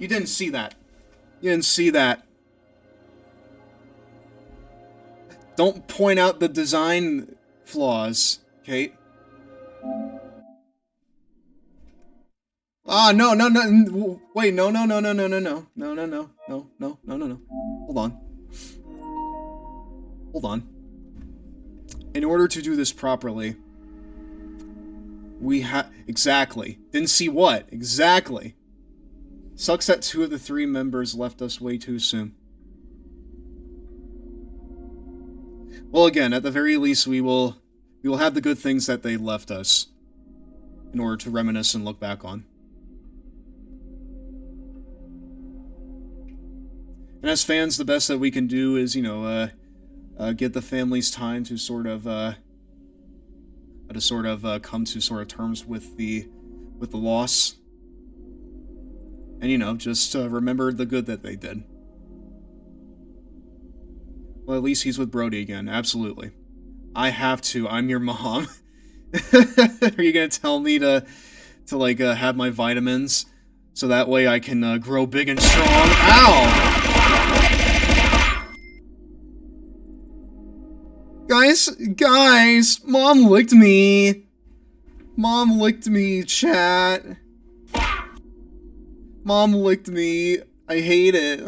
You didn't see that. You didn't see that. Don't point out the design flaws, Kate. Ah, no, no, no, wait, no, no, no, no, no, no, no, no, no, no, no, no, no, no, no. Hold on. Hold on. In order to do this properly, we have... Exactly. Didn't see what? Exactly. Sucks that 2 of the 3 members left us way too soon. Well, again, at the very least, we will have the good things that they left us in order to reminisce and look back on. And as fans, the best that we can do is, you know, get the families time to sort of come to sort of terms with the loss, and, you know, just remember the good that they did. Well, at least he's with Brody again. Absolutely, I have to. I'm your mom. Are you gonna tell me to like have my vitamins so that way I can grow big and strong? Ow! Guys, Mom licked me. Mom licked me, chat. Mom licked me. I hate it.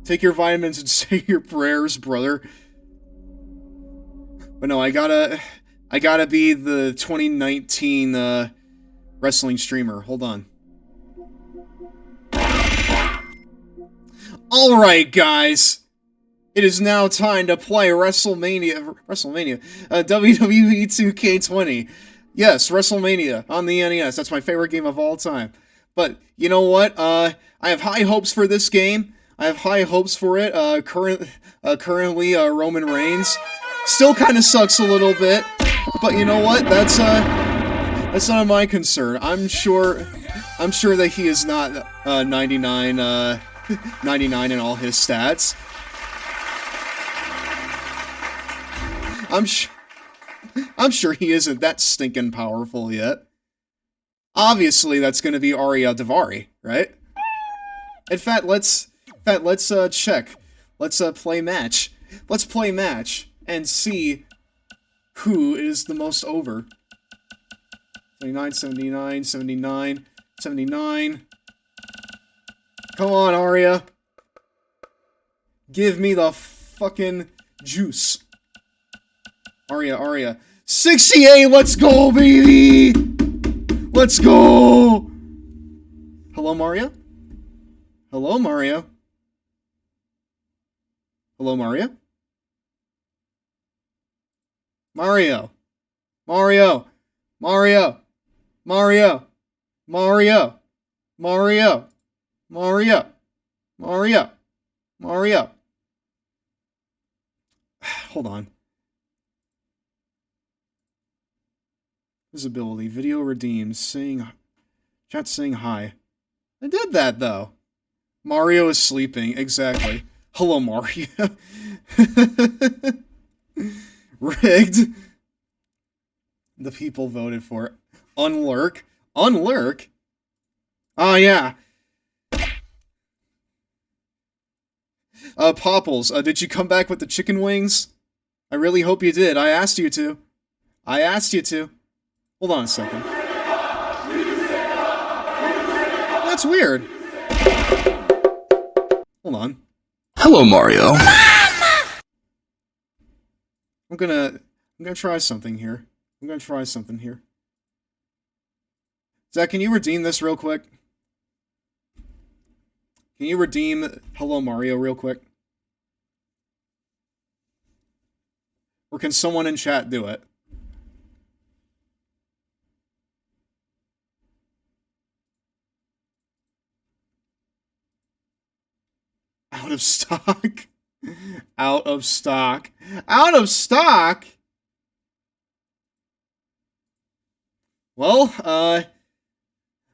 Take your vitamins and say your prayers, brother. But no, I gotta be the 2019 wrestling streamer. Hold on. Alright, guys. It is now time to play WWE 2K20. Yes, WrestleMania on the NES. That's my favorite game of all time. But, you know what? I have high hopes for this game. I have high hopes for it. Currently, Roman Reigns still kind of sucks a little bit. But you know what? That's none of my concern. I'm sure that he is not 99 in all his stats. I'm sure he isn't that stinking powerful yet. Obviously, that's going to be Arya Davari, right? In fact, let's check. Let's play match. Let's play match and see who is the most over. 79, 79, 79, 79. Come on, Arya. Give me the fucking juice. Arya. 68, let's go, baby! Let's go! Hello, Mario? Hello, Mario? Hello, Mario? Mario! Mario! Mario! Mario! Mario! Mario! Mario! Mario! Mario! Hold on. Visibility. Video redeemed. Chat saying hi. I did that, though. Mario is sleeping. Exactly. Hello, Mario. Rigged. The people voted for it. Unlurk. Unlurk? Oh, yeah. Popples, did you come back with the chicken wings? I really hope you did. I asked you to. I asked you to. Hold on a second. That's weird. Hold on. Hello, Mario. I'm gonna try something here. Zach, can you redeem this real quick? Can you redeem Hello Mario real quick? Or can someone in chat do it? Out of stock. Out of stock. Out of stock? Well,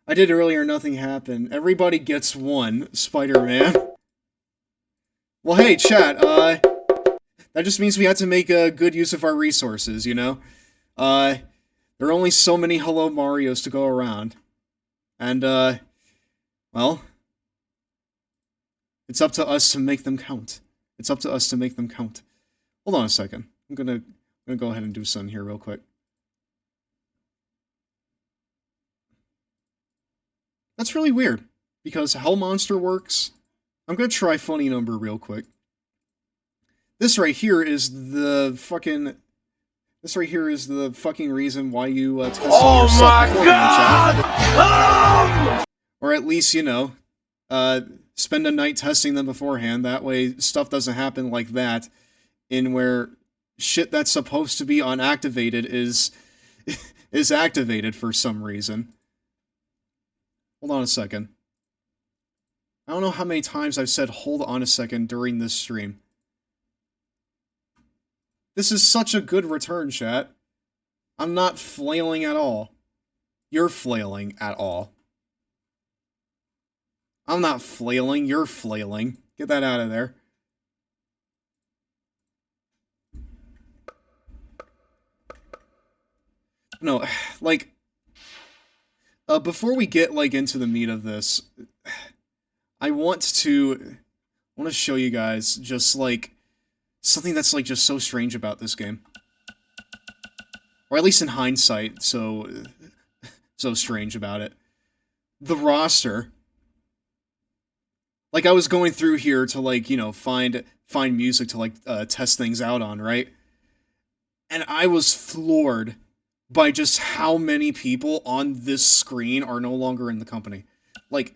I did earlier, nothing happened. Everybody gets one, Spider-Man. Well, hey, chat, that just means we have to make a good use of our resources, you know? There are only so many Hello Marios to go around. And, well, it's up to us to make them count. It's up to us to make them count. Hold on a second. I'm gonna go ahead and do something here real quick. That's really weird, because Hell Monster works. I'm gonna try Funny Number real quick. This right here is the fucking... This right here is the fucking reason why you test your stuff beforehand, chat. Or at least, you know, spend a night testing them beforehand. That way, stuff doesn't happen like that, in where shit that's supposed to be unactivated is activated for some reason. Hold on a second. I don't know how many times I've said hold on a second during this stream. This is such a good return, chat. I'm not flailing at all. You're flailing at all. I'm not flailing, you're flailing. Get that out of there. No, like... before we get, like, into the meat of this, I want to show you guys just, like, something that's, like, just so strange about this game. Or at least in hindsight, so strange about it. The roster. Like, I was going through here to, like, you know, find music to, like, test things out on, right? And I was floored by just how many people on this screen are no longer in the company. Like,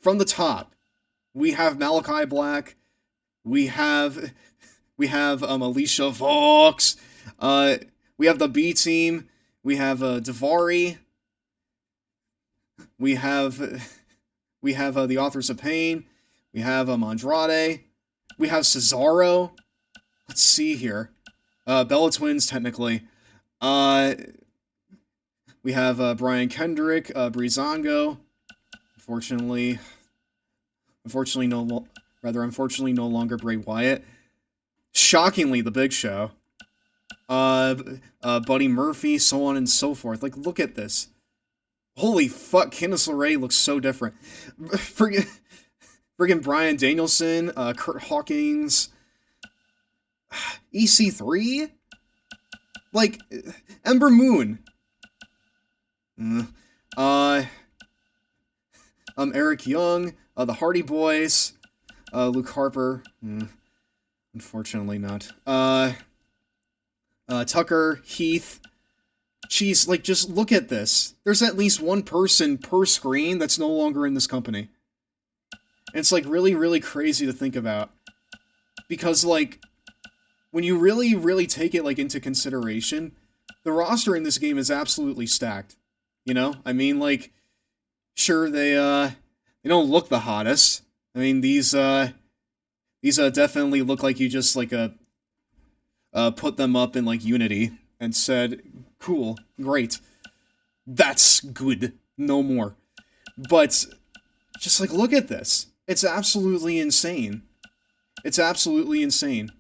from the top, we have Malachi Black, we have Alicia Fox, we have the B Team, we have Davari, we have the Authors of Pain, we have Andrade, we have Cesaro. Let's see here. Bella Twins, technically. We have Brian Kendrick, Breezango. Unfortunately no longer Bray Wyatt. Shockingly, The Big Show. Buddy Murphy, so on and so forth. Like, look at this. Holy fuck, Candice LeRae looks so different. Friggin' Bryan Danielson, Kurt Hawkins, EC3? Like, Ember Moon. Eric Young, the Hardy Boys, Luke Harper. Unfortunately not. Tucker, Heath. Jeez, like, just look at this. There's at least one person per screen that's no longer in this company. And it's, like, really, really crazy to think about. Because, like, when you really, really take it, like, into consideration, the roster in this game is absolutely stacked. You know? I mean, like, sure, they don't look the hottest. I mean, these definitely look like you just, like, put them up in, like, Unity and said, cool, great, that's good, no more. But, just, like, look at this. It's absolutely insane. It's absolutely insane.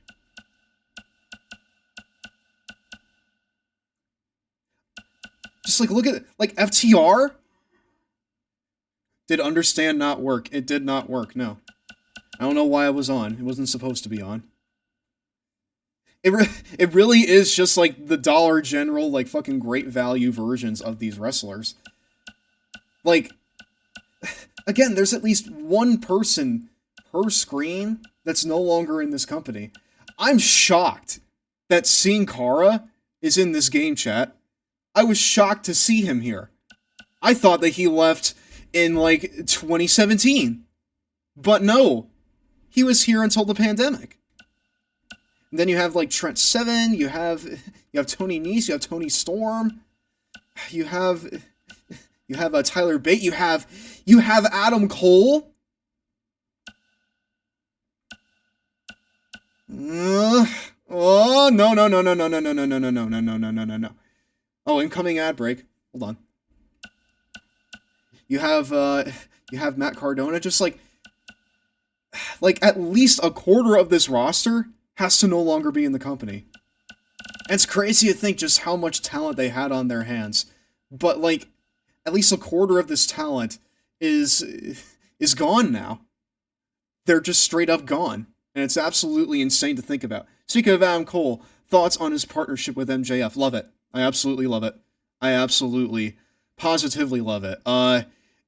Just, like, look at it. Like, FTR? Did Understand not work? It did not work, no. I don't know why it was on. It wasn't supposed to be on. It really is just, like, the Dollar General, like, fucking great value versions of these wrestlers. Like, again, there's at least one person per screen that's no longer in this company. I'm shocked that Sin Cara is in this game, chat. I was shocked to see him here. I thought that he left in, like, 2017. But no. He was here until the pandemic. And then you have, like, Trent Seven, you have Tony Nese, you have Tony Storm, you have Tyler Bate, you have Adam Cole. Oh, no. Oh, incoming ad break. Hold on. You have Matt Cardona. Just like at least a quarter of this roster has to no longer be in the company. And it's crazy to think just how much talent they had on their hands. But, like, at least a quarter of this talent is gone now. They're just straight up gone. And it's absolutely insane to think about. Speaking of Adam Cole, thoughts on his partnership with MJF? Love it. I absolutely love it. I absolutely, positively love it.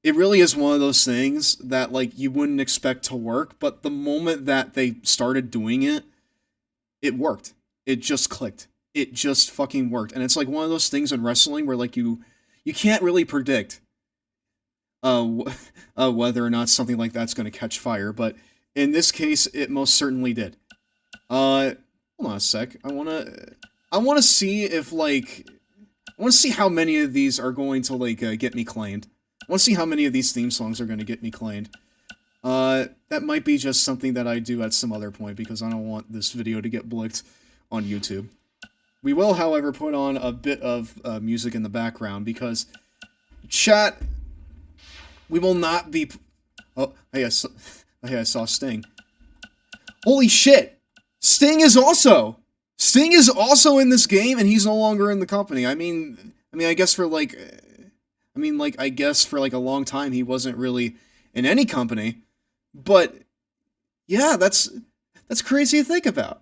It really is one of those things that, like, you wouldn't expect to work, but the moment that they started doing it, it worked. It just clicked. It just fucking worked. And it's like one of those things in wrestling where, like, you can't really predict whether or not something like that's going to catch fire, but in this case, it most certainly did. Hold on a sec. I wanna see if, like, I wanna see how many of these are going to, like, get me claimed. I wanna see how many of these theme songs are gonna get me claimed. That might be just something that I do at some other point, because I don't want this video to get blicked on YouTube. We will, however, put on a bit of music in the background, because chat, we will not be... Oh, hey, I saw Sting. Holy shit! Sting is also in this game, and he's no longer in the company. I mean, I guess for like a long time he wasn't really in any company, but yeah, that's crazy to think about.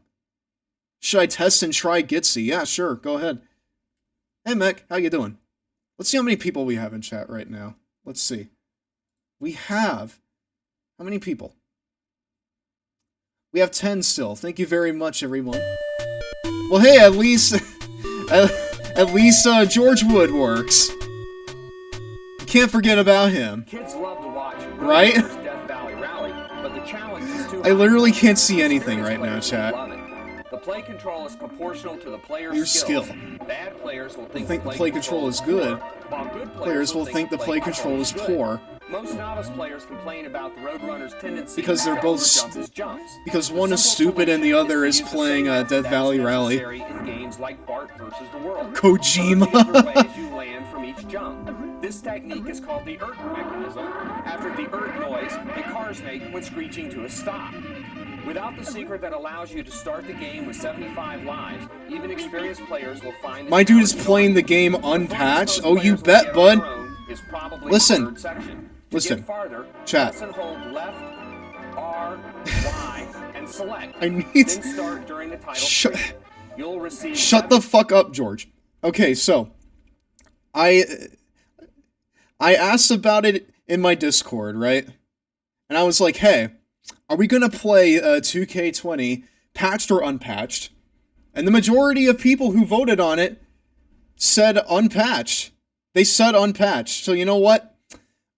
Should I test and try Gitsy? Yeah, sure, go ahead. Hey, Mech, how you doing? Let's see how many people we have in chat right now. Let's see. We have... How many people? We have 10 still. Thank you very much, everyone. Well, hey, at least... at least, George Wood works. Can't forget about him. Kids love to watch. Right? Death Valley Rally, but the challenge is too high. I literally can't see anything right now, chat. The play control is proportional to the player's skill. Bad players will think the play control is good, while good players will think the play control is poor. Most novice players complain about the Roadrunner's tendency because they're both because one is stupid and the other is playing Death Valley Rally. In games like Bart versus the World. Kojima. You land from each jump. This technique is called the ERT mechanism, after the ERT noise that cars make when screeching to a stop. Without the secret that allows you to start the game with 75 lives, even experienced players will find... My dude is playing the game unpatched? Oh, you bet, bud. Listen. Listen. Chat. Left, R, Y, and select. I need... Start during the title You'll receive... Shut the fuck up, George. Okay, so... I asked about it in my Discord, right? And I was like, hey... Are we gonna play 2K20 patched or unpatched? And the majority of people who voted on it said unpatched. They said unpatched. So you know what?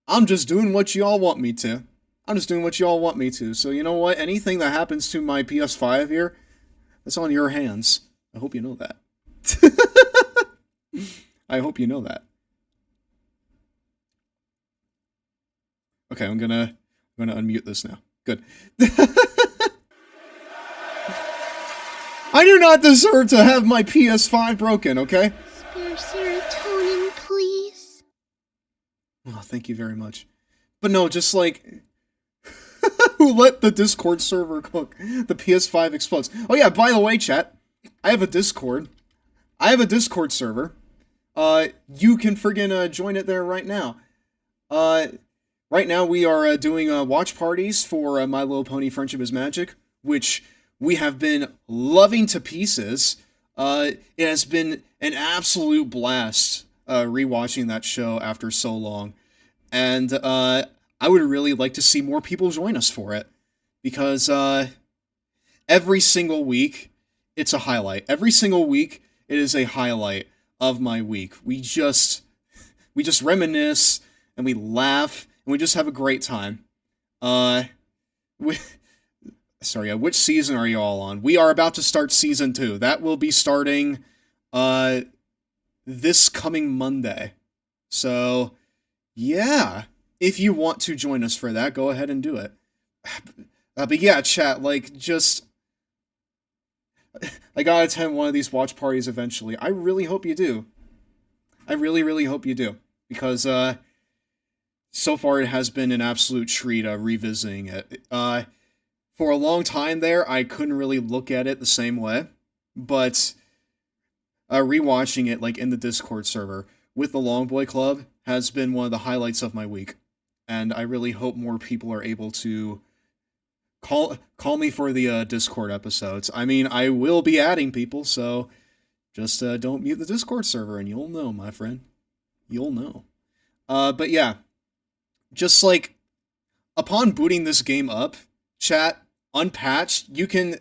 I'm just doing what y'all want me to. So you know what? Anything that happens to my PS5 here, that's on your hands. I hope you know that. I hope you know that. Okay, I'm gonna unmute this now. Good. I do not deserve to have my PS5 broken, okay? Spare serotonin, please. Oh, thank you very much. But no, just like... who let the Discord server cook? The PS5 explodes. Oh yeah, by the way, chat, I have a Discord. I have a Discord server. You can friggin' join it there right now. Right now, we are doing watch parties for My Little Pony Friendship is Magic, which we have been loving to pieces. It has been an absolute blast rewatching that show after so long. And I would really like to see more people join us for it. Because every single week, it's a highlight. Every single week, it is a highlight of my week. We just reminisce, and we laugh, and we just have a great time. Which season are you all on? We are about to start season 2. That will be starting, this coming Monday. So, yeah. If you want to join us for that, go ahead and do it. But yeah, chat, like, just... I gotta attend one of these watch parties eventually. I really hope you do. I really, really hope you do. Because, so far, it has been an absolute treat revisiting it. For a long time there, I couldn't really look at it the same way. But rewatching it like in the Discord server with the Longboy Club has been one of the highlights of my week, and I really hope more people are able to call me for the Discord episodes. I mean, I will be adding people, so just don't mute the Discord server, and you'll know, my friend. You'll know. But yeah, just like upon booting this game up, chat unpatched, you can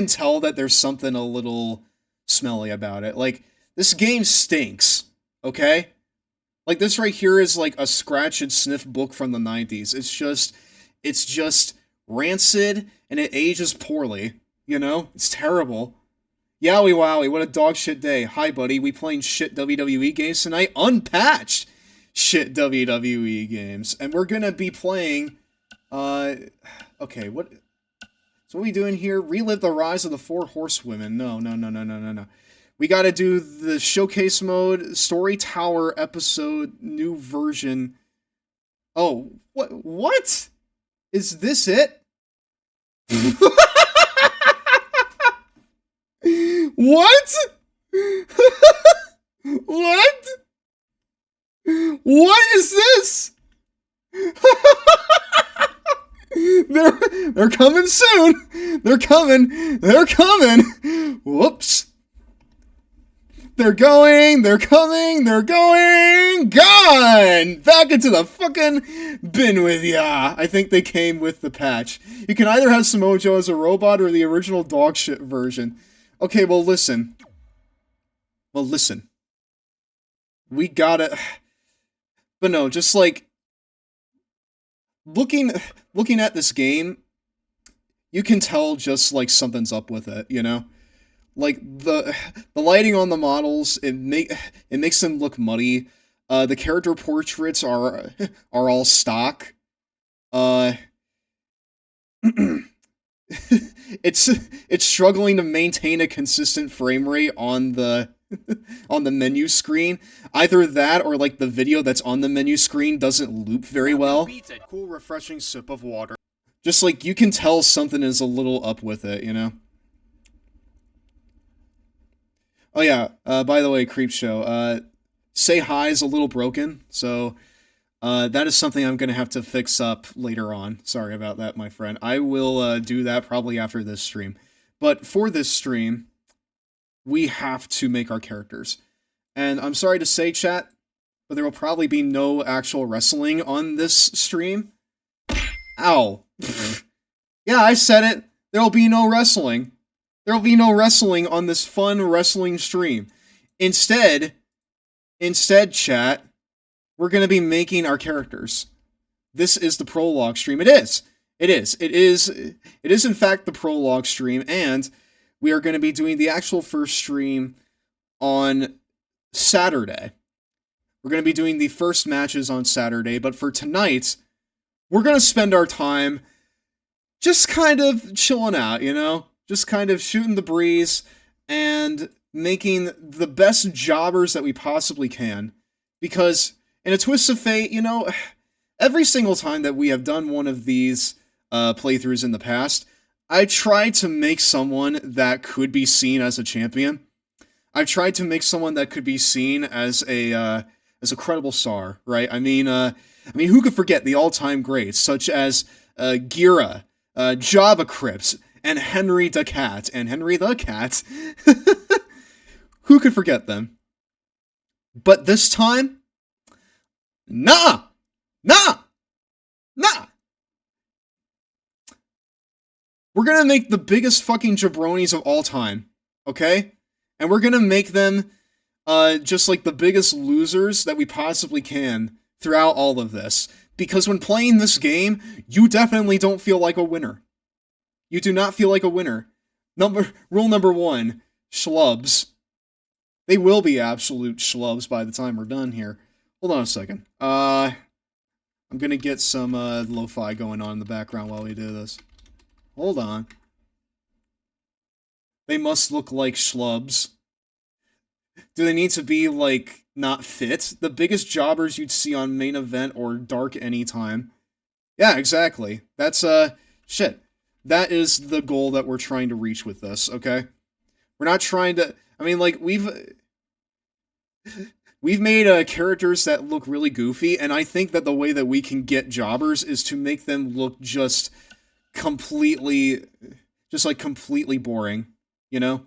tell that there's something a little smelly about it. Like, this game stinks, okay? Like, this right here is like a scratch and sniff book from the 90s. It's just rancid, and it ages poorly, you know? It's terrible. Yowie wowie, what a dog shit day. Hi, buddy, we playing shit WWE games tonight? Unpatched shit WWE games. And we're gonna be playing, okay, what... So what are we doing here? Relive the Rise of the Four Horsewomen. No. We gotta do the Showcase Mode, Story Tower episode, new version. Oh, what? Is this it? What? What? What is this? They're coming soon. They're coming. Whoops. They're going. Gone! Back into the fucking bin with ya. I think they came with the patch. You can either have Samojo as a robot or the original dogshit version. Okay, well listen. We gotta... But no, just like... Looking at this game, you can tell just like something's up with it, you know? Like the lighting on the models, it makes them look muddy. The character portraits are all stock. It's struggling to maintain a consistent frame rate on the menu screen. Either that or like the video that's on the menu screen doesn't loop very well. Cool, refreshing sip of water. Just like you can tell something is a little up with it, you know? Oh yeah, by the way, Creepshow, Say Hi is a little broken, so that is something I'm gonna have to fix up later on. Sorry about that, my friend. I will do that probably after this stream. But for this stream, we have to make our characters. And I'm sorry to say, chat, but there will probably be no actual wrestling on this stream. Ow. Yeah, I said it. There will be no wrestling. There will be no wrestling on this fun wrestling stream. Instead, chat, we're going to be making our characters. This is the prologue stream. It is in fact the prologue stream, and we are going to be doing the actual first stream on Saturday. We're going to be doing the first matches on Saturday, but for tonight, we're going to spend our time just kind of chilling out, you know? Just kind of shooting the breeze and making the best jobbers that we possibly can. Because in a twist of fate, you know, every single time that we have done one of these playthroughs in the past, I tried to make someone that could be seen as a champion. I've tried to make someone that could be seen as a credible star, right? I mean, who could forget the all-time greats such as Gira, Java Crips, and Henry the Cat. Who could forget them? But this time, nah. We're gonna make the biggest fucking jabronis of all time, okay? And we're gonna make them just like the biggest losers that we possibly can throughout all of this. Because when playing this game, you definitely don't feel like a winner. You do not feel like a winner. Rule number 1, schlubs. They will be absolute schlubs by the time we're done here. Hold on a second. I'm gonna get some lo-fi going on in the background while we do this. Hold on. They must look like schlubs. Do they need to be, like, not fit? The biggest jobbers you'd see on Main Event or Dark Anytime. Yeah, exactly. That's, shit. That is the goal that we're trying to reach with this, okay? We're not trying to... I mean, like, we've made characters that look really goofy, and I think that the way that we can get jobbers is to make them look just completely, completely boring, you know?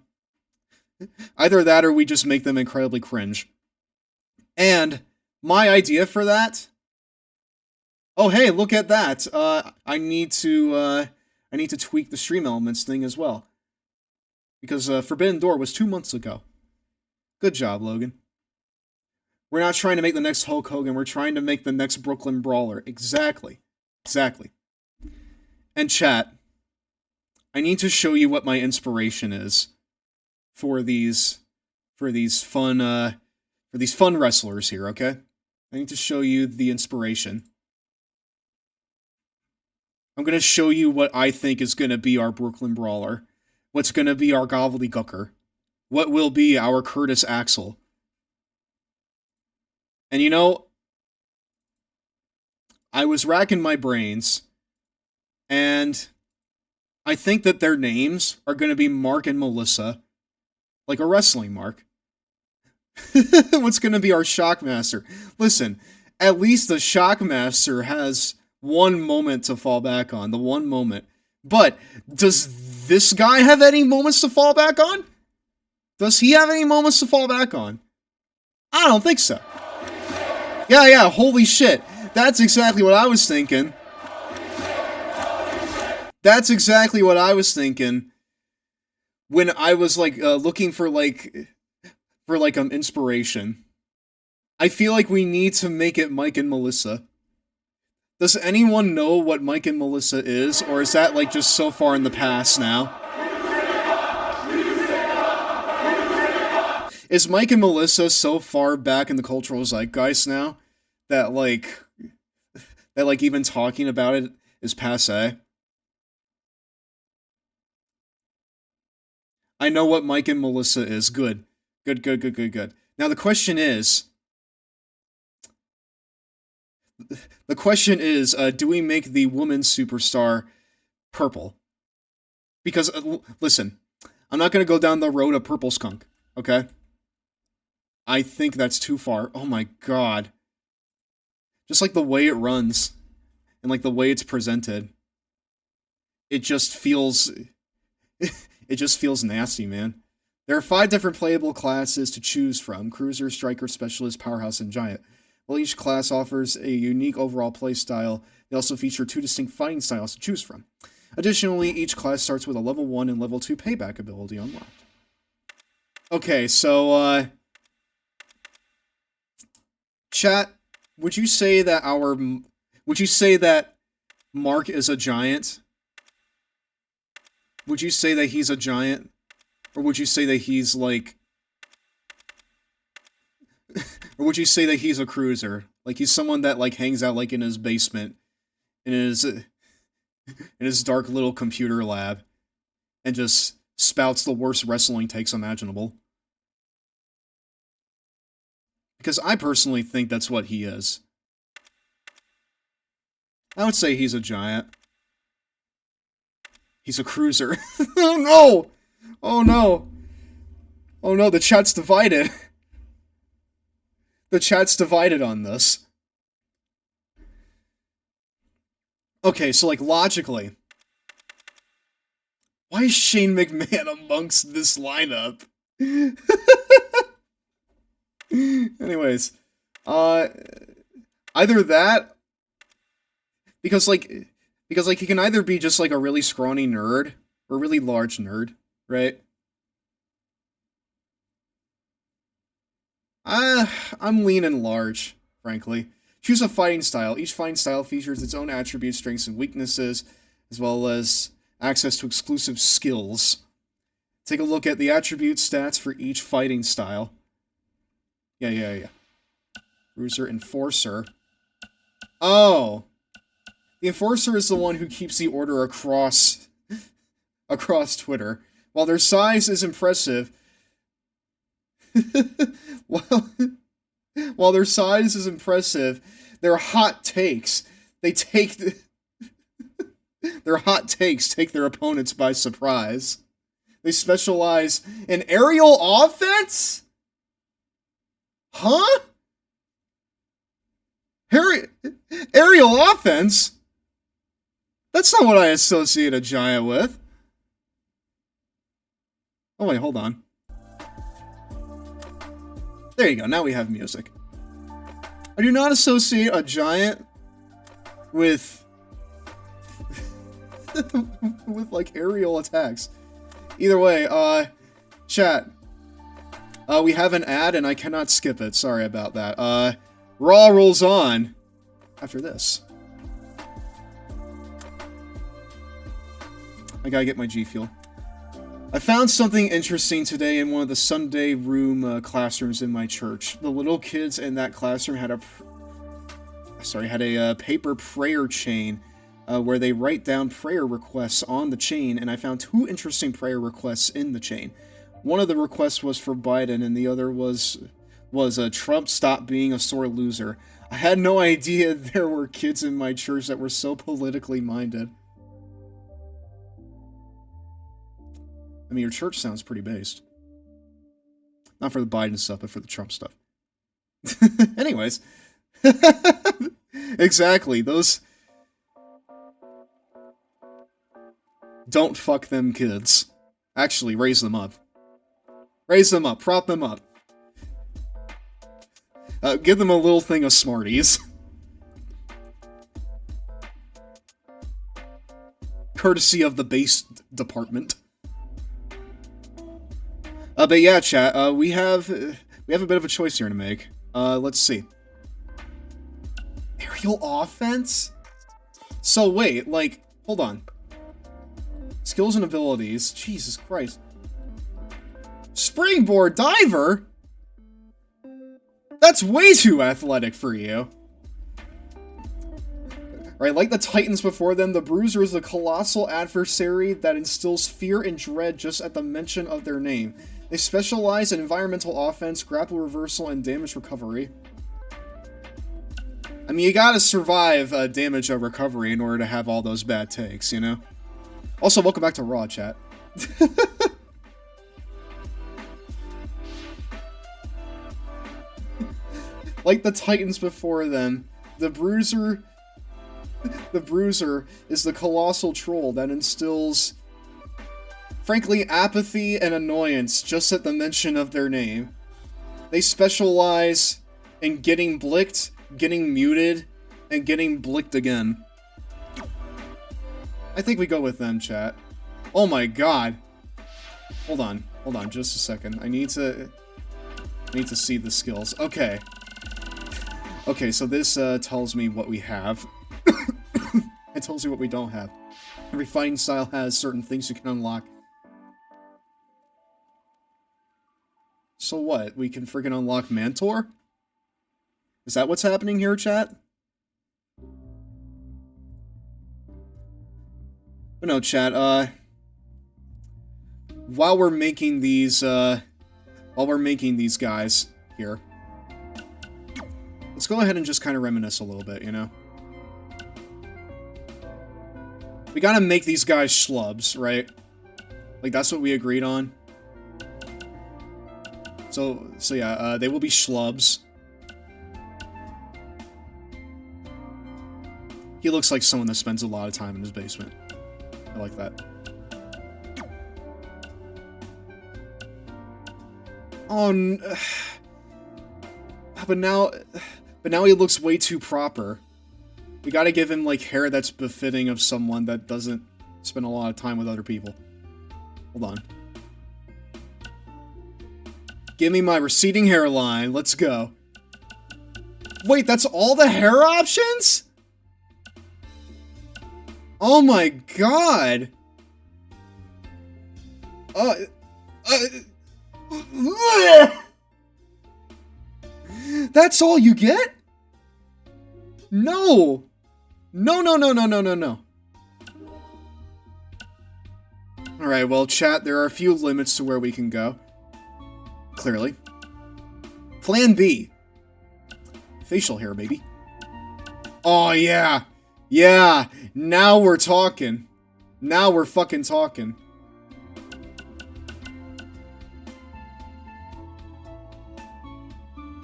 Either that or we just make them incredibly cringe. And my idea for that... Oh, hey, look at that. I need to tweak the stream elements thing as well. Because Forbidden Door was 2 months ago. Good job, Logan. We're not trying to make the next Hulk Hogan, we're trying to make the next Brooklyn Brawler. Exactly. Exactly. And chat, I need to show you what my inspiration is for these fun wrestlers here, okay? I need to show you the inspiration. I'm going to show you what I think is going to be our Brooklyn Brawler. What's going to be our Gobbledygooker. What will be our Curtis Axel. And you know, I was racking my brains, and I think that their names are going to be Mark and Melissa. Like a wrestling Mark. What's going to be our Shockmaster? Listen, at least the Shockmaster has one moment to fall back on. The one moment. But, does this guy have any moments to fall back on? Does he have any moments to fall back on? I don't think so. Yeah, holy shit. That's exactly what I was thinking. That's exactly what I was thinking when I was, like, looking for inspiration. I feel like we need to make it Mike and Melissa. Does anyone know what Mike and Melissa is, or is that, like, just so far in the past now? Is Mike and Melissa so far back in the cultural zeitgeist now that, like, even talking about it is passé? I know what Mike and Melissa is. Good. Good. Now the question is, do we make the woman superstar purple? Because, listen, I'm not going to go down the road of Purple Skunk, okay? I think that's too far. Oh my god. Just like the way it runs, and like the way it's presented, it just feels nasty, man. There are 5 different playable classes to choose from: Cruiser, Striker, Specialist, Powerhouse, and Giant. While each class offers a unique overall playstyle, they also feature 2 distinct fighting styles to choose from. Additionally, each class starts with a level 1 and level 2 payback ability unlocked. Okay, so, chat, would you say that Mark is a giant? Would you say that he's a giant? Or would you say that he's, like... or would you say that he's a cruiser? Like, he's someone that, like, hangs out, like, in his basement, in his dark little computer lab, and just spouts the worst wrestling takes imaginable. Because I personally think that's what he is. I would say he's a giant. He's a cruiser. Oh no! Oh no! Oh no, the chat's divided. The chat's divided on this. Okay, so, like, logically, why is Shane McMahon amongst this lineup? Anyways, either that, because he can either be just, like, a really scrawny nerd, or a really large nerd, right? I'm leaning large, frankly. Choose a fighting style. Each fighting style features its own attributes, strengths, and weaknesses, as well as access to exclusive skills. Take a look at the attribute stats for each fighting style. Yeah. Cruiser, Enforcer. Oh! The Enforcer is the one who keeps the order across Twitter. While their size is impressive... While their size is impressive, their hot takes, their hot takes take their opponents by surprise. They specialize in aerial offense? Huh? Aerial offense? That's not what I associate a giant with. Oh wait, hold on. There you go, now we have music. I do not associate a giant with... with, like, aerial attacks. Either way, chat. We have an ad and I cannot skip it. Sorry about that. Raw rolls on after this. I gotta get my G Fuel. I found something interesting today in one of the Sunday room classrooms in my church. The little kids in that classroom had a paper prayer chain where they write down prayer requests on the chain, and I found 2 interesting prayer requests in the chain. One of the requests was for Biden, and the other was Trump stop being a sore loser. I had no idea there were kids in my church that were so politically minded. I mean, your church sounds pretty based. Not for the Biden stuff, but for the Trump stuff. Anyways. Exactly, those... Don't fuck them kids. Actually, raise them up. Raise them up, prop them up. Give them a little thing of Smarties. Courtesy of the base department. But yeah, chat, we have a bit of a choice here to make. Let's see. Aerial offense? So wait, like, hold on. Skills and abilities. Jesus Christ. Springboard diver? That's way too athletic for you. Right, like the Titans before them, the Bruiser is a colossal adversary that instills fear and dread just at the mention of their name. They specialize in environmental offense, grapple reversal, and damage recovery. I mean, you gotta survive damage recovery in order to have all those bad takes, you know? Also, welcome back to Raw, chat. Like the Titans before them, the Bruiser is the colossal troll that instills, frankly, apathy and annoyance just at the mention of their name. They specialize in getting blicked, getting muted, and getting blicked again. I think we go with them, chat. Oh my god. Hold on just a second. I need to see the skills. Okay. Okay, so this tells me what we have. It tells you what we don't have. Every fighting style has certain things you can unlock. So what? We can friggin' unlock Mantor? Is that what's happening here, chat? But no, chat, while we're making these guys here, let's go ahead and just kind of reminisce a little bit, you know? We gotta make these guys schlubs, right? Like, that's what we agreed on. So yeah, they will be schlubs. He looks like someone that spends a lot of time in his basement. I like that. Oh, but now he looks way too proper. We gotta give him, like, hair that's befitting of someone that doesn't spend a lot of time with other people. Hold on. Give me my receding hairline. Let's go. Wait, that's all the hair options? Oh my god! That's all you get? No! No. Alright, well, chat, there are a few limits to where we can go. Clearly. Plan B. Facial hair, baby. Oh, yeah! Yeah! Now we're talking. Now we're fucking talking.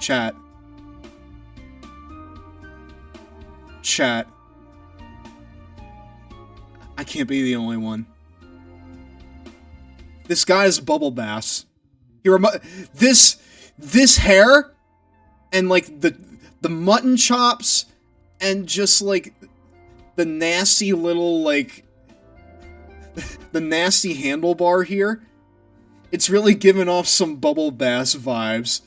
Chat. Chat. I can't be the only one. This guy is Bubble Bass. This hair and like the mutton chops and just like the nasty little like the nasty handlebar here. It's really giving off some Bubble Bass vibes.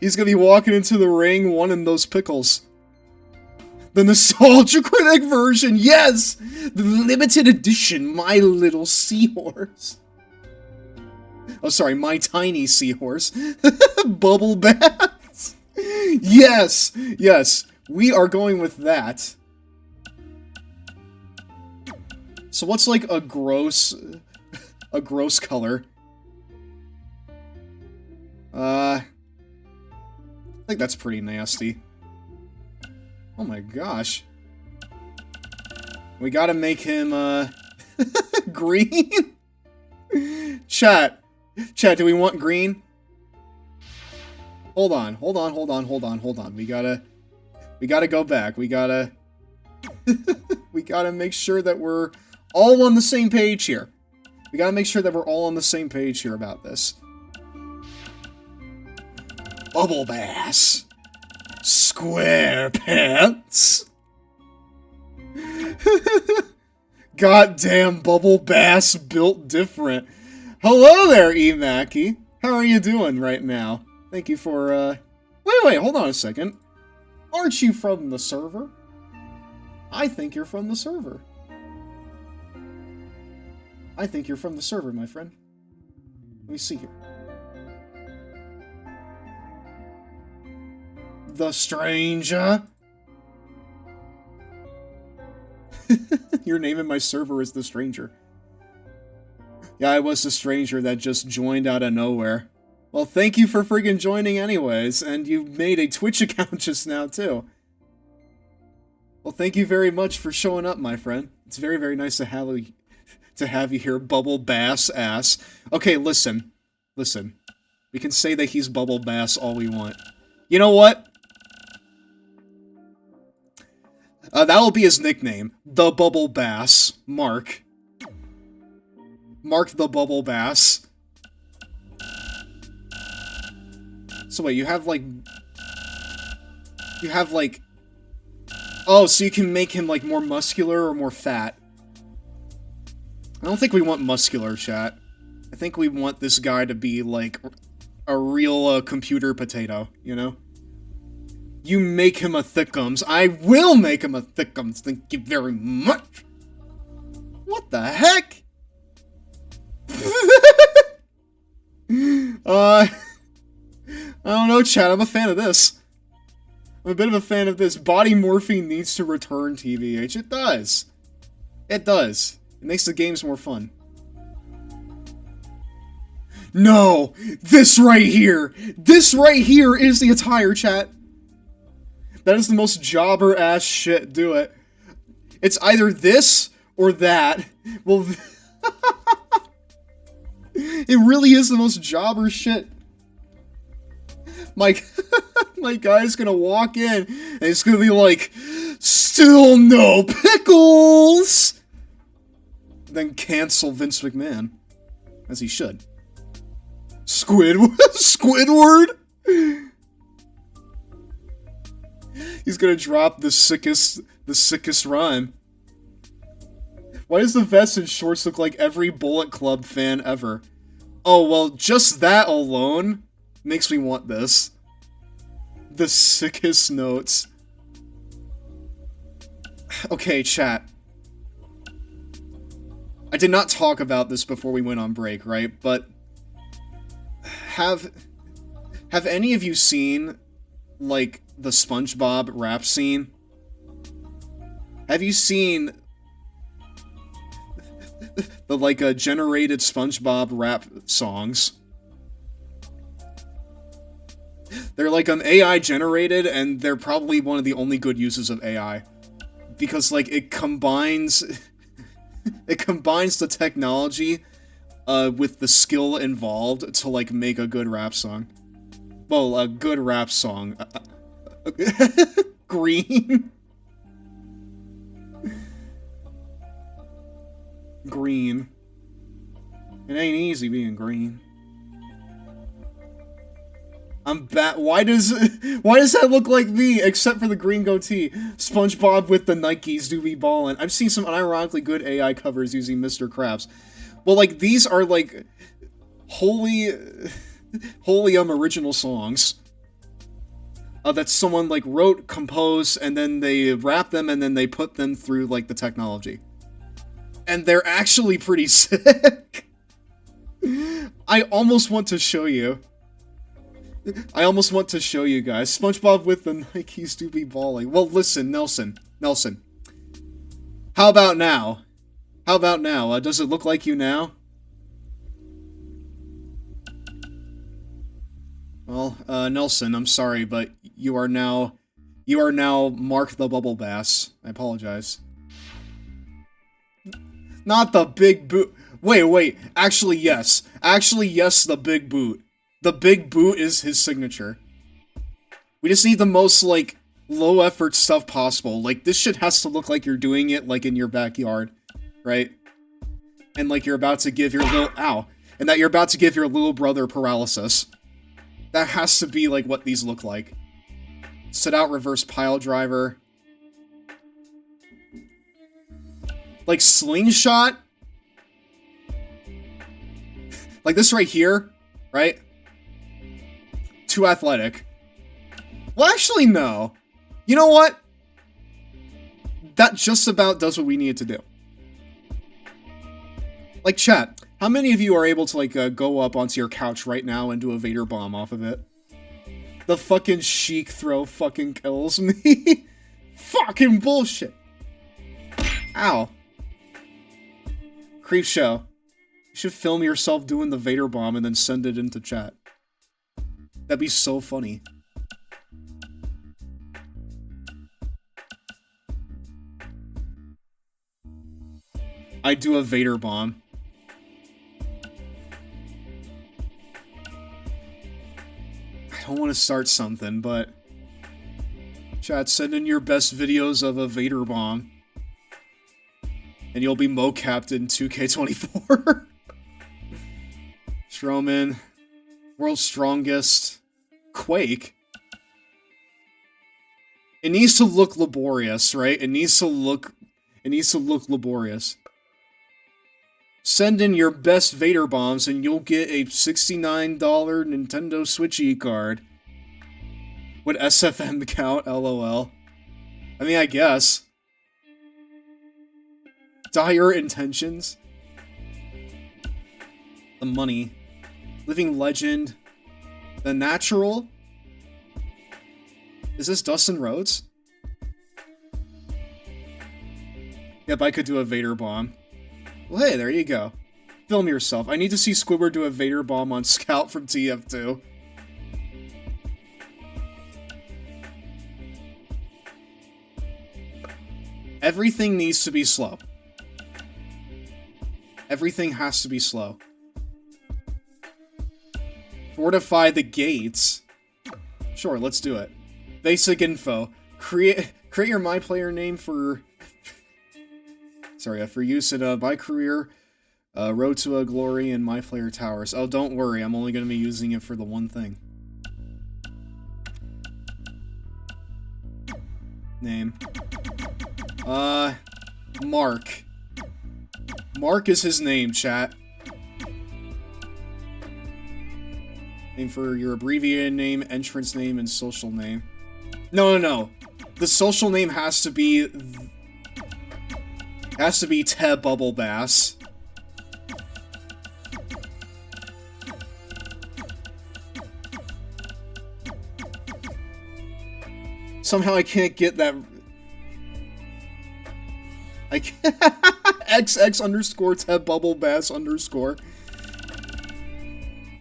He's gonna be walking into the ring wanting those pickles. The Nostalgia Critic version, yes! The limited edition My Little Seahorse. Oh, sorry, My Tiny Seahorse. Bubble Bass. Yes! Yes, we are going with that. So what's like a gross color? I think that's pretty nasty. Oh my gosh. We gotta make him, green? Chat, do we want green? Hold on. We gotta go back. We gotta make sure that we're all on the same page here. We gotta make sure that we're all on the same page here about this. Bubble Bass. SquarePants. Goddamn Bubble Bass built different. Hello there, E-Mackie. How are you doing right now? Thank you for, Wait, hold on a second. Aren't you from the server? I think you're from the server. I think you're from the server, my friend. Let me see here. The Stranger. Your name in my server is The Stranger. Yeah, I was the stranger that just joined out of nowhere. Well, thank you for friggin' joining anyways, and you made a Twitch account just now, too. Well, thank you very much for showing up, my friend. It's very, very nice to have you here, Bubble Bass ass. Okay, listen. We can say that he's Bubble Bass all we want. You know what? That'll be his nickname. The Bubble Bass. Mark the Bubble Bass. So wait, you have like... Oh, so you can make him like more muscular or more fat. I don't think we want muscular, chat. I think we want this guy to be like a real computer potato, you know? You make him a thickums. I will make him a thickums. Thank you very much. What the heck? I don't know, chat. I'm a fan of this. I'm a bit of a fan of this. Body morphine needs to return, TVH. It does. It does. It makes the games more fun. No! This right here! This right here is the attire, chat! That is the most jobber-ass shit. Do it. It's either this or that. Well, it really is the most jobber shit. My guy's gonna walk in, and it's gonna be like, still no pickles! Then cancel Vince McMahon. As he should. Squidward? He's gonna drop the sickest rhyme. Why does the vest and shorts look like every Bullet Club fan ever? Oh, well, just that alone makes me want this. The sickest notes. Okay, chat. I did not talk about this before we went on break, right? But have any of you seen, like, the SpongeBob rap scene? Have you seen the, like, generated SpongeBob rap songs? They're, like, AI generated, and they're probably one of the only good uses of AI. Because, like, it combines... it combines the technology, with the skill involved to, like, make a good rap song. Well, a good rap song. Green. Green. It ain't easy being green. I'm back. Why does that look like me? Except for the green goatee. SpongeBob with the Nikes do be ballin'. I've seen some unironically good AI covers using Mr. Krabs. Well, like, these are, like, wholly original songs. That someone, like, wrote, composed, and then they rap them, and then they put them through, like, the technology. And they're actually pretty sick. I almost want to show you. I almost want to show you guys. SpongeBob with the Nikes do be balling. Well, listen, Nelson. How about now? How about now? Does it look like you now? Well, Nelson, I'm sorry, but you are now Mark the Bubble Bass. I apologize. Not the big boot. Wait. Actually, yes, the big boot. The big boot is his signature. We just need the most, like, low-effort stuff possible. Like, this shit has to look like you're doing it, like, in your backyard, right? And, like, you're about to give your little... Ow. And that you're about to give your little brother paralysis. That has to be, like, what these look like. Sit out reverse pile driver. Like, slingshot? Like this right here, right? Too athletic. Well, actually, no. You know what? That just about does what we needed to do. Like, chat, how many of you are able to, like, go up onto your couch right now and do a Vader bomb off of it? The fucking Sheik throw fucking kills me. Fucking bullshit. Ow. Creep show. You should film yourself doing the Vader bomb and then send it into chat. That'd be so funny. I'd do a Vader bomb. I don't want to start something, but... Chat, send in your best videos of a Vader bomb. And you'll be mocapped in 2K24. Strowman. World's Strongest. Quake. It needs to look laborious, right? It needs to look laborious. Send in your best Vader bombs and you'll get a $69 Nintendo Switch E-card. Would SFM count? LOL. I mean, I guess. Dire intentions. The money. Living Legend. The Natural. Is this Dustin Rhodes? Yep, I could do a Vader bomb. Well, hey, there you go. Film yourself. I need to see Squidward do a Vader bomb on Scout from TF2. Everything needs to be slow. Everything has to be slow. Fortify the gates. Sure, let's do it. Basic info. Create your MyPlayer name for... Sorry, for use in MyCareer, Road to Glory, and MyPlayer Towers. Oh, don't worry, I'm only going to be using it for the one thing. Name. Mark. Mark is his name, chat. Name for your abbreviated name, entrance name, and social name. No. The social name has to be... Ted Bubble Bass. Somehow I can't get that... I can't... XX underscore Ted Bubble Bass underscore.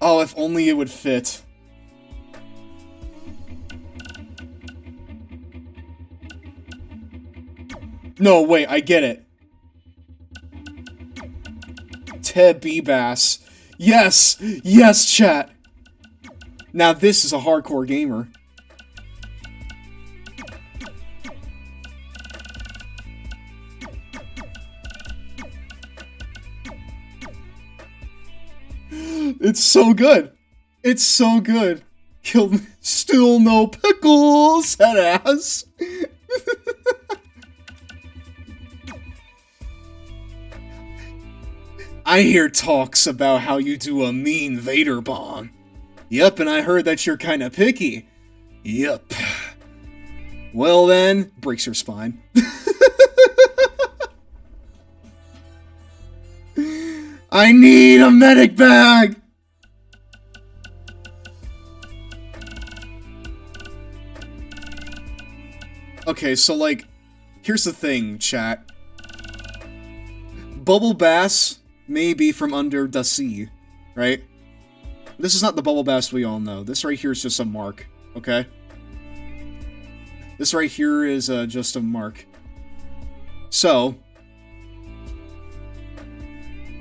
Oh, if only it would fit. No, wait, I get it. Ted B. Bass. Yes! Yes, chat! Now this is a hardcore gamer. It's so good. It's so good. Killed still no pickles, that ass. I hear talks about how you do a mean Vader bomb. Yep, and I heard that you're kinda picky. Yep. Well then, breaks your spine. I need a medic bag! Okay, so like, here's the thing, chat. Bubble Bass may be from under the sea, right? This is not the Bubble Bass we all know. This right here is just a mark, okay? This right here is just a mark. So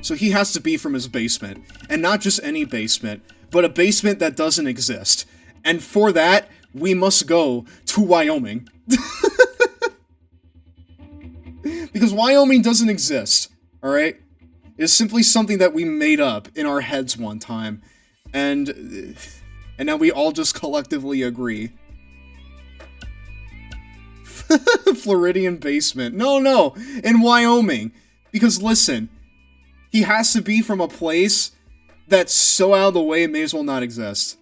he has to be from his basement. And not just any basement, but a basement that doesn't exist. And for that, we must go to Wyoming. Because Wyoming doesn't exist, alright? It's simply something that we made up in our heads one time. And now we all just collectively agree. Floridian basement. No, in Wyoming. Because listen, he has to be from a place that's so out of the way it may as well not exist.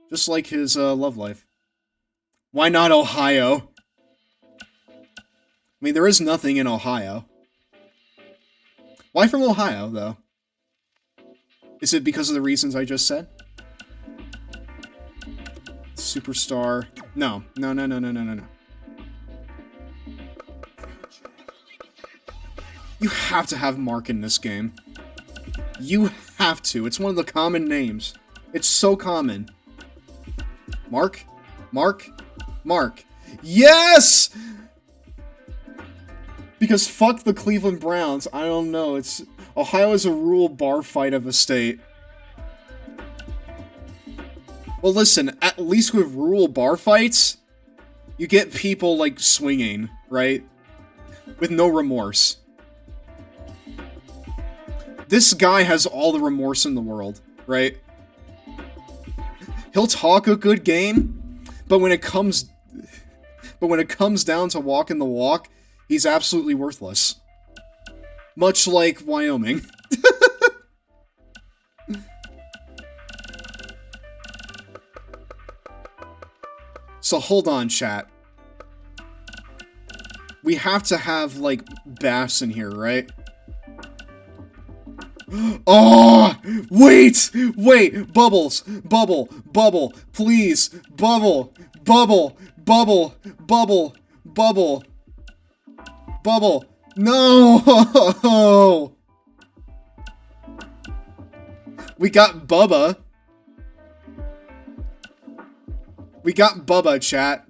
Just like his love life. Why not Ohio? I mean, there is nothing in Ohio. Why from Ohio, though? Is it because of the reasons I just said? Superstar. No. You have to have Mark in this game. You have to. It's one of the common names. It's so common. Mark? Yes! Because fuck the Cleveland Browns. I don't know. Ohio is a rural bar fight of a state. Well, listen, at least with rural bar fights, you get people, like, swinging, right? With no remorse. This guy has all the remorse in the world, right? He'll talk a good game, but when it comes down to walking the walk, he's absolutely worthless. Much like Wyoming. So hold on, chat. We have to have, like, Bass in here, right? Oh! Wait! Bubbles! Bubble! Please! Bubble! No! We got Bubba. We got Bubba, chat.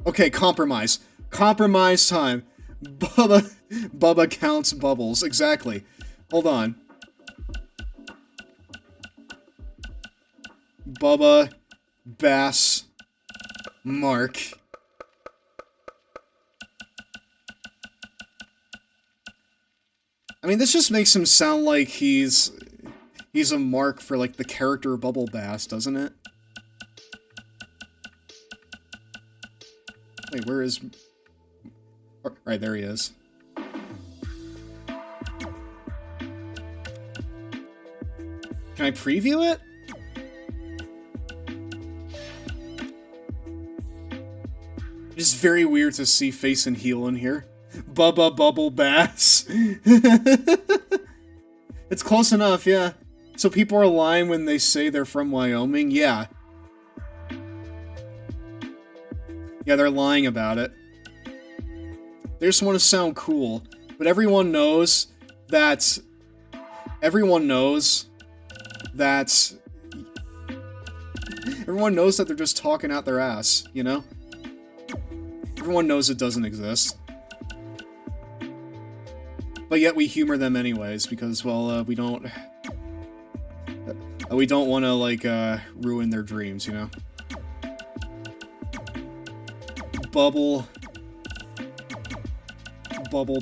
Okay, compromise. Compromise time. Bubba counts bubbles. Exactly. Hold on. Bubba, Bass, Mark. I mean, this just makes him sound like he's a mark for, like, the character Bubble Bass, doesn't it? Wait, where is... Oh, right, there he is. Can I preview it? It's very weird to see face and heel in here. Bubba Bubble Bass. It's close enough, yeah. So people are lying when they say they're from Wyoming? Yeah. Yeah, they're lying about it. They just want to sound cool. But everyone knows that... Everyone knows that they're just talking out their ass, you know? Everyone knows it doesn't exist. But yet we humor them anyways, because, well, we don't... We don't want to, like, ruin their dreams, you know? Bubble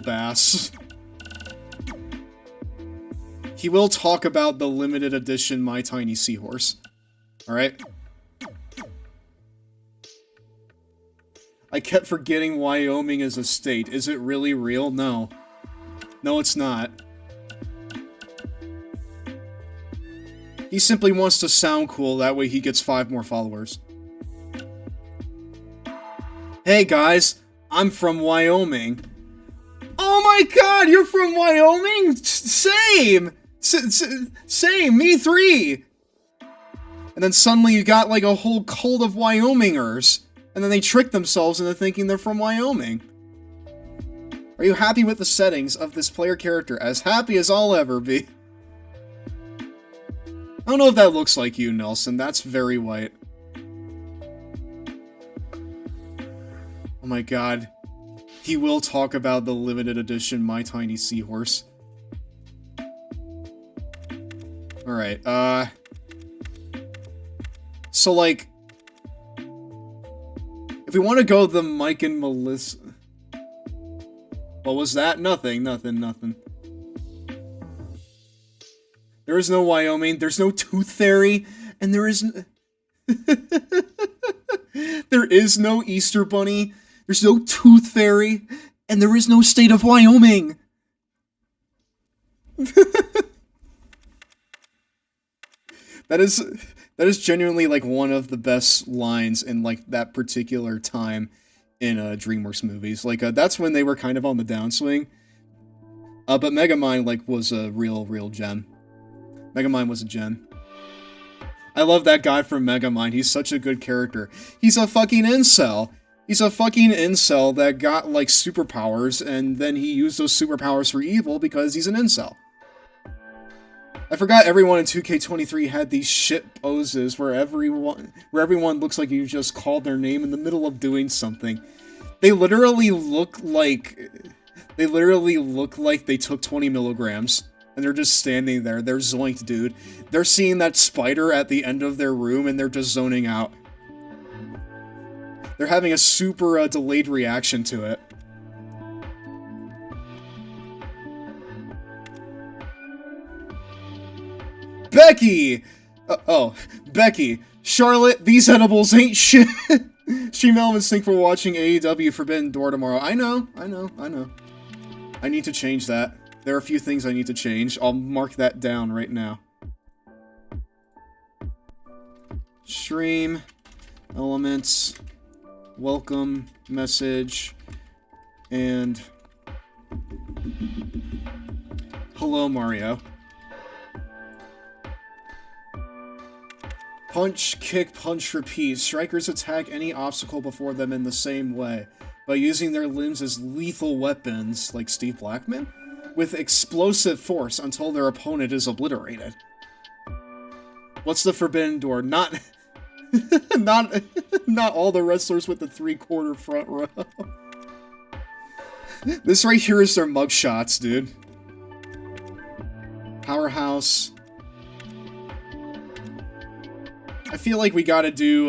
Bass. He will talk about the limited edition My Tiny Seahorse. Alright? I kept forgetting Wyoming is a state. Is it really real? No. No, it's not. He simply wants to sound cool, that way he gets 5 more followers. Hey guys, I'm from Wyoming. Oh my god, you're from Wyoming? Same! Same, me 3! And then suddenly you got like a whole cult of Wyomingers. And then they trick themselves into thinking they're from Wyoming. Are you happy with the settings of this player character? As happy as I'll ever be. I don't know if that looks like you, Nelson. That's very white. Oh my god. He will talk about the limited edition My Tiny Seahorse. Alright, so, like... if we want to go the Mike and Melissa... What was that? Nothing. There is no Wyoming, there's no Tooth Fairy, and there is... there is no Easter Bunny, there's no Tooth Fairy, and there is no state of Wyoming! That is genuinely, like, one of the best lines in, like, that particular time in, DreamWorks movies. Like, that's when they were kind of on the downswing. But Megamind, like, was a real gem. Megamind was a gem. I love that guy from Megamind. He's such a good character. He's a fucking incel. He's a fucking incel that got, like, superpowers, and then he used those superpowers for evil because he's an incel. I forgot everyone in 2K23 had these shit poses where everyone looks like you just called their name in the middle of doing something. They literally look like they took 20 milligrams and they're just standing there. They're zoinked, dude. They're seeing that spider at the end of their room and they're just zoning out. They're having a super delayed reaction to it. Becky! Becky. Charlotte, these edibles ain't shit. Stream elements think for watching AEW Forbidden Door tomorrow. I know. I need to change that. There are a few things I need to change. I'll mark that down right now. Stream. Elements. Welcome. Message. And... hello, Mario. Punch, kick, punch, repeat. Strikers attack any obstacle before them in the same way, by using their limbs as lethal weapons, like Steve Blackman, with explosive force until their opponent is obliterated. What's the Forbidden Door? Not all the wrestlers with the 3/4 front row. This right here is their mugshots, dude. Powerhouse. I feel like we gotta do,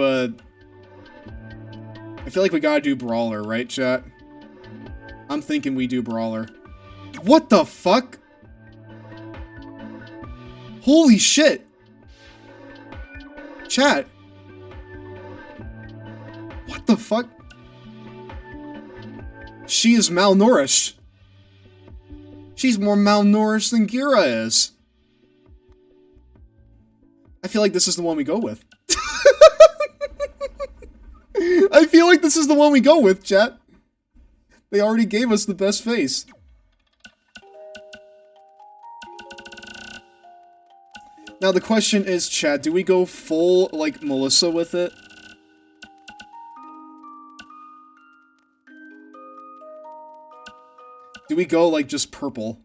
Brawler, right, chat? I'm thinking we do Brawler. What the fuck? Holy shit! Chat. What the fuck? She is malnourished. She's more malnourished than Gira is. I feel like this is the one we go with. I feel like this is the one we go with, chat. They already gave us the best face. Now the question is, chat, do we go full, like, Melissa with it? Do we go, like, just purple?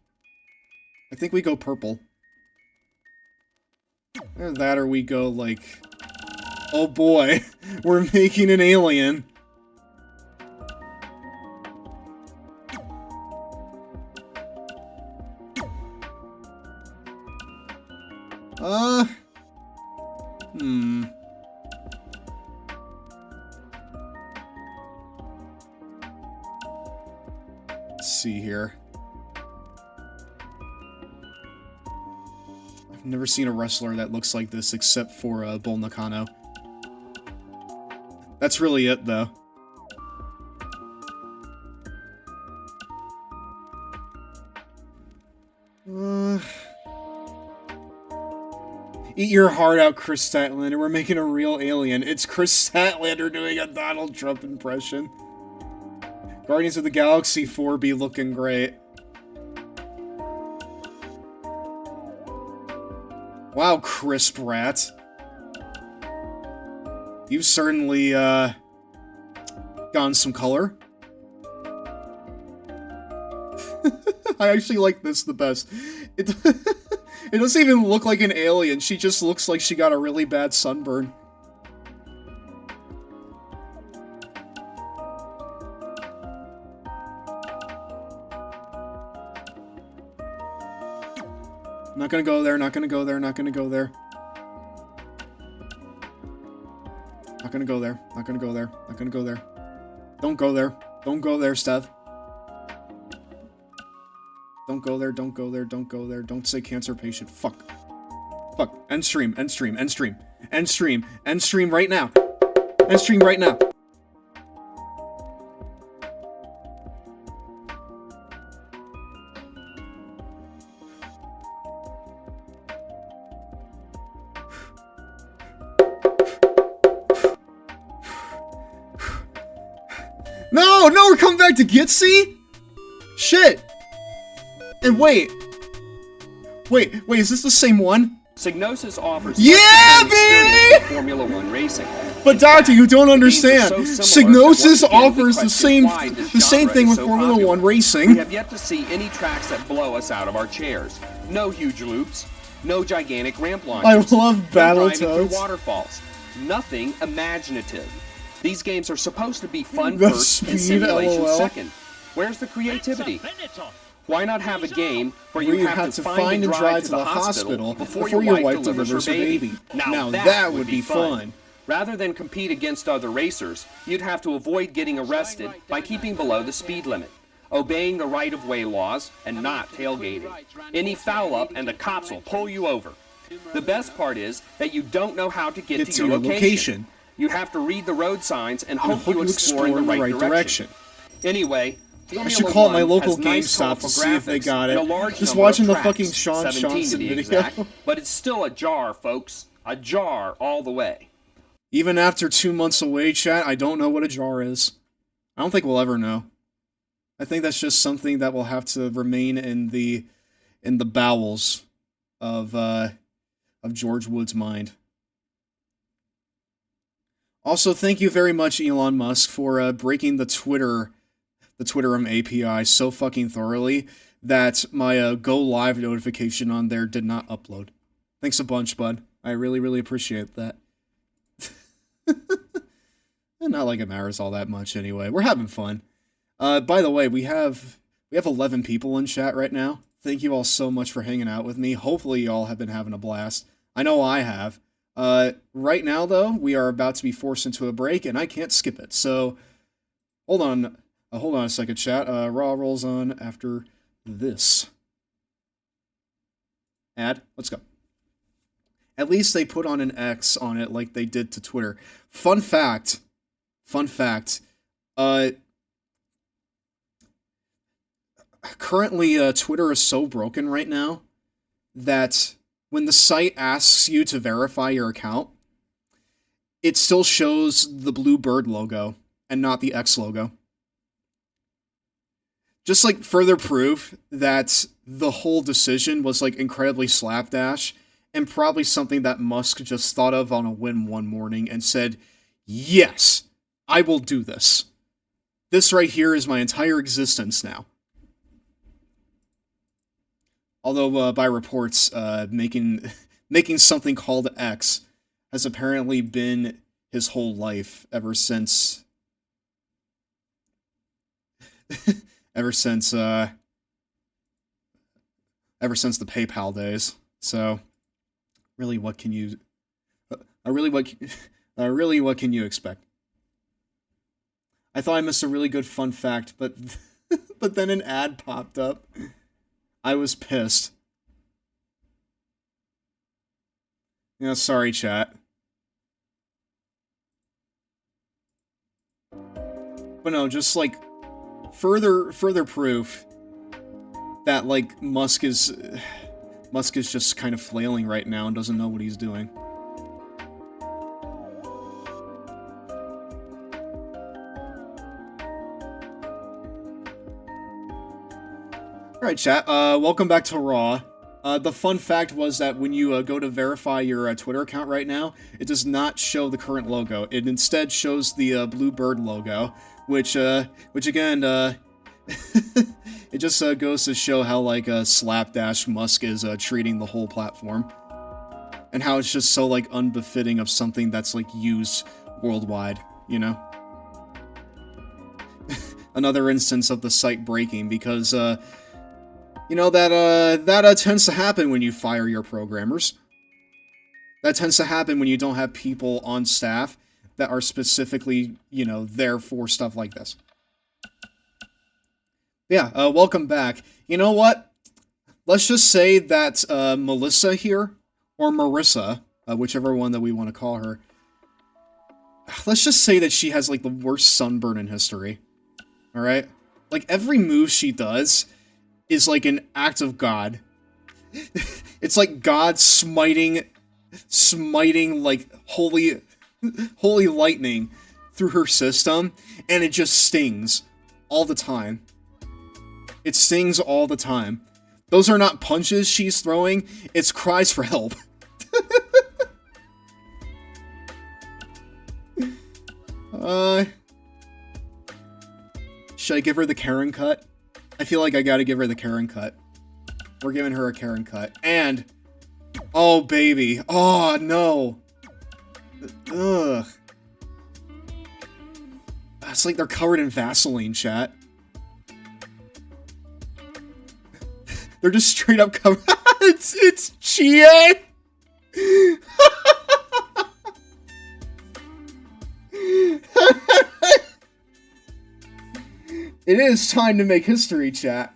I think we go purple. Either that or we go, like... oh boy, we're making an alien. Let's see here. I've never seen a wrestler that looks like this except for Bull Nakano. That's really it, though. Eat your heart out, Chris Statlander. We're making a real alien. It's Chris Statlander doing a Donald Trump impression. Guardians of the Galaxy 4 be looking great. Wow, Chris Pratt. You've certainly, gotten some color. I actually like this the best. It doesn't even look like an alien. She just looks like she got a really bad sunburn. Not gonna go there, not gonna go there, not gonna go there. Not gonna go there, not gonna go there, not gonna go there. Don't go there. Don't go there, Steph. Don't go there, don't go there, don't go there. Don't say cancer patient. Fuck. Fuck. End stream, end stream, end stream. End stream. End stream right now. End stream right now. No, we're coming back to Gitsy? Shit. And wait, is this the same one? Signosis offers baby! Formula One racing. But Doctor, you don't understand. Signosis offers the same thing with Formula One racing. We have yet to see any tracks that blow us out of our chairs. No huge loops, no gigantic ramp launches. I love Battletoads. Through waterfalls. Nothing imaginative. These games are supposed to be fun The first and speed, simulation LOL. second. Where's the creativity? Why not have a game where Where you have to find and drive to the hospital before your wife delivers her baby? Now that would be fun. Rather than compete against other racers, you'd have to avoid getting arrested by keeping below the speed limit, obeying the right-of-way laws, and not tailgating. Any foul-up and the cops will pull you over. The best part is that you don't know how to get to your location. You have to read the road signs and hope you explore in the right direction. Anyway, I should call it my local GameStop to see if they got it. Just watching the fucking Sean Johnson video. But it's still a jar, folks. A jar all the way. Even after 2 months away, chat, I don't know what a jar is. I don't think we'll ever know. I think that's just something that will have to remain in the bowels of George Wood's mind. Also, thank you very much, Elon Musk, for breaking the Twitterum API so fucking thoroughly that my Go Live notification on there did not upload. Thanks a bunch, bud. I really, really appreciate that. Not like it matters all that much anyway. We're having fun. By the way, we have 11 people in chat right now. Thank you all so much for hanging out with me. Hopefully you all have been having a blast. I know I have. Right now, though, we are about to be forced into a break, and I can't skip it. So, hold on a second, chat. Raw rolls on after this. Ad, let's go. At least they put on an X on it like they did to Twitter. Fun fact. Currently, Twitter is so broken right now that when the site asks you to verify your account, it still shows the blue bird logo and not the X logo. Just like further proof that the whole decision was like incredibly slapdash and probably something that Musk just thought of on a whim one morning and said, yes, I will do this. This right here is my entire existence now. Although, by reports, making something called X has apparently been his whole life ever since the PayPal days. So, really, what can you Really, really, what can you expect? I thought I missed a really good fun fact, but but then an ad popped up. I was pissed. Yeah, sorry, chat. But no, just like further proof that like Musk is just kind of flailing right now and doesn't know what he's doing. Alright, chat, welcome back to Raw. The fun fact was that when you go to verify your Twitter account right now, it does not show the current logo. It instead shows the Blue Bird logo, which again, it just goes to show how, like, slapdash Musk is treating the whole platform. And how it's just so, like, unbefitting of something that's, like, used worldwide, you know? Another instance of the site breaking, because, you know, that tends to happen when you fire your programmers. That tends to happen when you don't have people on staff that are specifically, you know, there for stuff like this. Yeah, welcome back. You know what? Let's just say that Melissa here, or Marissa, whichever one that we want to call her, let's just say that she has, like, the worst sunburn in history. Alright? Like, every move she does is like an act of God. It's like God smiting like holy lightning through her system, and it just stings all the time. It stings all the time. Those are not punches she's throwing, it's cries for help. Should I give her the Karen cut? I feel like I gotta give her the Karen cut. We're giving her a Karen cut. And... oh, baby. Oh, no. Ugh. It's like they're covered in Vaseline, chat. They're just straight up covered... it's Chie! It is time to make history, chat.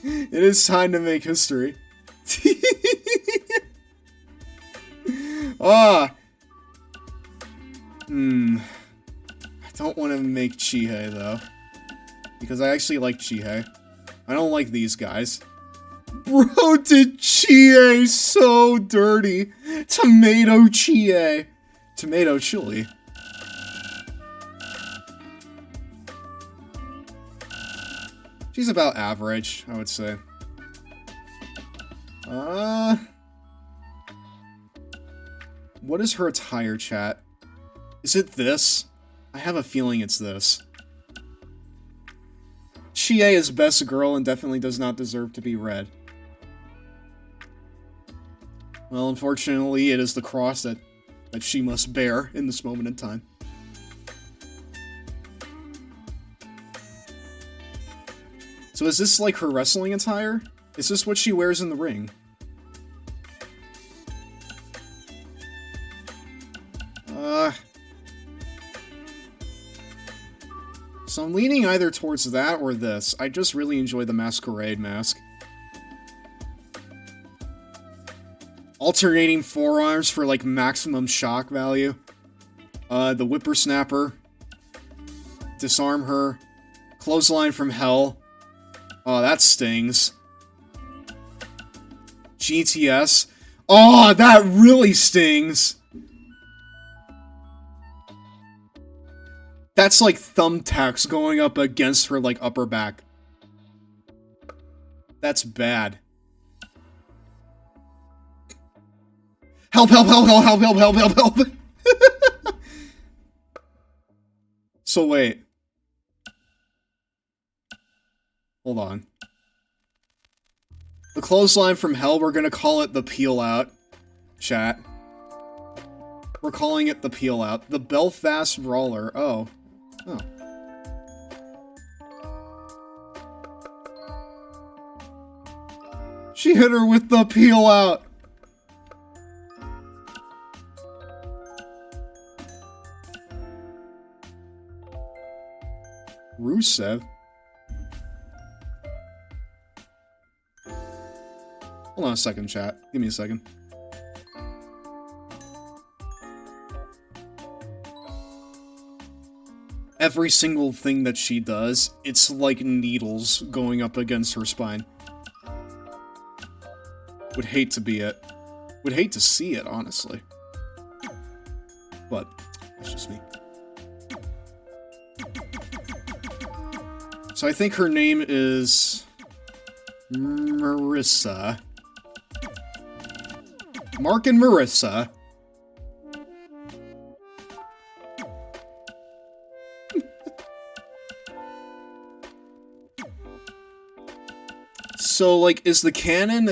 It is time to make history. Ah. I don't want to make Chihei, though. Because I actually like Chihei. I don't like these guys. Bro, did Chihei so dirty. Tomato Chihei. Tomato chili. She's about average, I would say. What is her attire, chat? Is it this? I have a feeling it's this. Chie is best girl and definitely does not deserve to be red. Well, unfortunately, it is the cross that she must bear in this moment in time. So is this like her wrestling attire? Is this what she wears in the ring? So I'm leaning either towards that or this. I just really enjoy the masquerade mask. Alternating forearms for like maximum shock value. The whippersnapper. Disarm her. Clothesline from hell. Oh, that stings. GTS. Oh, that really stings. That's like thumbtacks going up against her, like, upper back. That's bad. Help, help, help, help, help, help, help, help, help. So wait. Hold on. The clothesline from hell, we're gonna call it the peel out. Chat. We're calling it the peel out. The Belfast Brawler. Oh. Oh. She hit her with the peel out. Rusev. Hold on a second, chat. Give me a second. Every single thing that she does, it's like needles going up against her spine. Would hate to be it. Would hate to see it, honestly. But, that's just me. So I think her name is... Marissa. Mark and Marissa. So, like, is the canon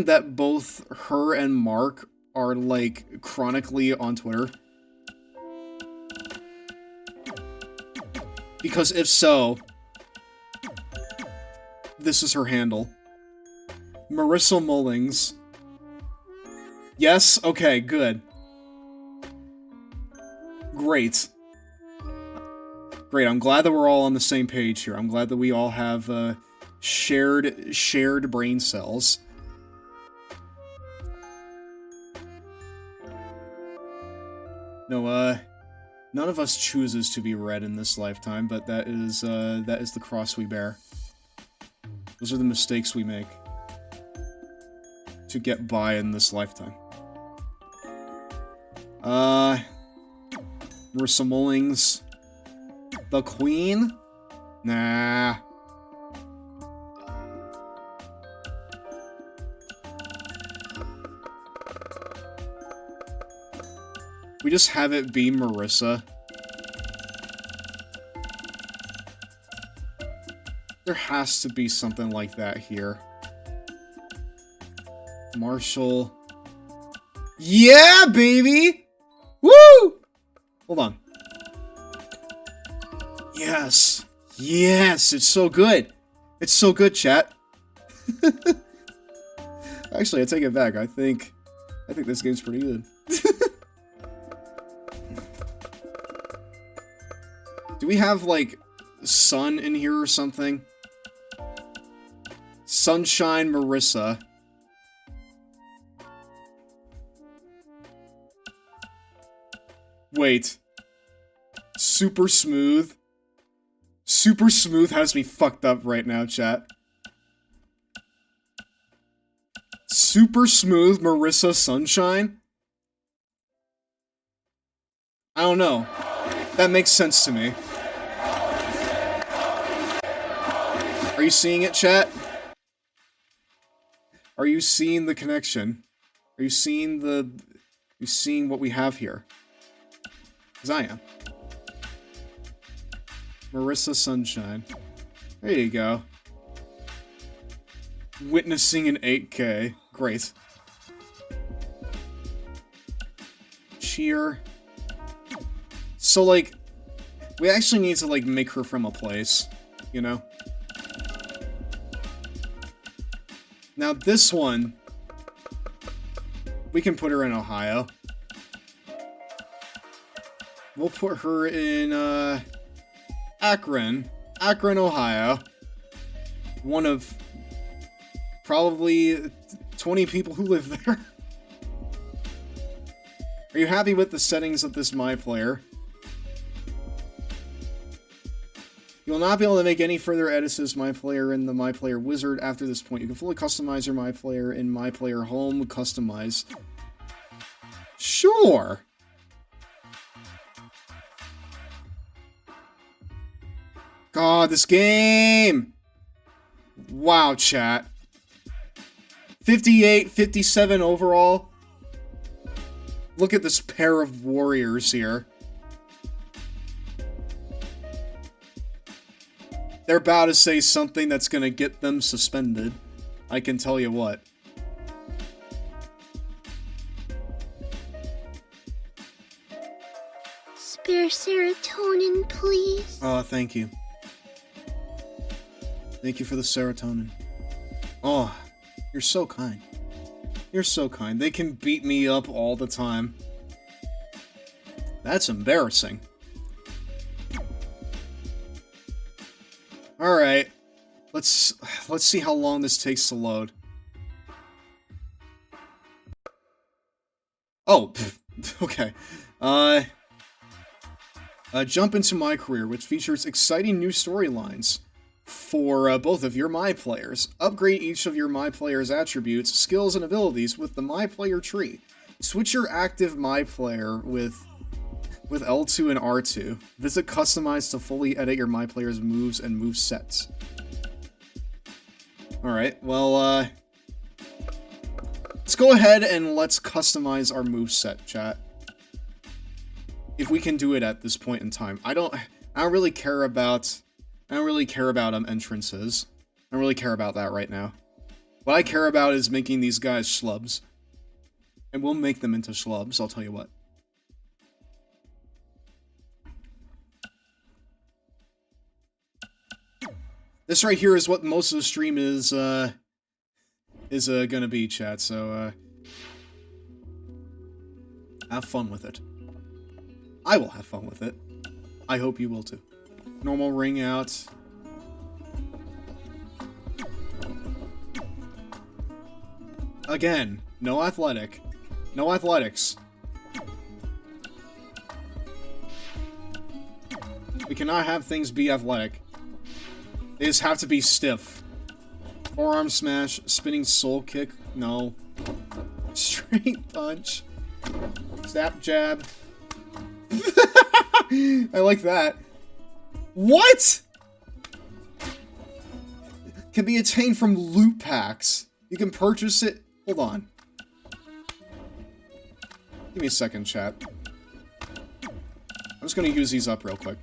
that both her and Mark are, like, chronically on Twitter? Because if so, this is her handle. Marissa Mullings. Yes? Okay, good. Great. Great, I'm glad that we're all on the same page here. I'm glad that we all have, shared brain cells. No, none of us chooses to be red in this lifetime, but that is the cross we bear. Those are the mistakes we make to get by in this lifetime. Marissa Mullings. The Queen? Nah. We just have it be Marissa. There has to be something like that here. Marshall. Yeah, baby! Woo! Hold on. Yes. Yes, it's so good. It's so good, chat. Actually, I take it back. I think this game's pretty good. Do we have, like, Sun in here or something? Sunshine Marissa. Wait. Super Smooth. Super Smooth has me fucked up right now, chat. Super Smooth Marissa Sunshine? I don't know. That makes sense to me. Are you seeing it, chat? Are you seeing the connection? Are you seeing what we have here? Because I am. Marissa Sunshine. There you go. Witnessing an 8K. Great. Cheer. So, like, we actually need to, like, make her from a place, you know? Now, this one, we can put her in Ohio. We'll put her in, Akron, Ohio. One of probably 20 people who live there. Are you happy with the settings of this My Player? You will not be able to make any further edits to this My Player in the My Player wizard after this point. You can fully customize your My Player in My Player Home. Customize. Sure. God, this game! Wow, chat. 58, 57 overall. Look at this pair of warriors here. They're about to say something that's gonna get them suspended. I can tell you what. Spare serotonin, please. Oh, thank you. Thank you for the serotonin. Oh, you're so kind. You're so kind. They can beat me up all the time. That's embarrassing. Alright. Let's see how long this takes to load. Oh, okay. Jump into MyCareer, which features exciting new storylines for both of your MyPlayers. Upgrade each of your MyPlayer's attributes, skills, and abilities with the MyPlayer tree. Switch your active MyPlayer with L2 and R2. Visit Customize to fully edit your MyPlayer's moves and movesets. Alright, well, let's go ahead and let's customize our moveset, chat. If we can do it at this point in time. I don't really care about entrances. I don't really care about that right now. What I care about is making these guys schlubs. And we'll make them into schlubs, I'll tell you what. This right here is what most of the stream is gonna be, chat, so, have fun with it. I will have fun with it. I hope you will too. Normal ring out. Again, no athletic. No athletics. We cannot have things be athletic. They just have to be stiff. Forearm smash, spinning soul kick, no. Straight punch. Snap jab. I like that. What? Can be attained from loot packs. You can purchase it. Hold on. Give me a second, chat. I'm just gonna use these up real quick.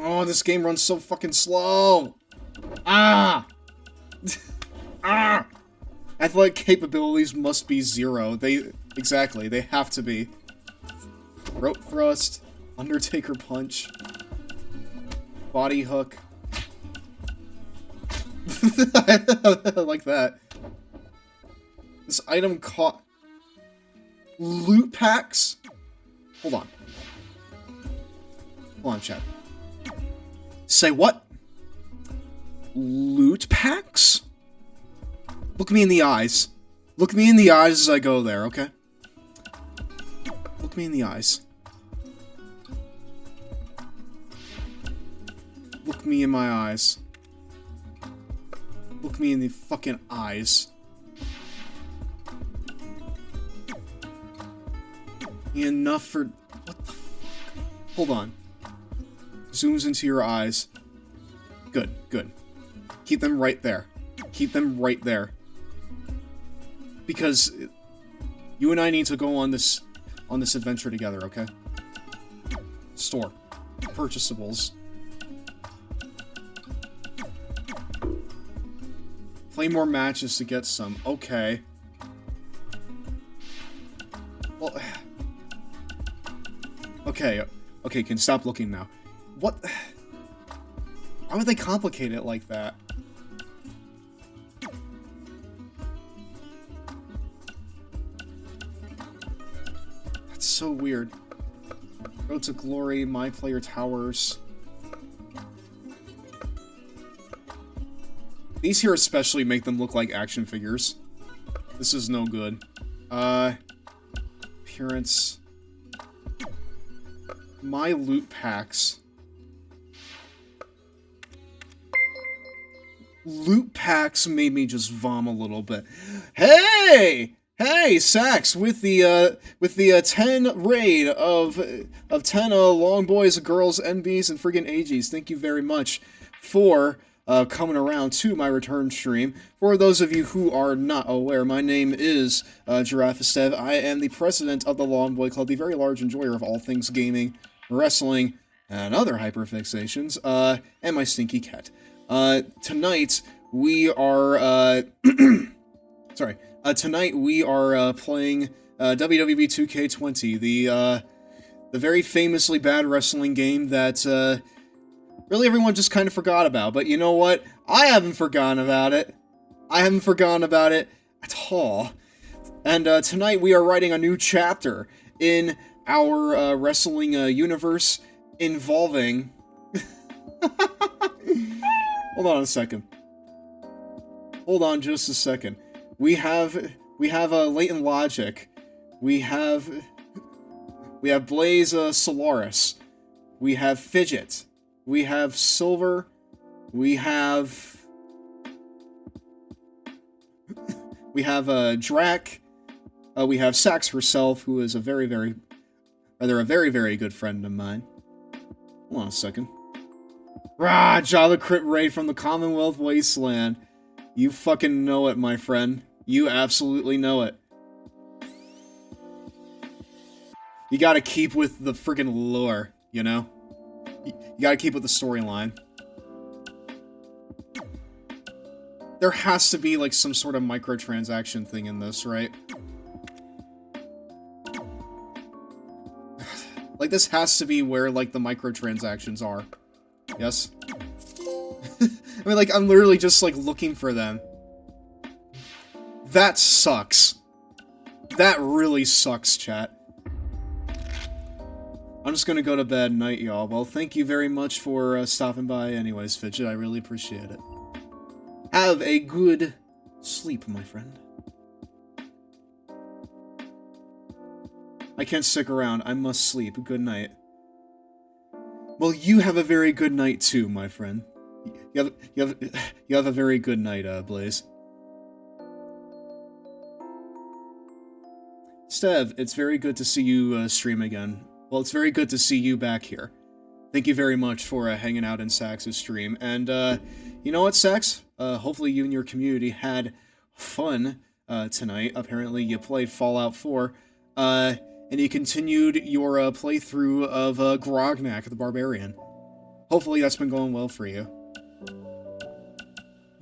Oh, this game runs so fucking slow. Ah! Ah! Athletic capabilities must be 0. Exactly, they have to be. Rope thrust, Undertaker punch, body hook. I like that. This item caught loot packs? Hold on. Hold on, chat. Say what? Loot packs? Look me in the eyes. Look me in the eyes as I go there, okay? Look me in the eyes. Look me in my eyes. Look me in the fucking eyes. Enough for... What the fuck? Hold on. Zooms into your eyes. Good, good. Keep them right there. Keep them right there. Because you and I need to go on this adventure together, okay? Store. Purchasables. Play more matches to get some. Okay. Well... Okay. Okay, can stop looking now. What? Why would they complicate it like that? That's so weird. Road to Glory, MyPlayer Towers. These here especially make them look like action figures. This is no good. Appearance. My loot packs. Loot packs made me just vomit a little bit. Hey! Hey, Sax, with the 10 raid of 10 long boys, girls, NBs, and friggin' AGs. Thank you very much for coming around to my return stream. For those of you who are not aware, my name is Giraffe. I am the president of the Long Boy Club, the very large enjoyer of all things gaming, wrestling, and other hyperfixations, and my stinky cat. Tonight we are tonight we are playing WWE 2K20, the very famously bad wrestling game that really everyone just kind of forgot about. But you know what? I haven't forgotten about it. I haven't forgotten about it at all. And tonight we are writing a new chapter in our wrestling universe, involving... Hold on a second. Hold on just a second. We have Latent Logic. We have Blaze Solaris. We have Fidget. We have Silver. We have Drac. We have Sax herself, who is a very good friend of mine. Hold on a second. Rah! Java Crit Raid from the Commonwealth Wasteland. You fucking know it, my friend. You absolutely know it. You gotta keep with the friggin' lore, you know? You gotta keep with the storyline. There has to be, like, some sort of microtransaction thing in this, right? Like, this has to be where, like, the microtransactions are. Yes? I mean, like, I'm literally just, like, looking for them. That sucks. That really sucks, chat. I'm just gonna go to bed. Night, y'all. Well, thank you very much for stopping by anyways, Fidget. I really appreciate it. Have a good sleep, my friend. I can't stick around. I must sleep. Good night. Well, you have a very good night too, my friend. You have a very good night, Blaze. Stev, it's very good to see you stream again. Well, it's very good to see you back here. Thank you very much for hanging out in Sax's stream. And, you know what, Sax? Hopefully you and your community had fun tonight. Apparently you played Fallout 4, and you continued your playthrough of Grognak the Barbarian. Hopefully that's been going well for you.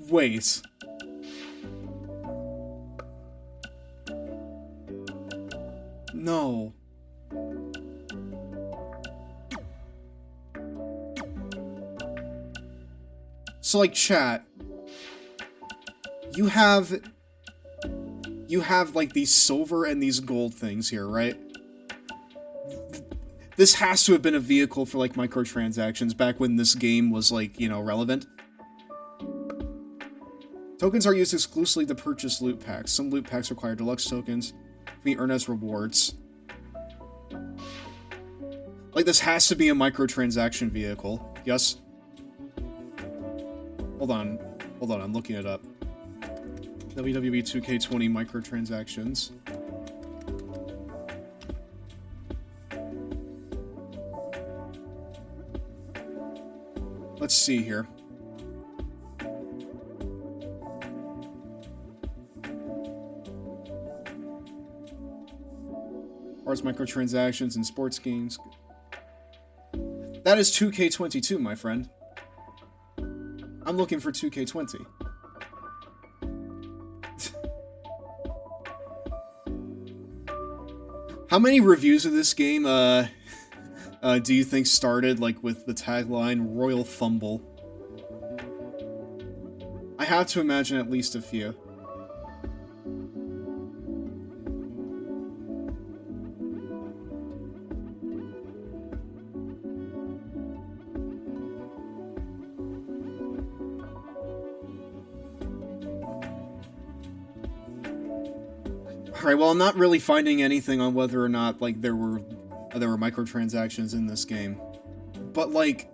Wait. No. So, like, chat, you have, like, these silver and these gold things here, right? This has to have been a vehicle for, like, microtransactions back when this game was, like, you know, relevant. Tokens are used exclusively to purchase loot packs. Some loot packs require deluxe tokens to be earned as rewards. Like, this has to be a microtransaction vehicle. Yes? Hold on, I'm looking it up. WWE 2K20 microtransactions. Let's see here. As microtransactions in sports games. That is 2K22, my friend. I'm looking for 2K20. How many reviews of this game, do you think started, like, with the tagline, Royal Fumble? I have to imagine at least a few. Alright, well, I'm not really finding anything on whether or not, like, there were microtransactions in this game. But, like,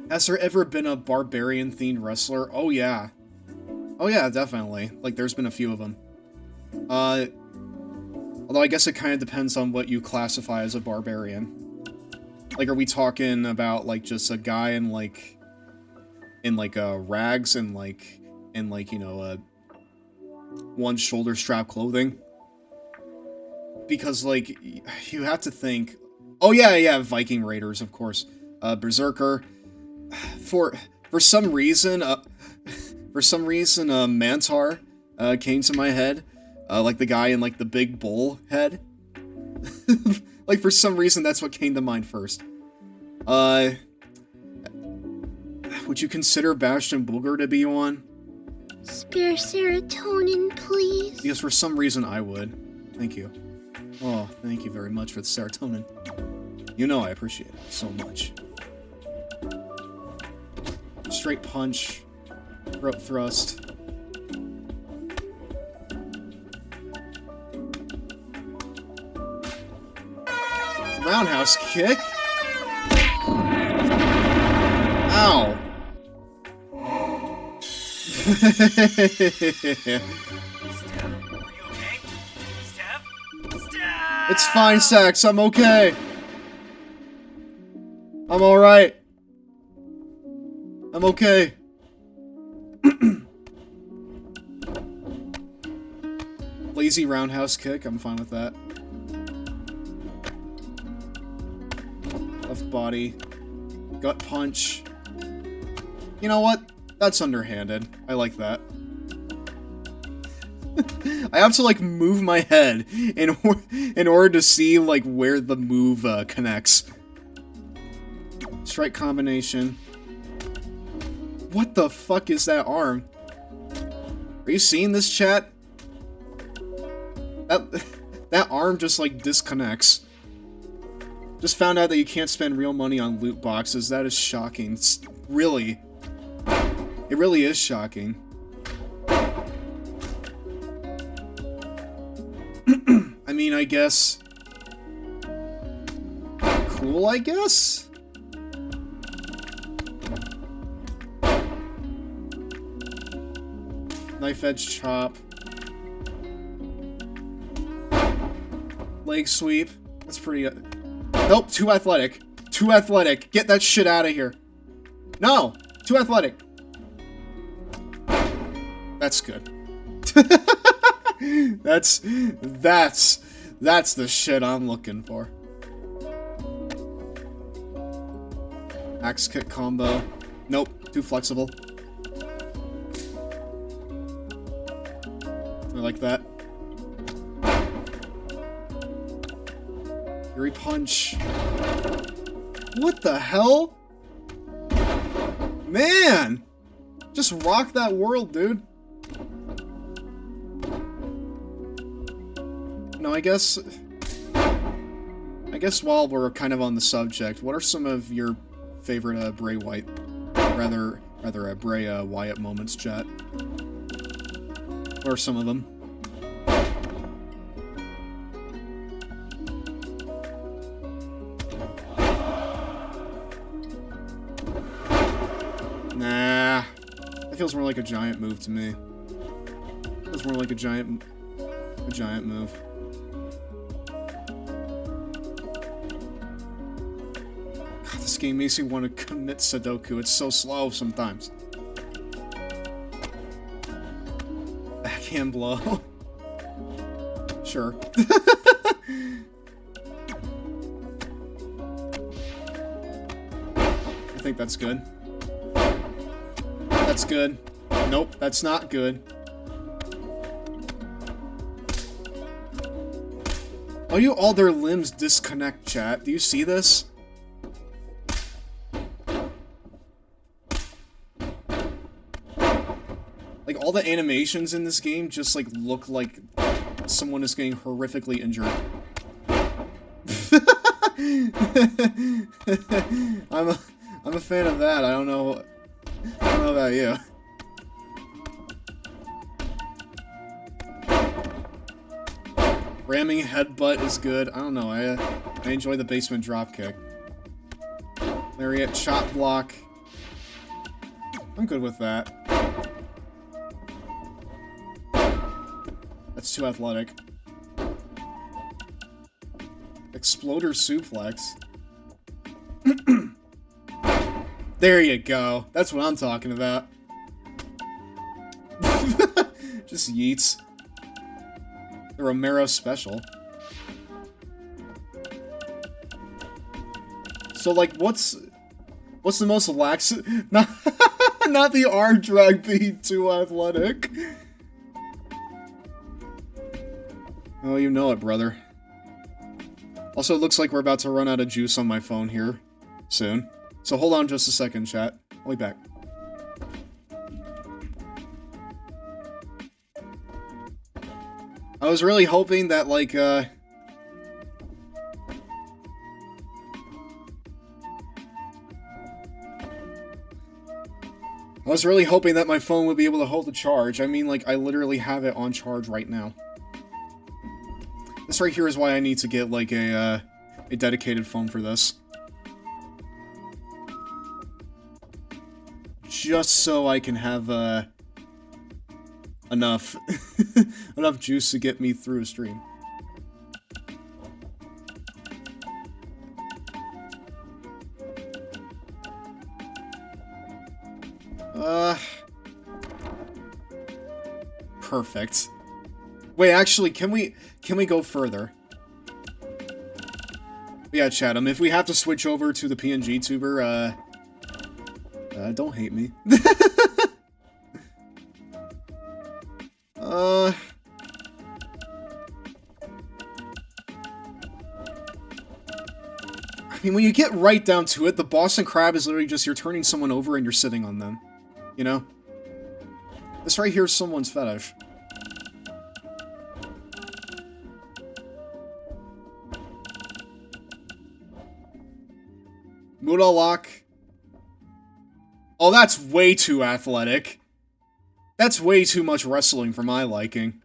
has there ever been a barbarian-themed wrestler? Oh, yeah. Oh, yeah, definitely. Like, there's been a few of them. Although I guess it kind of depends on what you classify as a barbarian. Like, are we talking about, like, just a guy in, like, rags and, you know, one shoulder strap clothing? Because, like, you have to think... Oh, yeah, Viking Raiders, of course. Berserker. For some reason, Mantar came to my head. Like the guy in, like, the big bull head. Like, for some reason, that's what came to mind first. Would you consider Bastion Booger to be one? Spare serotonin, please. Because for some reason I would. Thank you. Oh, thank you very much for the serotonin. You know I appreciate it so much. Straight punch. Throat thrust. Roundhouse kick? Ow. It's fine, Sax. I'm okay. I'm alright. I'm okay. Lazy roundhouse kick. I'm fine with that. Left body. Gut punch. You know what? That's underhanded. I like that. I have to, like, move my head in order to see, like, where the move connects. Strike combination. What the fuck is that arm? Are you seeing this, chat? That arm just, like, disconnects. Just found out that you can't spend real money on loot boxes. That is shocking. It's really... It really is shocking. I mean, I guess... Cool, I guess? Knife edge chop. Leg sweep. That's pretty... Nope, too athletic. Too athletic. Get that shit out of here. No! Too athletic. That's good. That's the shit I'm looking for. Axe kick combo. Nope, too flexible. I like that. Fury punch. What the hell? Man! Just rock that world, dude. No, I guess while we're kind of on the subject, what are some of your favorite Bray Wyatt, rather Bray Wyatt moments, chat? What are some of them? Nah, that feels more like a giant move to me. Feels more like a giant move. God, this game makes me want to commit Sudoku. It's so slow sometimes. Backhand blow. Sure. I think that's good. That's good. Nope, that's not good. Why do all their limbs disconnect, chat? Do you see this? Like, all the animations in this game just, like, look like someone is getting horrifically injured. I'm a fan of that. I don't know about you. Ramming headbutt is good. I don't know. I enjoy the basement dropkick. Lariat chop block. I'm good with that. That's too athletic. Exploder suplex. There you go. That's what I'm talking about. Just yeets. The Romero special. So, like, what's the most lax? Not the arm drag being too athletic. Oh, you know it, brother. Also, it looks like we're about to run out of juice on my phone here soon. So hold on just a second, chat. I'll be back. I was really hoping that, like, I was really hoping that my phone would be able to hold the charge. I mean, like, I literally have it on charge right now. This right here is why I need to get, like, a dedicated phone for this. Just so I can have, enough, enough juice to get me through a stream. Perfect. Wait, actually, can we go further? Yeah, Chatham, if we have to switch over to the PNG tuber, don't hate me. I mean, when you get right down to it, the Boston Crab is literally just you're turning someone over and you're sitting on them. You know? This right here is someone's fetish. Moodalak. Oh, that's way too athletic. That's way too much wrestling for my liking.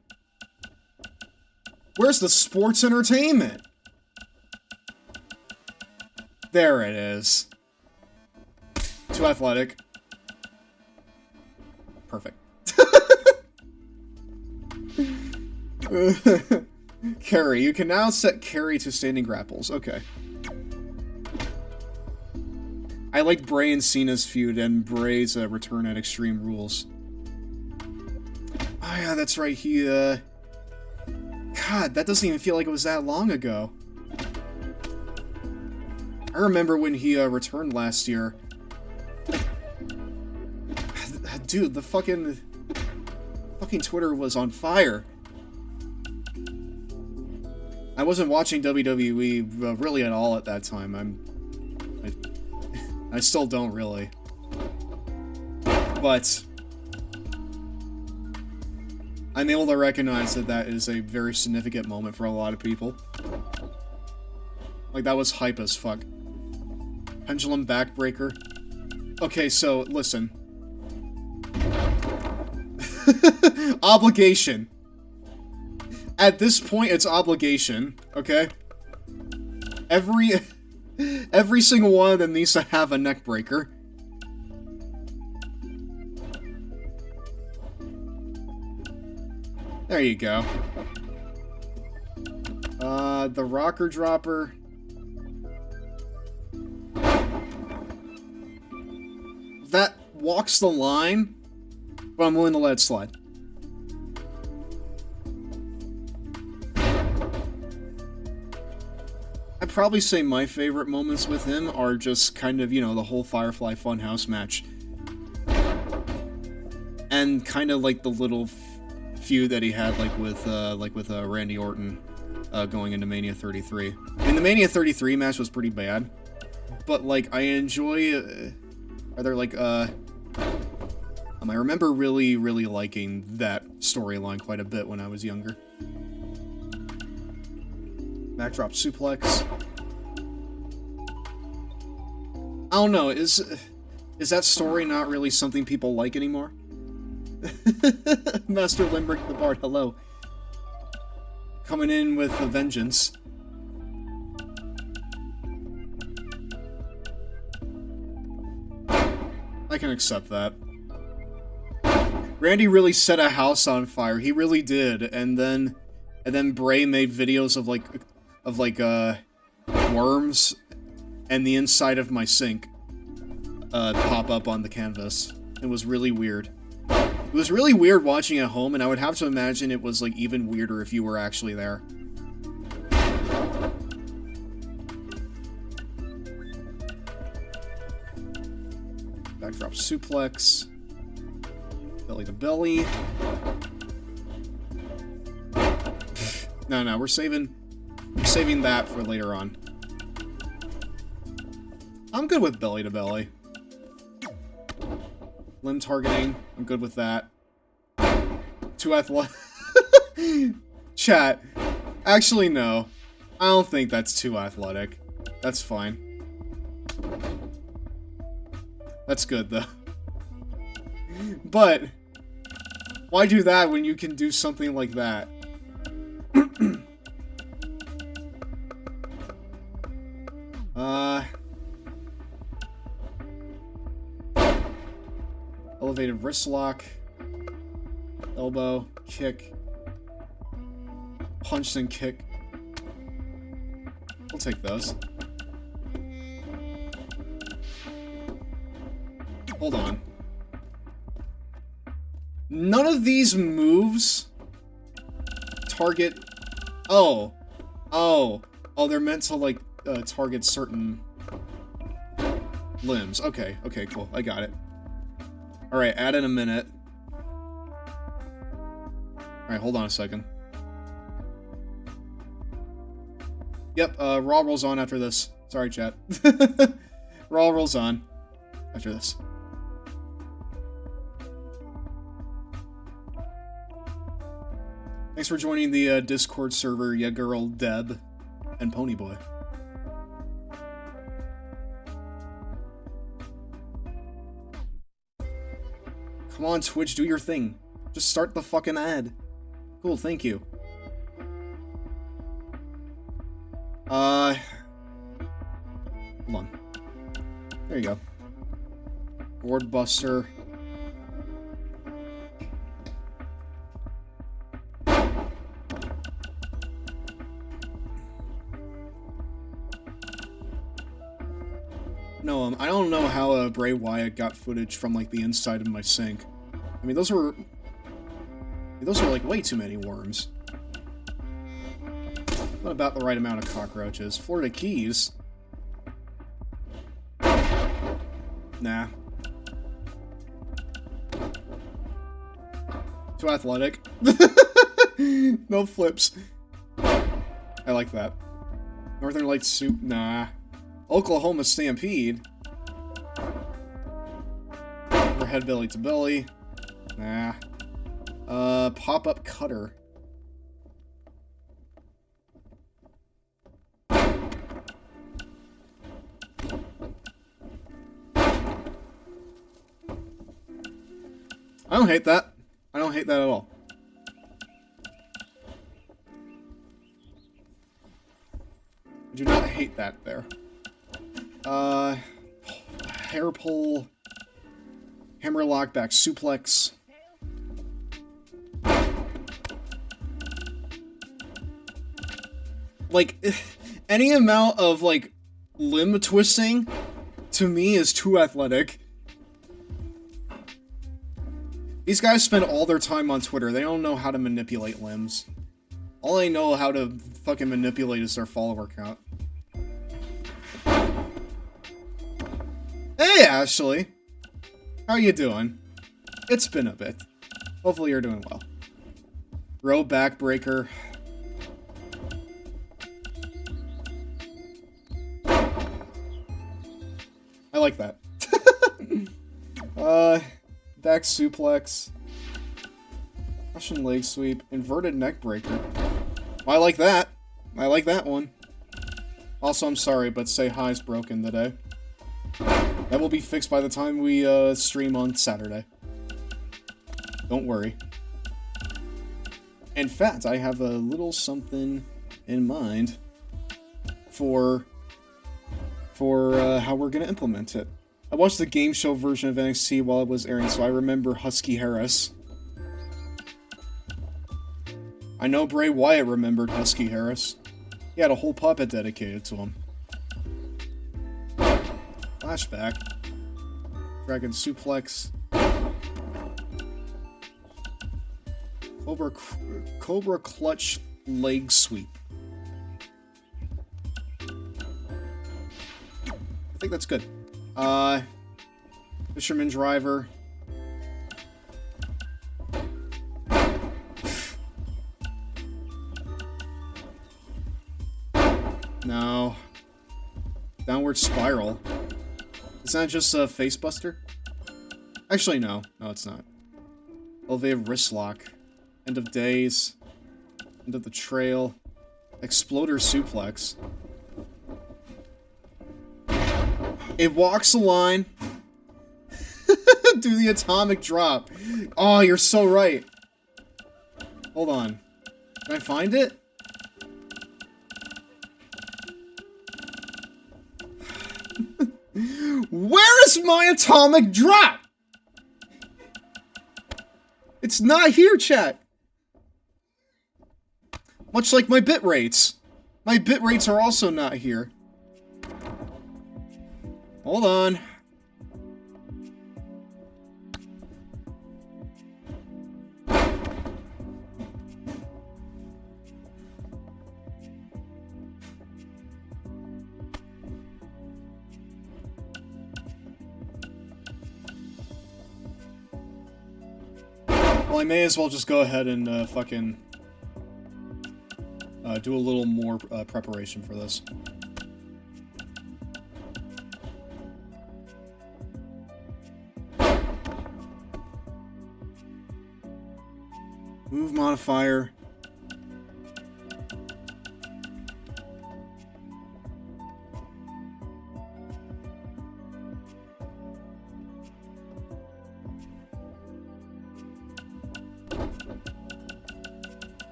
Where's the sports entertainment? There it is. Too athletic. Perfect. Carry. You can now set carry to standing grapples. Okay. I liked Bray and Cena's feud and Bray's return at Extreme Rules. Oh yeah, that's right. He, God, that doesn't even feel like it was that long ago. I remember when he returned last year. Dude, the fucking Twitter was on fire. I wasn't watching WWE really at all at that time. I still don't really. But I'm able to recognize that that is a very significant moment for a lot of people. Like, that was hype as fuck. Pendulum backbreaker. Okay, so, listen. Obligation. At this point, it's obligation, okay? Every single one of them needs to have a neck breaker. There you go. The rocker dropper. That walks the line, but I'm willing to let it slide. I'd probably say my favorite moments with him are just kind of, you know, the whole Firefly Funhouse match. And kind of like the little feud that he had like with Randy Orton going into Mania 33. I mean, the Mania 33 match was pretty bad, but like I enjoy I remember really liking that storyline quite a bit when I was younger. Backdrop suplex. I don't know, is that story not really something people like anymore? Master Limbrick the Bard, hello. Coming in with a vengeance. I can accept that. Randy really set a house on fire. He really did. And then Bray made videos of worms and the inside of my sink pop up on the canvas. It was really weird. It was really weird watching at home, and I would have to imagine it was like even weirder if you were actually there. Backdrop suplex. Belly to belly. No, we're saving that for later on. I'm good with belly to belly. Limb targeting, I'm good with that. Too athletic. Chat. Actually, no. I don't think that's too athletic. That's fine. That's good, though. But why do that when you can do something like that? Elevated wrist lock, elbow, kick, punch and kick. We'll take those. Hold on. None of these moves target... Oh, they're meant to, like, target certain limbs. Okay, cool. I got it. Alright, add in a minute. Alright, hold on a second. Yep, Raw rolls on after this. Sorry, chat. Raw rolls on after this. Thanks for joining the Discord server, ya girl, Deb, and Ponyboy. Come on, Twitch, do your thing. Just start the fucking ad. Cool, thank you. Hold on. There you go. Board Buster. No, I don't know how Bray Wyatt got footage from, like, the inside of my sink. I mean, those were like way too many worms. What about the right amount of cockroaches? Florida Keys? Nah. Too athletic. No flips. I like that. Northern Lights Soup? Nah. Oklahoma Stampede? Or Head Belly to Belly? Nah. Pop-up Cutter. I don't hate that. I don't hate that at all. I do not hate that there. Hair pull. Hammerlock back suplex. Like, any amount of, like, limb twisting, to me, is too athletic. These guys spend all their time on Twitter. They don't know how to manipulate limbs. All they know how to fucking manipulate is their follower count. Hey, Ashley! How you doing? It's been a bit. Hopefully you're doing well. Row backbreaker. I like that. Back suplex. Russian leg sweep. Inverted neck breaker. I like that. I like that one. Also, I'm sorry, but Say Hi's broken today. That will be fixed by the time we stream on Saturday. Don't worry. In fact, I have a little something in mind for how we're gonna implement it. I watched the game show version of NXT while it was airing, so I remember Husky Harris. I know Bray Wyatt remembered Husky Harris. He had a whole puppet dedicated to him. Flashback. Dragon suplex. Cobra clutch leg sweep. I think that's good. Fisherman driver. No. Downward spiral. Is that just a face buster? Actually, no. No, it's not. Elevated wrist lock. End of days. End of the trail. Exploder suplex. It walks the line. Do the atomic drop. Oh, you're so right. Hold on. Can I find it? Where is my atomic drop? It's not here, chat. Much like my bit rates. My bit rates are also not here. Hold on. Well, I may as well just go ahead and fucking do a little more preparation for this. Move modifier.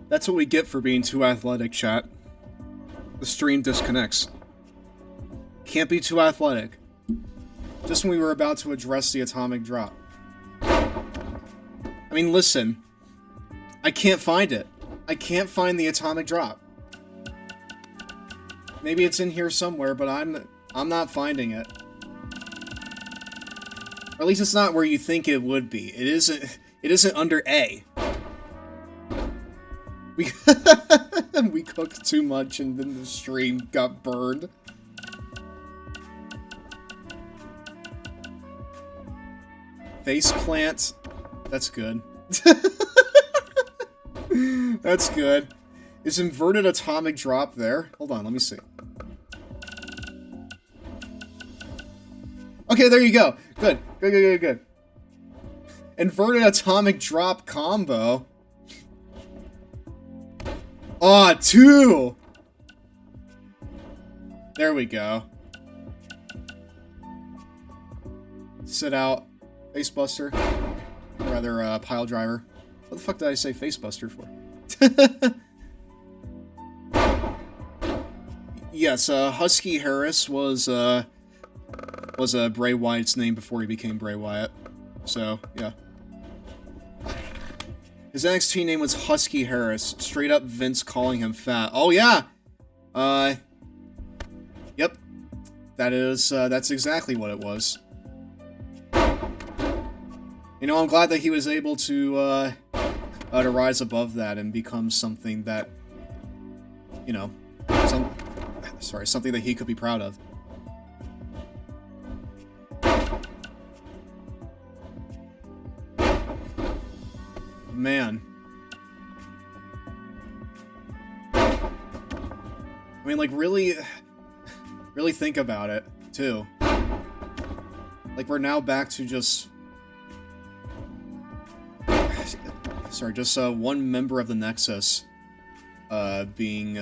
That's what we get for being too athletic, chat. The stream disconnects. Can't be too athletic. Just when we were about to address the atomic drop. I mean, listen. I can't find it. I can't find the atomic drop. Maybe it's in here somewhere, but I'm not finding it. Or at least it's not where you think it would be. It isn't under A. We cooked too much and then the stream got burned. Faceplant. That's good. That's good. Is inverted atomic drop there? Hold on, let me see. Okay, there you go. Good. Good. Inverted atomic drop combo. Aw, 2! There we go. Sit out. Facebuster. Or rather, pile driver. What the fuck did I say facebuster for? Yes, Husky Harris was Bray Wyatt's name before he became Bray Wyatt. So, yeah. His NXT name was Husky Harris. Straight up Vince calling him fat. Oh, yeah! Yep. That's exactly what it was. You know, I'm glad that he was able to rise above that and become something that, you know, something that he could be proud of. Man. I mean, like, really think about it, too. Like, we're now back to just... Sorry, just one member of the Nexus being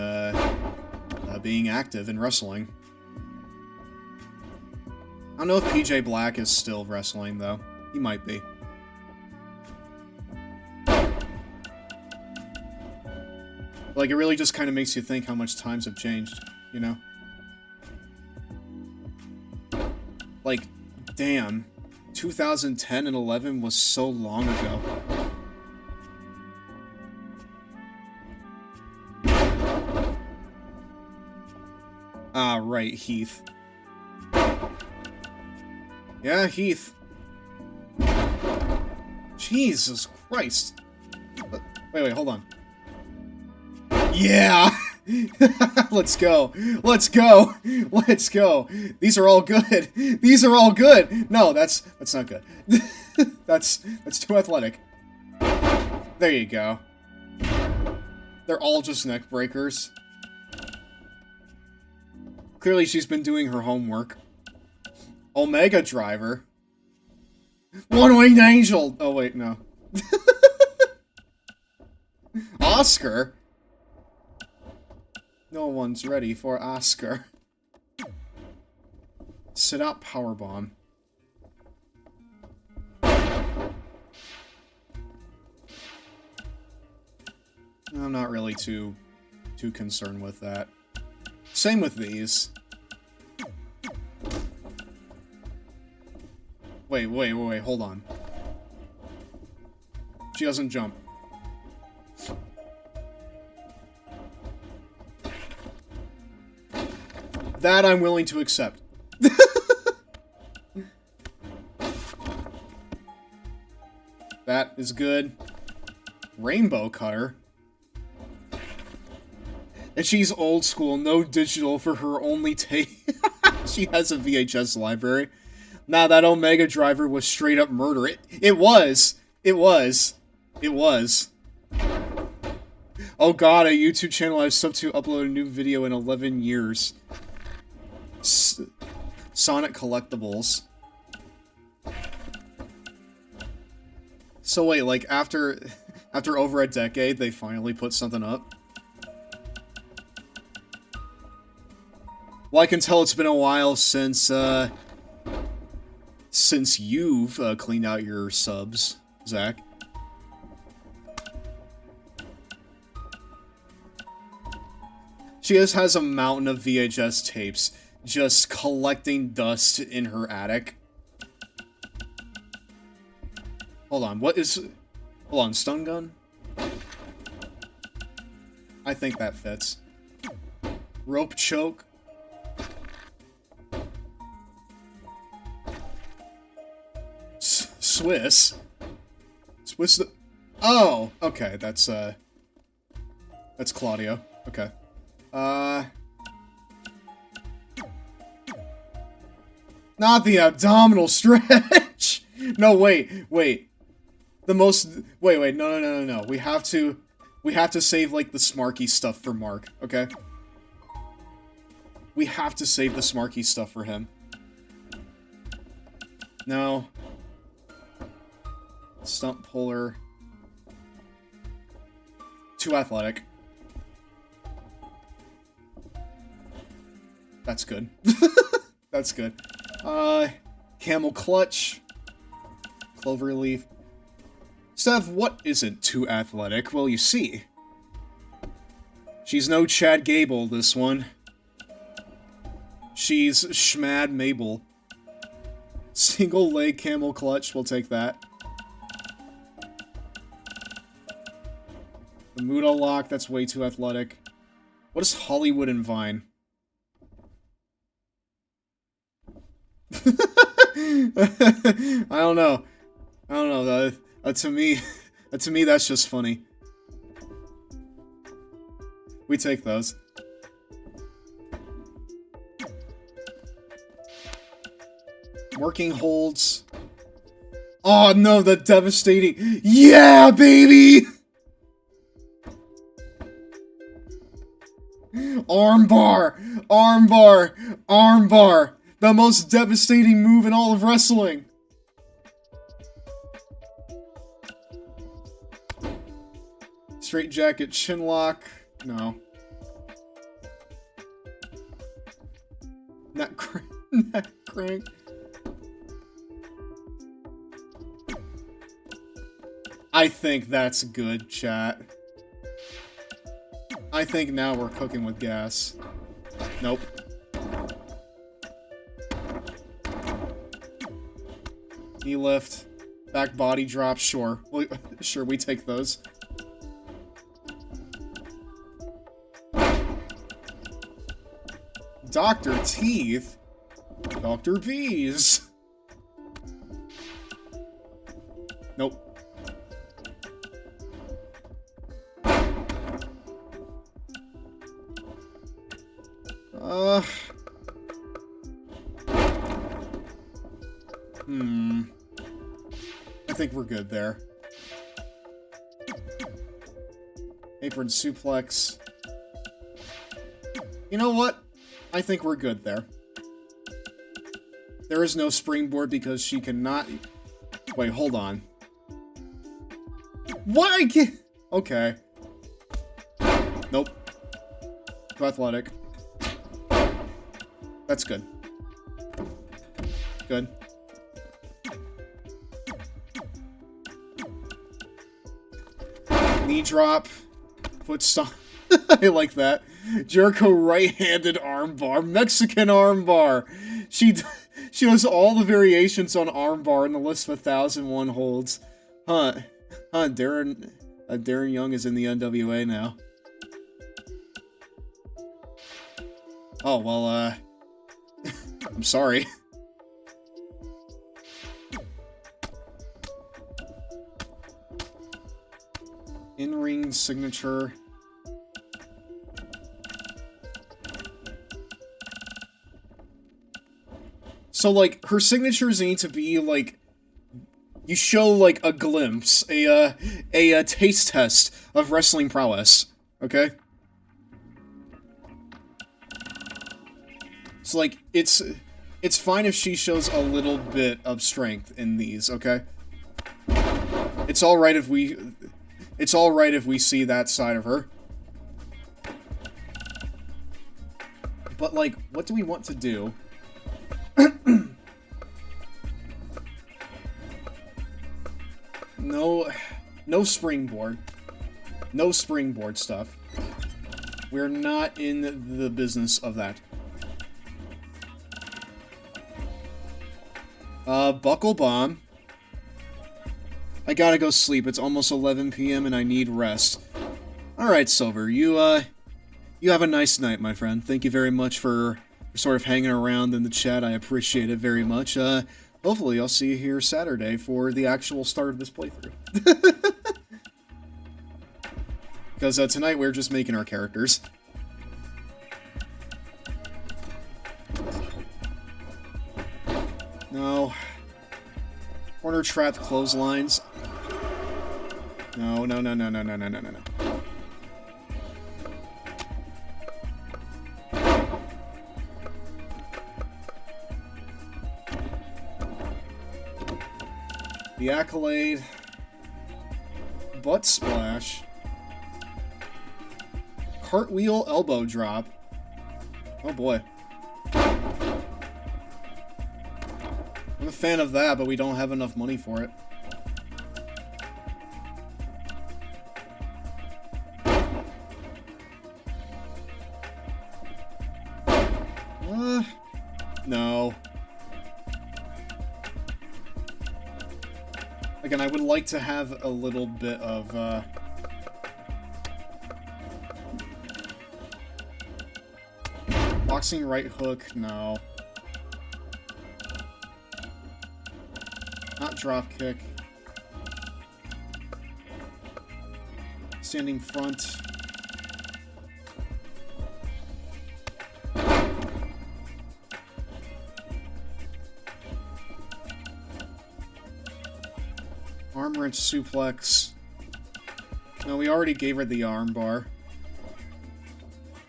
active in wrestling. I don't know if PJ Black is still wrestling, though. He might be. Like, it really just kind of makes you think how much times have changed, you know? Like, damn. 2010 and 11 was so long ago. Ah, right, Heath. Yeah, Heath. Jesus Christ. Wait, hold on. Yeah! Let's go. Let's go. Let's go. These are all good. These are all good. No, that's not good. That's too athletic. There you go. They're all just neck breakers. Clearly she's been doing her homework. Omega Driver. One-Winged Angel! Oh, wait, no. Oscar? No one's ready for Oscar. Sit out powerbomb. I'm not really too concerned with that. Same with these. Wait, hold on. She doesn't jump. That I'm willing to accept. That is good. Rainbow Cutter. And she's old school, no digital for her only take. She has a VHS library. Nah, that Omega Driver was straight up murder. It was. Oh god, a YouTube channel I've subbed to upload a new video in 11 years. Sonic Collectibles. So wait, like, after over a decade, they finally put something up? Well, I can tell it's been a while since you've cleaned out your subs, Zach. She just has a mountain of VHS tapes just collecting dust in her attic. Hold on, what is... Hold on, stun gun? I think that fits. Rope choke. Swiss? Swiss the... Oh! Okay, that's Claudio. Okay. Not the abdominal stretch! No, wait. The most... Wait, no. We have to save, like, the Smarky stuff for Mark, okay? We have to save the Smarky stuff for him. No. Stunt puller. Too athletic. That's good. That's good. Camel clutch. Cloverleaf. Steph, what isn't too athletic? Well, you see. She's no Chad Gable, this one. She's Schmad Mabel. Single leg camel clutch, we'll take that. The Mudo lock, that's way too athletic. What is Hollywood and Vine? I don't know. To me, that's just funny. We take those. Working holds. Oh no, the devastating. Yeah, baby! Armbar! Armbar! Armbar! The most devastating move in all of wrestling! Straight jacket chinlock. No. Neck crank. I think that's good, chat. I think now we're cooking with gas. Nope. Knee lift. Back body drop, sure. Sure, we take those. Dr. Teeth? Dr. Bees? Nope. I think we're good there. Apron suplex. You know what? I think we're good there. There is no springboard because she cannot... Wait, hold on. What? I can't... Okay. Nope. Too athletic. That's good. Good. Knee drop. Foot stomp. I like that. Jericho right-handed armbar. Mexican armbar. She does all the variations on armbar in the list of 1,001 holds. Huh. Darren Young is in the NWA now. Oh, well, I'm sorry. In-ring signature. So, like, her signatures need to be, like, you show, like, a glimpse, a taste test of wrestling prowess, okay? So, like, it's fine if she shows a little bit of strength in these, okay? It's alright if we see that side of her. But, like, what do we want to do? No springboard. No springboard stuff. We're not in the business of that. Buckle bomb. I gotta go sleep. It's almost 11 p.m. and I need rest. Alright, Silver. You have a nice night, my friend. Thank you very much for sort of hanging around in the chat. I appreciate it very much. Hopefully I'll see you here Saturday for the actual start of this playthrough. Because tonight we're just making our characters. No. Corner trapped clotheslines. No. The accolade. Butt splash. Cartwheel elbow drop. Oh boy. I'm a fan of that, but we don't have enough money for it. No. Again, I would like to have a little bit of, boxing right hook, no. Not drop kick. Standing front. Arm wrench suplex. No, we already gave her the arm bar.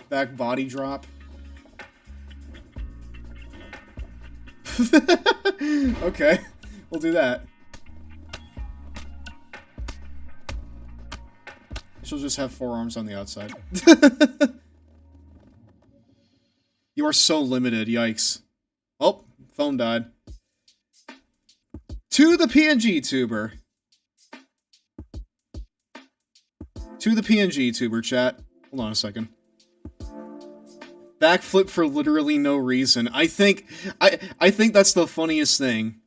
Back body drop. Okay, we'll do that. She'll just have forearms on the outside. You are so limited, yikes. Oh, phone died. To the PNG tuber. To the PNG tuber, chat. Hold on a second. Backflip for literally no reason. I think that's the funniest thing.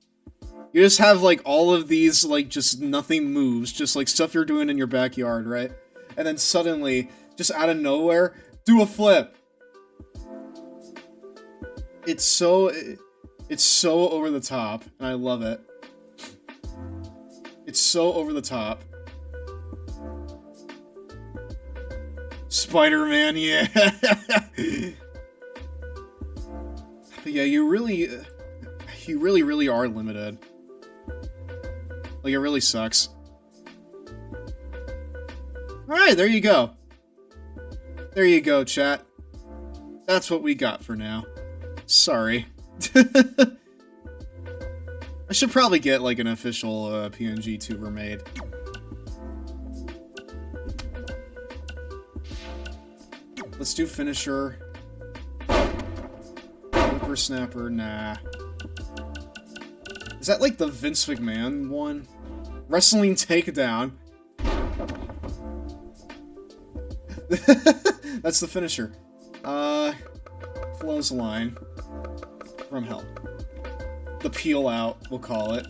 You just have, like, all of these, like, just nothing moves. Just, like, stuff you're doing in your backyard, right? And then suddenly, just out of nowhere, do a flip. It's so over the top, and I love it. It's so over the top. Spider-Man, yeah. But yeah, you really are limited. Like, it really sucks. Alright, there you go. There you go, chat. That's what we got for now. Sorry. I should probably get, like, an official PNG tuber made. Let's do finisher. Whippersnapper, nah. Is that, like, the Vince McMahon one? Wrestling takedown. That's the finisher. Clothesline. From hell. The peel out, we'll call it.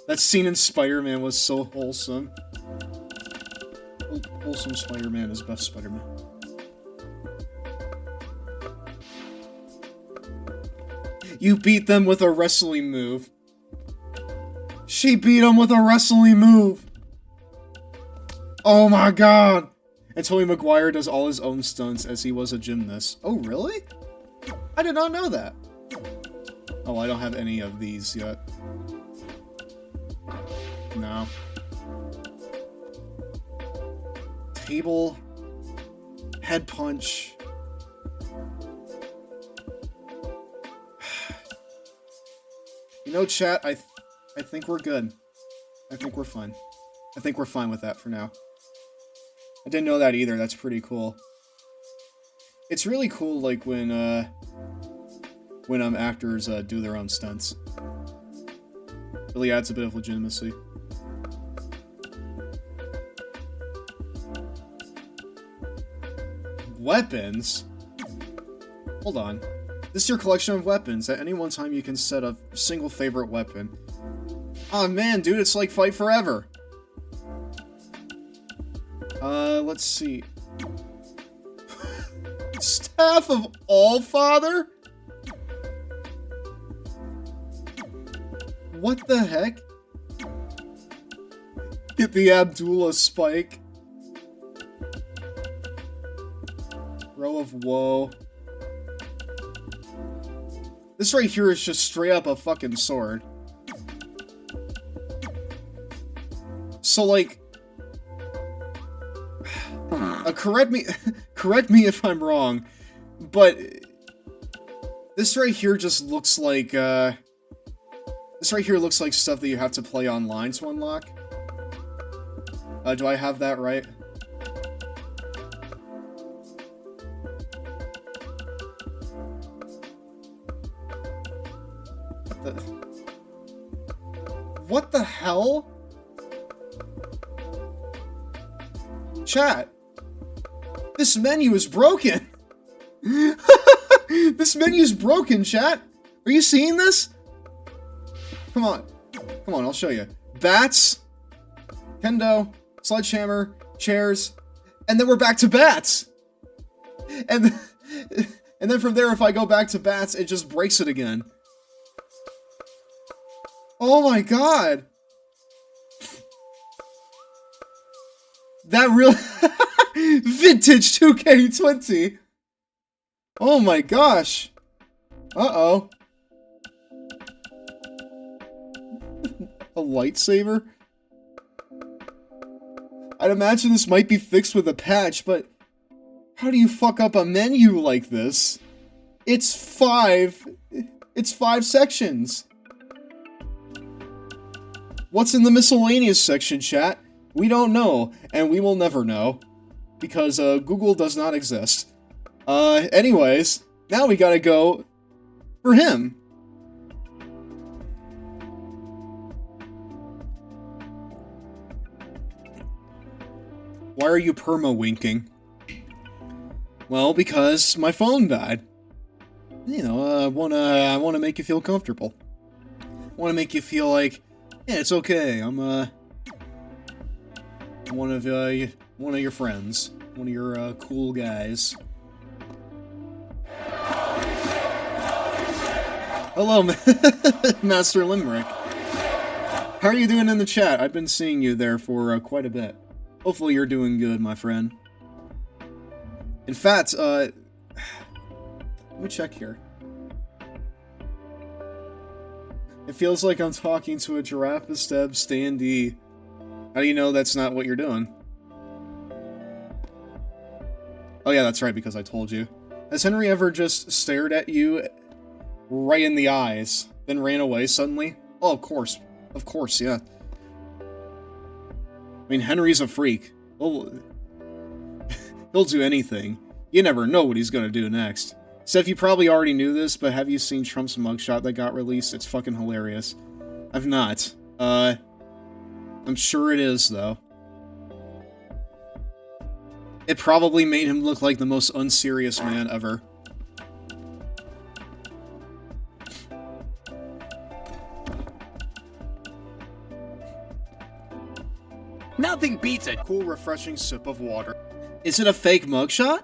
That scene in Spider-Man was so wholesome. Wholesome Spider-Man is best Spider-Man. You beat them with a wrestling move. She beat him with a wrestling move. Oh my god! And Tobey Maguire does all his own stunts as he was a gymnast. Oh, really? I did not know that. Oh, I don't have any of these yet. No. Table. Head punch. You know, chat, I think we're good. I think we're fine. I think we're fine with that for now. I didn't know that either. That's pretty cool. It's really cool, like, when actors do their own stunts. Really adds a bit of legitimacy. Weapons? Hold on. This is your collection of weapons. At any one time, you can set a single favorite weapon. Oh man, dude, it's like Fight Forever. Let's see. Staff of Allfather? What the heck? Get the Abdullah spike. Row of Woe. This right here is just straight up a fucking sword. So, like... correct me if I'm wrong, but... This right here just looks like, This right here looks like stuff that you have to play online to unlock. Do I have that right? What the hell? Chat. This menu is broken. This menu is broken, chat. Are you seeing this? Come on. Come on, I'll show you. Bats. Kendo. Sledgehammer. Chairs. And then we're back to bats. And then from there, if I go back to bats, it just breaks it again. Oh my god! That really... Vintage 2K20! Oh my gosh! Uh-oh. A lightsaber? I'd imagine this might be fixed with a patch, but... How do you fuck up a menu like this? It's 5 sections! What's in the miscellaneous section, chat? We don't know, and we will never know. Because, Google does not exist. Anyways, now we gotta go for him. Why are you perma-winking? Well, because my phone died. You know, I wanna make you feel comfortable. I wanna make you feel like, yeah, it's okay. I'm one of your friends, one of your cool guys. Hello, Master Limerick. How are you doing in the chat? I've been seeing you there for quite a bit. Hopefully you're doing good, my friend. In fact, let me check here. It feels like I'm talking to a Giraffe-Steb standee. How do you know that's not what you're doing? Oh yeah, that's right, because I told you. Has Henry ever just stared at you right in the eyes, then ran away suddenly? Oh, of course. Of course, yeah. I mean, Henry's a freak. He'll do anything. You never know what he's gonna do next. Seth, you probably already knew this, but have you seen Trump's mugshot that got released? It's fucking hilarious. I've not. I'm sure it is, though. It probably made him look like the most unserious man ever. Nothing beats a Cool, refreshing sip of water. Is it a fake mugshot?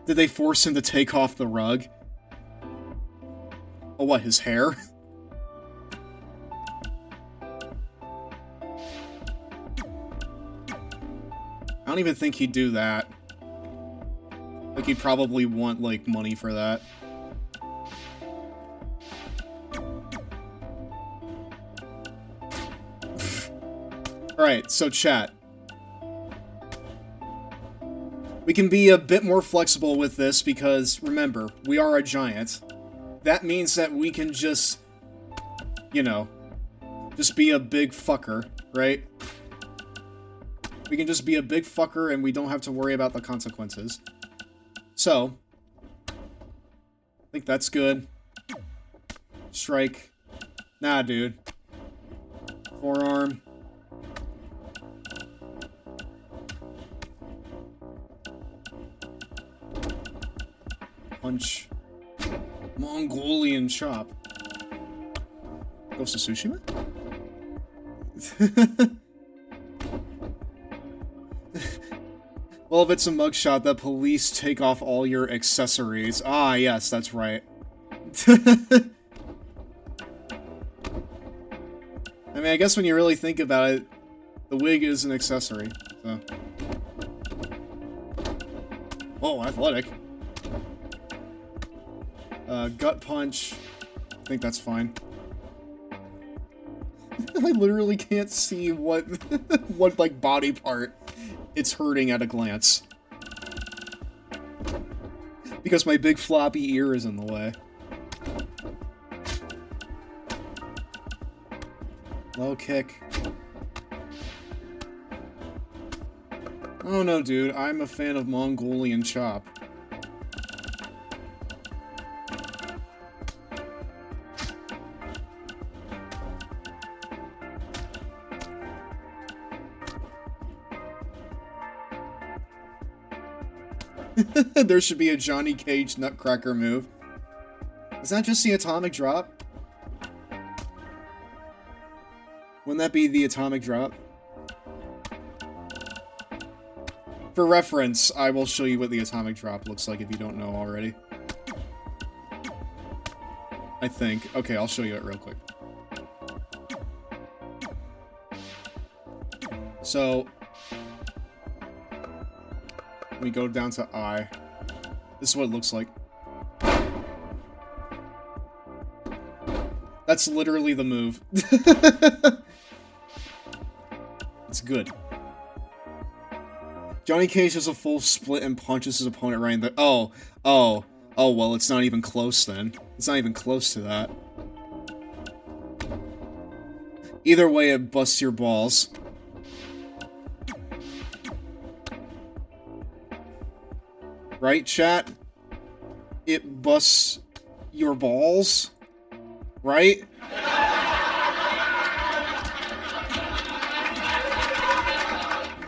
Did they force him to take off the rug? Oh, what, his hair? I don't even think he'd do that. Like, he'd probably want, like, money for that. Alright, so chat. We can be a bit more flexible with this because, remember, we are a giant. That means that we can just, you know, just be a big fucker, right? We can just be a big fucker and we don't have to worry about the consequences. So, I think that's good. Strike. Nah, dude. Forearm. Punch. Mongolian chop. Ghost of Tsushima? Well, if it's a mugshot, the police take off all your accessories. Ah, yes, that's right. I mean, I guess when you really think about it, the wig is an accessory, so. Oh, athletic. Gut punch. I think that's fine. I literally can't see what, what, like, body part it's hurting at a glance. Because my big floppy ear is in the way. Low kick. Oh no, dude. I'm a fan of Mongolian chop. There should be a Johnny Cage Nutcracker move. Is that just the atomic drop? Wouldn't that be the atomic drop? For reference, I will show you what the atomic drop looks like if you don't know already. I think. Okay, I'll show you it real quick. So, let me go down to I. This is what it looks like. That's literally the move. It's good. Johnny Cage does a full split and punches his opponent right in the... Oh, well, it's not even close then. It's not even close to that. Either way, it busts your balls. Right, chat? It busts your balls? Right?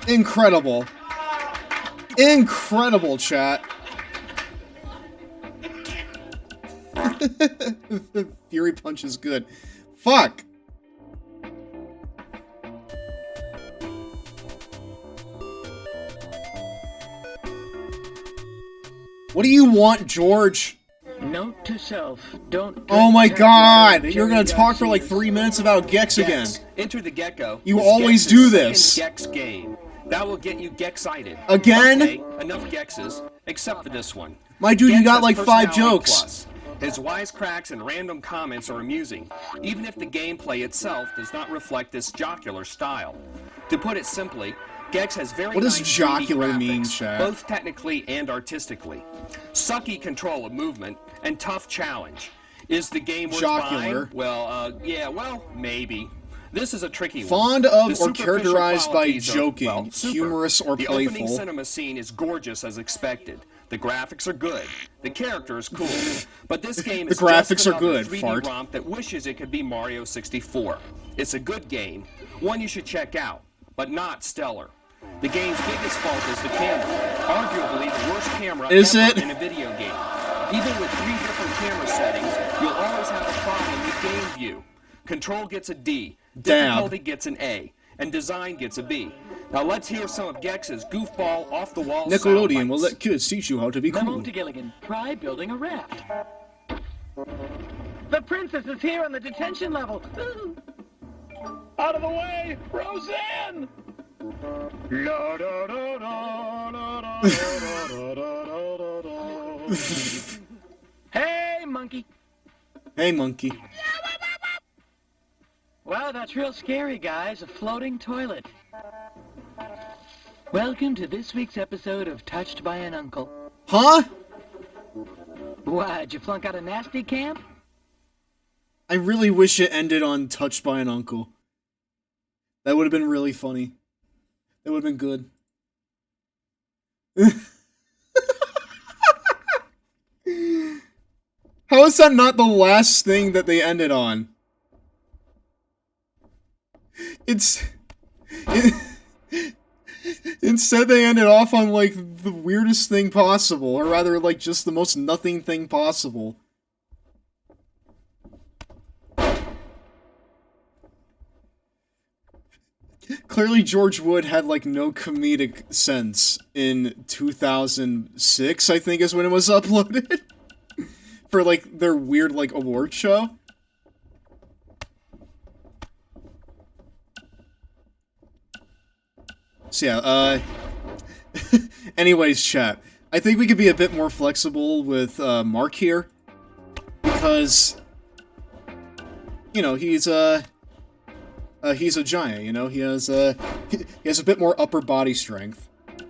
Incredible. Incredible, chat. Fury Punch is good. Fuck! What do you want, George? Note to self, don't... Oh my god! You're gonna talk for like 3 minutes about Gex again. Enter the gecko. You always do this. Gex game. That will get you Gex-cited. Again? Okay, enough Gexes, except for this one. My dude, you Gex got has like 5 personality jokes. plus. His wisecracks and random comments are amusing, even if the gameplay itself does not reflect this jocular style. To put it simply, Gex has very What does nice 3D jocular graphics, mean, Chad? both technically and artistically. Sucky control of movement and tough challenge. Is the game worth Jocular. buying? Well, yeah, well, maybe. This is a tricky Fond one. of The or superficial characterized by qualities are, joking, well, super. humorous or The playful. opening cinema scene is gorgeous as expected. The graphics are good. The character is cool. But this game is The graphics just are another good, 3D fart. romp that wishes it could be Mario 64. It's a good game, one you should check out, but not stellar. The game's biggest fault is the camera, arguably the worst camera Is ever it? in a video game. Even with 3 different camera settings, you'll always have a problem with game view. Control gets a D, difficulty gets an A, and design gets a B. Now let's hear some of Gex's goofball, off-the-wall Nickelodeon sound will bites. let kids teach you how to be Memo cool. to Gilligan. Try building a raft. The princess is here on the detention level. Ooh. Out of the way, Roseanne! La, da, da, da, da, da, da, da, da, da. Hey, monkey. Hey, monkey. Wow, that's real scary, guys. A floating toilet. Welcome to this week's episode of Touched by an Uncle. Huh? Why, did you flunk out of nasty camp? I really wish it ended on Touched by an Uncle. That would have been really funny. That would have been good. How is that not the last thing that they ended on? Instead they ended off on, like, the weirdest thing possible. Or rather, like, just the most nothing thing possible. Clearly George Wood had, like, no comedic sense in 2006, I think is when it was uploaded. For, like, their weird, like, award show. So yeah, anyways, chat. I think we could be a bit more flexible with, Mark here. Because, you know, he's a giant, you know? He has a bit more upper body strength.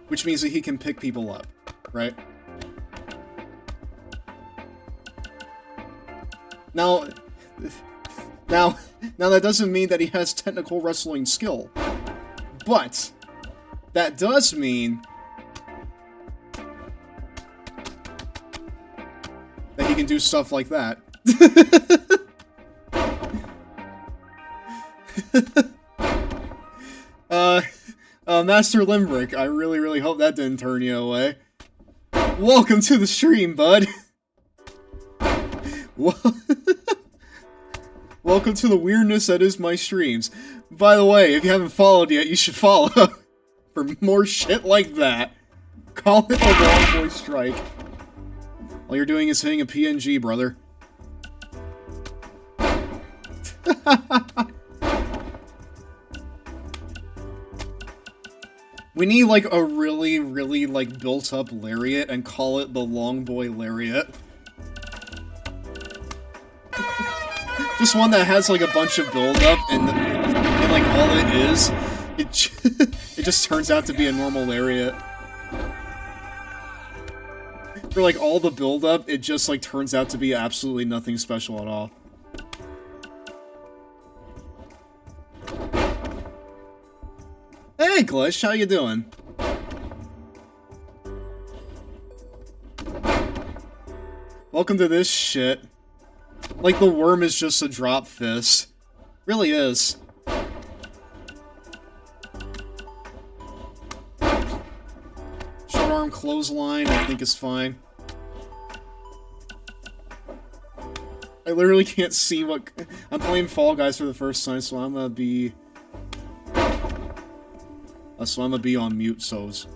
Which means that he can pick people up, right? Now that doesn't mean that he has technical wrestling skill. But that does mean that he can do stuff like that. Master Limbrick, I really hope that didn't turn you away. Welcome to the stream, bud. Welcome to the weirdness that is my streams. By the way, if you haven't followed yet, you should follow for more shit like that. Call it a Long Boy Strike. All you're doing is hitting a PNG, brother. We need, like, a really, like, built-up lariat and call it the Long Boy Lariat. Just one that has, like, a bunch of build-up, and like, all it is, it just turns out to be a normal lariat. For, like, all the build-up, it just, like, turns out to be absolutely nothing special at all. Hey, Glitch, how you doing? Welcome to this shit. Like, the worm is just a drop fist. Really is. Short arm clothesline, I think is fine. I literally can't see what... I'm playing Fall Guys for the first time, so I'm gonna be... on mute, so's.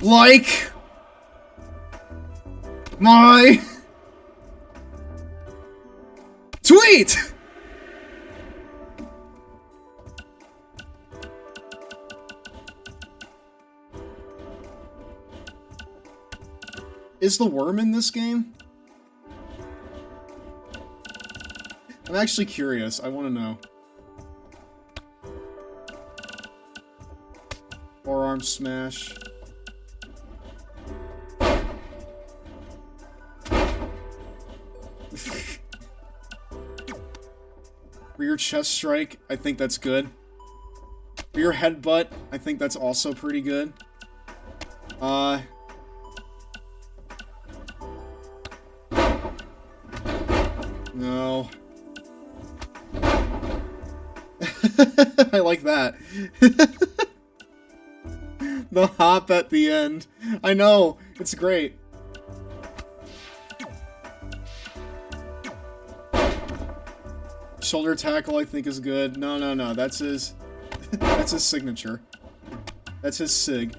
Like... my... tweet! Is the worm in this game? I'm actually curious. I want to know. Forearm smash. Rear chest strike, I think that's good. Rear headbutt, I think that's also pretty good. No. I like that. The hop at the end. I know, it's great. Shoulder tackle, I think, is good. No, that's his... that's his signature. That's his sig.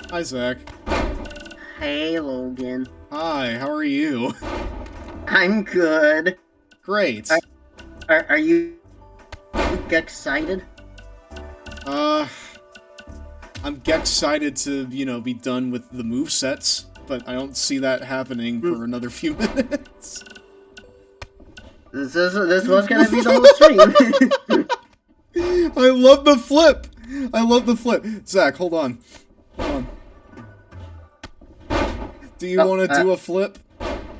Hi, Zach. Hey, Logan. Hi, how are you? I'm good. Great. Are you excited? I'm excited to, you know, be done with the movesets, but I don't see that happening for another few minutes. This was gonna be the whole stream. I love the flip! I love the flip. Zach, hold on. Hold on. Do you want to do a flip?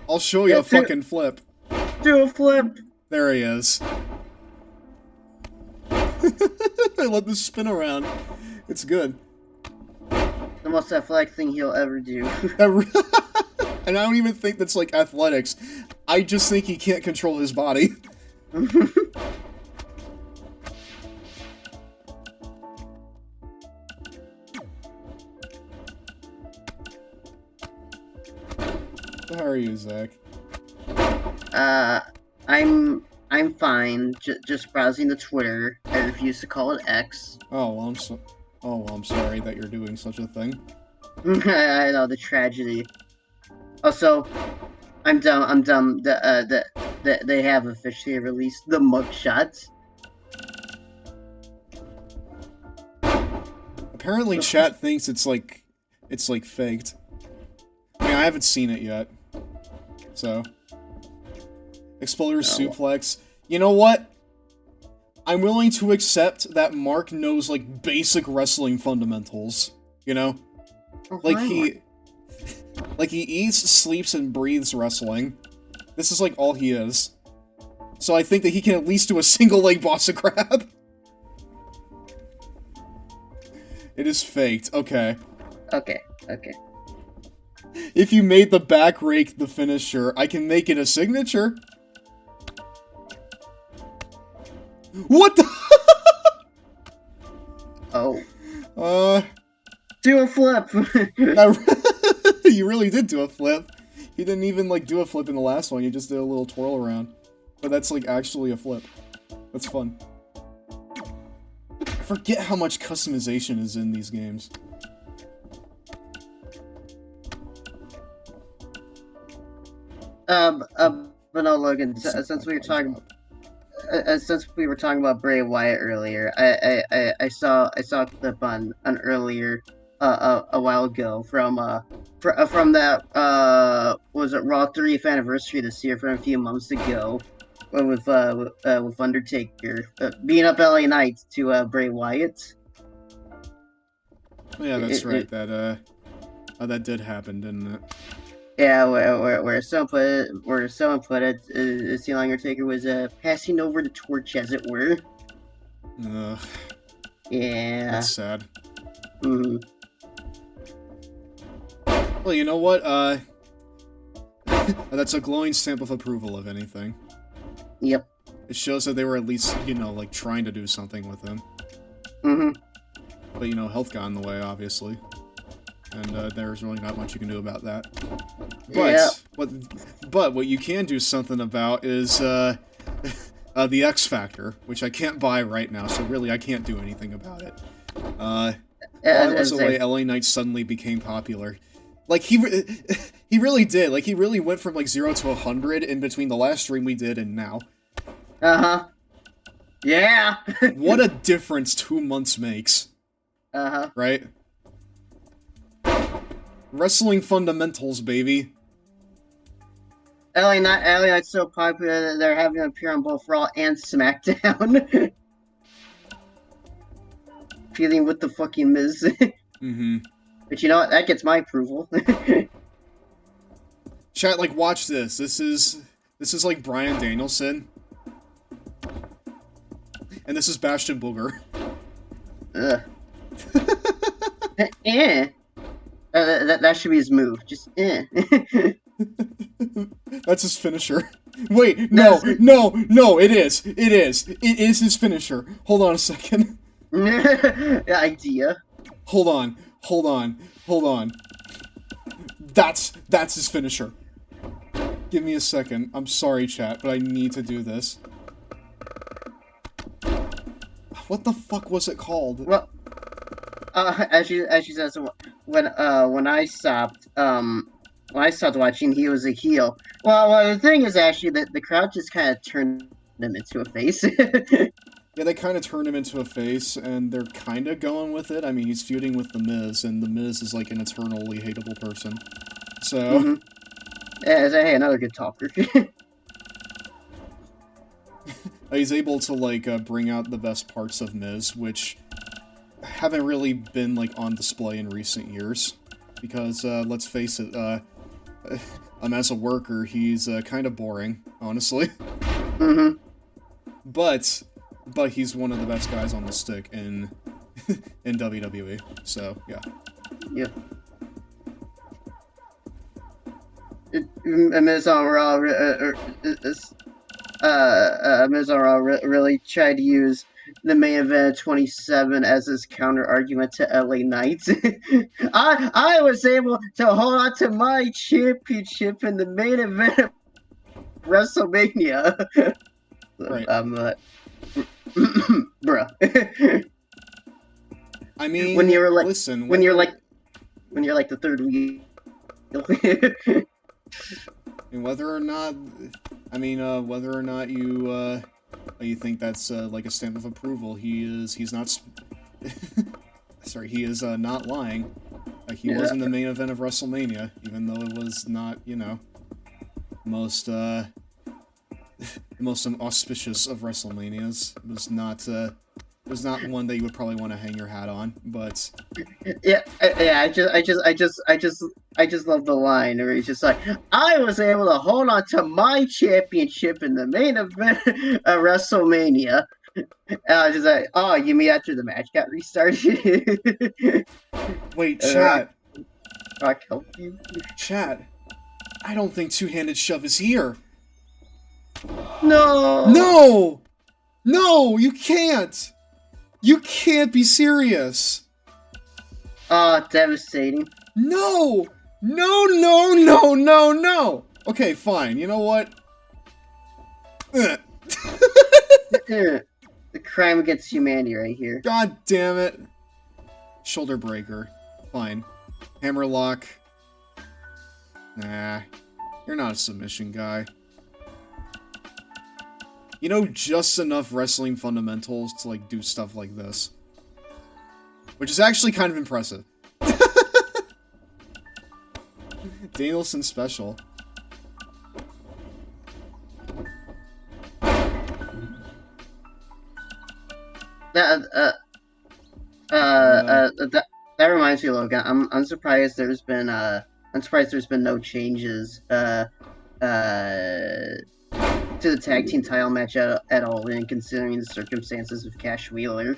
I'll show you a fucking flip. Do a flip! There he is. I love the spin around. It's good. The most athletic thing he'll ever do. And I don't even think that's like athletics. I just think he can't control his body. How are you, Zach? I'm fine. Just browsing the Twitter. I refuse to call it X. Oh well, I'm sorry that you're doing such a thing. I know the tragedy. Also, I'm dumb. They have officially released the mugshots. Apparently, chat thinks it's like faked. I mean, I haven't seen it yet. So, Exploder suplex. You know what? I'm willing to accept that Mark knows like basic wrestling fundamentals. You know, like he eats, sleeps, and breathes wrestling. This is like all he is. So I think that he can at least do a single leg bossa crab. It is faked. Okay. Okay. If you made the back rake the finisher, I can make it a signature. What the? Oh. Do a flip. You really did do a flip. You didn't even like do a flip in the last one. You just did a little twirl around. But that's like actually a flip. That's fun. I forget how much customization is in these games. But no, Logan. Since we were talking about Bray Wyatt earlier, I saw a clip on earlier a while ago from that was it Raw 30th anniversary this year from a few months ago, with Undertaker beating up LA Knight to Bray Wyatt. Yeah, that's right. That did happen, didn't it? Yeah, where someone put it, the Undertaker was passing over the torch, as it were. Ugh. Yeah. That's sad. Mm-hmm. Well, you know what? That's a glowing stamp of approval, if anything. Yep. It shows that they were at least, you know, like, trying to do something with him. Mm-hmm. But, you know, health got in the way, obviously. And, there's really not much you can do about that. But what you can do something about is, the X Factor, which I can't buy right now, so really I can't do anything about it. While I was away, LA Knight suddenly became popular. Like, he really did. Like, he really went from, like, 0 to 100 in between the last stream we did and now. Uh-huh. Yeah! What a difference 2 months makes. Uh-huh. Right? Wrestling fundamentals, baby. LA Knight's so popular that they're having him appear on both Raw and SmackDown. Feeling with the fucking Miz. Mm-hmm. But you know what? That gets my approval. Chat, like, watch this. This is like Bryan Danielson. And this is Bastion Booger. Ugh. Eh. That should be his move. Just eh. That's his finisher. Wait, no, it is. It is his finisher. Hold on a second. Idea. Hold on. That's his finisher. Give me a second. I'm sorry, chat, but I need to do this. What the fuck was it called? Well, as you said, when I stopped watching, he was a heel. Well, the thing is actually that the crowd just kind of turned him into a face. Yeah, they kind of turned him into a face, and they're kind of going with it. I mean, he's feuding with The Miz, and The Miz is like an eternally hateable person. So... Mm-hmm. Yeah, hey, another good talker. He's able to, like, bring out the best parts of Miz, which haven't really been, like, on display in recent years. Because, let's face it, as a worker, he's, kind of boring, honestly. Mm-hmm. But he's one of the best guys on the stick in WWE, so, yeah. Yep. Miz on Raw really tried to use the main event of 27 as his counter argument to LA Knight. I was able to hold on to my championship in the main event of WrestleMania. Right. Bruh. I mean, when you're like, listen, when you're like the third wheel. And whether or not you think that's like a stamp of approval, he's not. Sorry, he is not lying. He was in the main event of WrestleMania, even though it was not, you know, most the most auspicious of WrestleManias. It was not one that you would probably want to hang your hat on, but yeah. I just love the line where he's just like, I was able to hold on to my championship in the main event of WrestleMania. And I was just like, oh, you mean after the match got restarted? wait, chat, I help you. chat. I don't think two-handed shove is here. No, no, you can't. You can't be serious. Devastating. No! Okay, fine. You know what? The crime against humanity right here. God damn it. Shoulder breaker. Fine. Hammerlock. Nah. You're not a submission guy. You know just enough wrestling fundamentals to, like, do stuff like this. Which is actually kind of impressive. Danielson special. That reminds me, Logan. I'm surprised there's been no changes to the tag team title match at all, in considering the circumstances of Cash Wheeler.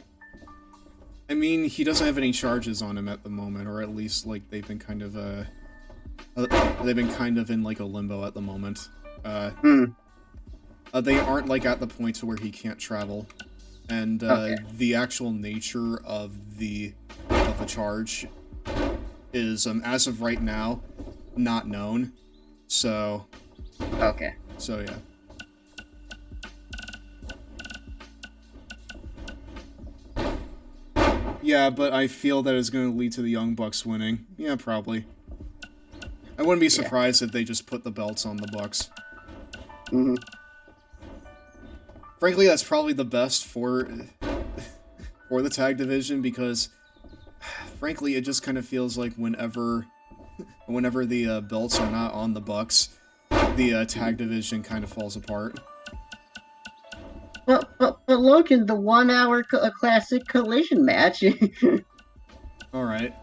I mean, he doesn't have any charges on him at the moment, or at least, like, they've been kind of in, like, a limbo at the moment. They aren't, like, at the point to where he can't travel. And, the actual nature of the charge is, as of right now, not known. So... Okay. So, yeah. Yeah, but I feel that it's going to lead to the Young Bucks winning. Yeah, probably. I wouldn't be surprised if they just put the belts on the Bucks. Mm-hmm. Frankly, that's probably the best for the tag division, because, frankly, it just kind of feels like whenever whenever the belts are not on the Bucks, the tag division kind of falls apart. But Logan, the 1 hour classic collision match. All right.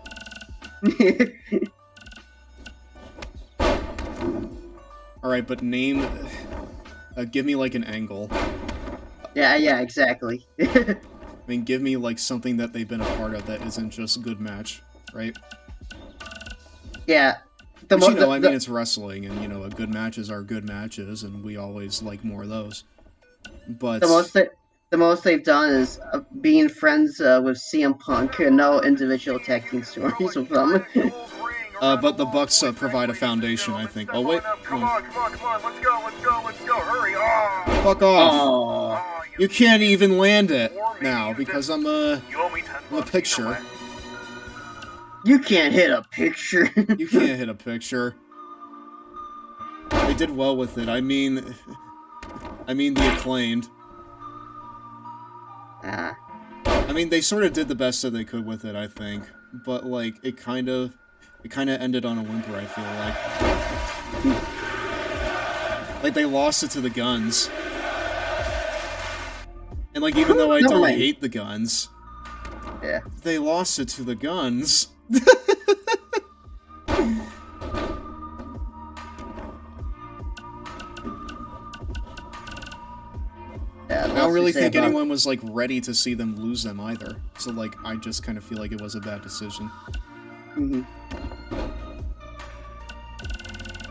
All right, but name. Give me like an angle. Yeah, exactly. I mean, give me like something that they've been a part of that isn't just a good match, right? Yeah. But you know, I mean, it's wrestling, and you know, good matches are good matches, and we always like more of those. But the most they've done is being friends with CM Punk, and no individual tag team stories with them. But the Bucks provide a foundation, I think. Oh wait, Come on, let's go, hurry! Oh. Fuck off! Oh. You can't even land it now because I'm a picture. You can't hit a picture. You can't hit a picture. They did well with it. I mean the Acclaimed. I mean, they sort of did the best that they could with it, I think. But like, it kind of ended on a whimper, I feel like. Like, they lost it to the Guns. And like, even though I don't hate the Guns, yeah, they lost it to the Guns. Yeah, I don't really think anyone was like ready to see them lose them either. So like, I just kind of feel like it was a bad decision.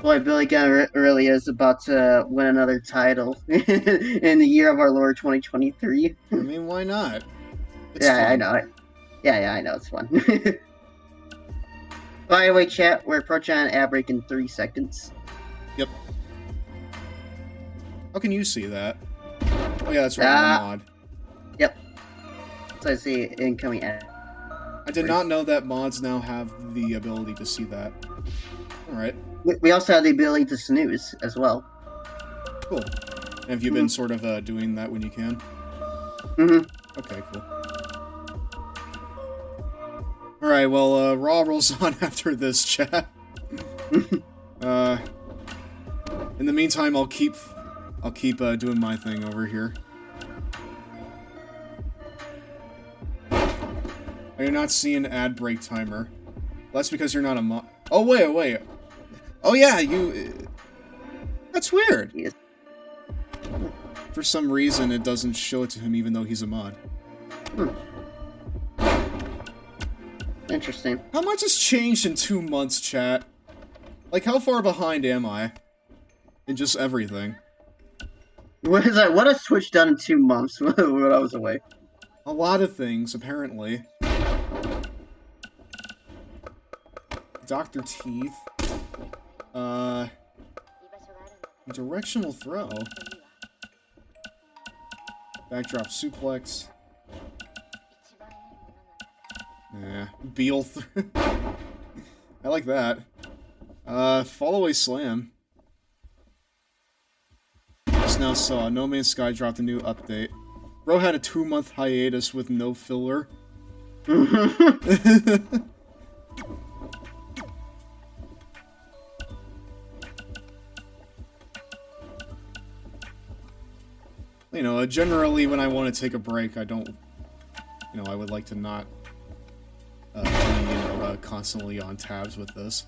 Boy, Billy Gunn really is about to win another title in the year of our Lord 2023. I mean, why not? It's yeah, fun. I know it. Yeah, I know it's fun. By the way, chat, we're approaching an ad break in 3 seconds. Yep. How can you see that? Oh yeah, that's right, I'm a mod. Yep. So I see incoming ad. I did not know that mods now have the ability to see that. Alright. We also have the ability to snooze as well. Cool. And have you been sort of doing that when you can? Okay, cool. Alright, well, Raw rolls on after this, chat. In the meantime, I'll keep doing my thing over here. Are you not seeing ad break timer? Well, that's because you're not a mod. Oh, wait. Oh, yeah, you... That's weird. Yes. For some reason, it doesn't show it to him even though he's a mod. Interesting. How much has changed in 2 months, chat? Like, how far behind am I? In just everything. What is that? What has Twitch done in 2 months when I was away? A lot of things, apparently. Dr. Teeth. Directional throw. Backdrop suplex. Yeah. Beal. I like that. Fallaway slam. Just now saw No Man's Sky dropped a new update. Bro had a 2-month hiatus with no filler. You know, generally when I want to take a break, I don't... You know, I would like to not be, you know, constantly on tabs with this.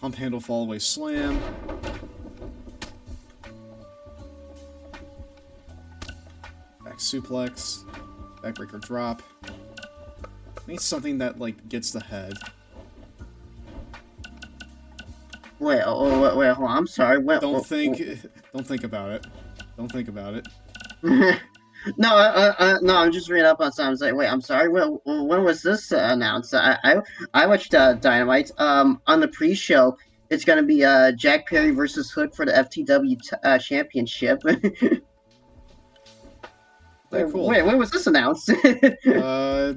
Pump handle fallaway slam. Back suplex. Backbreaker drop. Needs something that, like, gets the head. Wait, hold on, I'm sorry. Don't think about it. Don't think about it. No, I'm just reading up on something. I was like, wait, I'm sorry. When was this announced? I watched Dynamite. On the pre-show, it's gonna be Jack Perry versus Hook for the FTW championship. Very cool. Wait, when was this announced? I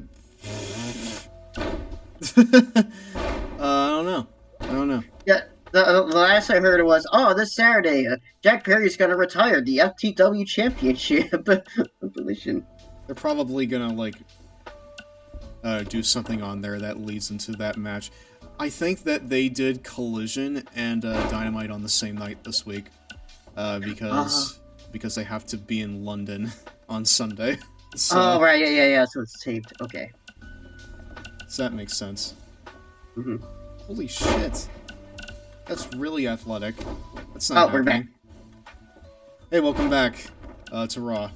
don't know. Yeah, the last I heard was, oh, this Saturday, Jack Perry's gonna retire the FTW Championship position. They're probably gonna, like, do something on there that leads into that match. I think that they did Collision and Dynamite on the same night this week, because they have to be in London on Sunday. So, oh, right, yeah, so it's taped. Okay. so that makes sense. Mm-hmm. Holy shit. That's really athletic. That's not we're happening. Hey, welcome back to Raw.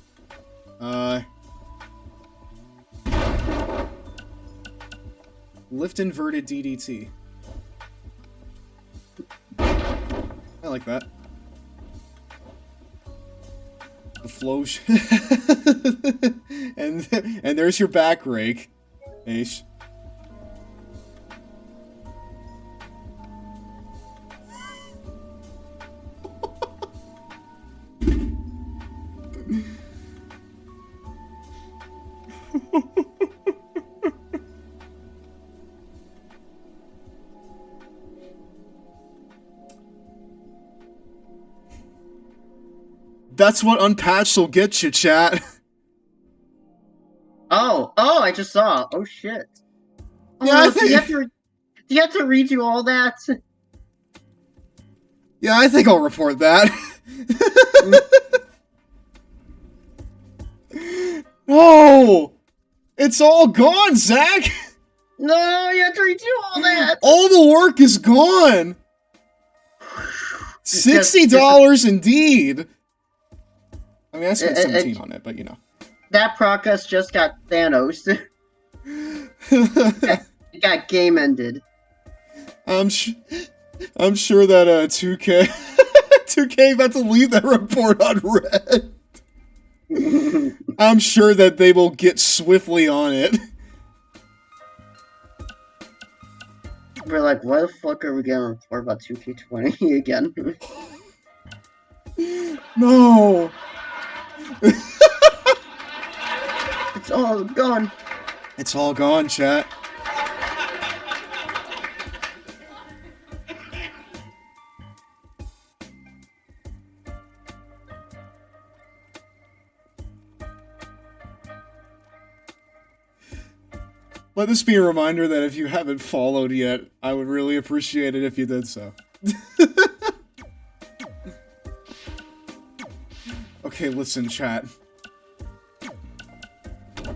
Lift inverted DDT. I like that. The flow and there's your back rake. Aish. That's what unpatched will get you, chat. Oh, I just saw. Oh shit. Oh, Yeah, I do think. do you have to redo all that? Yeah, I think I'll report that. No! It's all gone, Zach! No, you have to redo all that. All the work is gone! $60 indeed! I mean, I spent 17 on it, but you know. That progress just got Thanos. It got game ended. I'm sure that 2K 2K about to leave that report on red. I'm sure that they will get swiftly on it. We're like, why the fuck are we gonna report about 2K20 again? No. It's all gone. It's all gone, chat. Let this be a reminder that if you haven't followed yet, I would really appreciate it if you did so. Okay, listen, chat.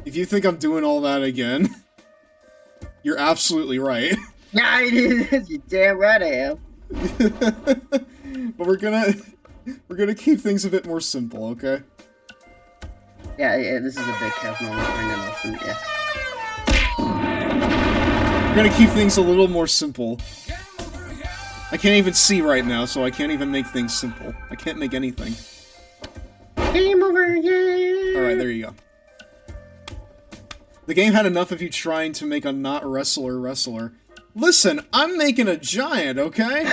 If you think I'm doing all that again, you're absolutely right. Yeah, it is. You're damn right I am. But we're gonna keep things a bit more simple, okay? Yeah, this is a big Kev moment for Nelson, yeah. We're gonna keep things a little more simple. I can't even see right now, so I can't even make things simple. I can't make anything. Game over, yeah! Alright, there you go. The game had enough of you trying to make a not wrestler. Listen, I'm making a giant, okay?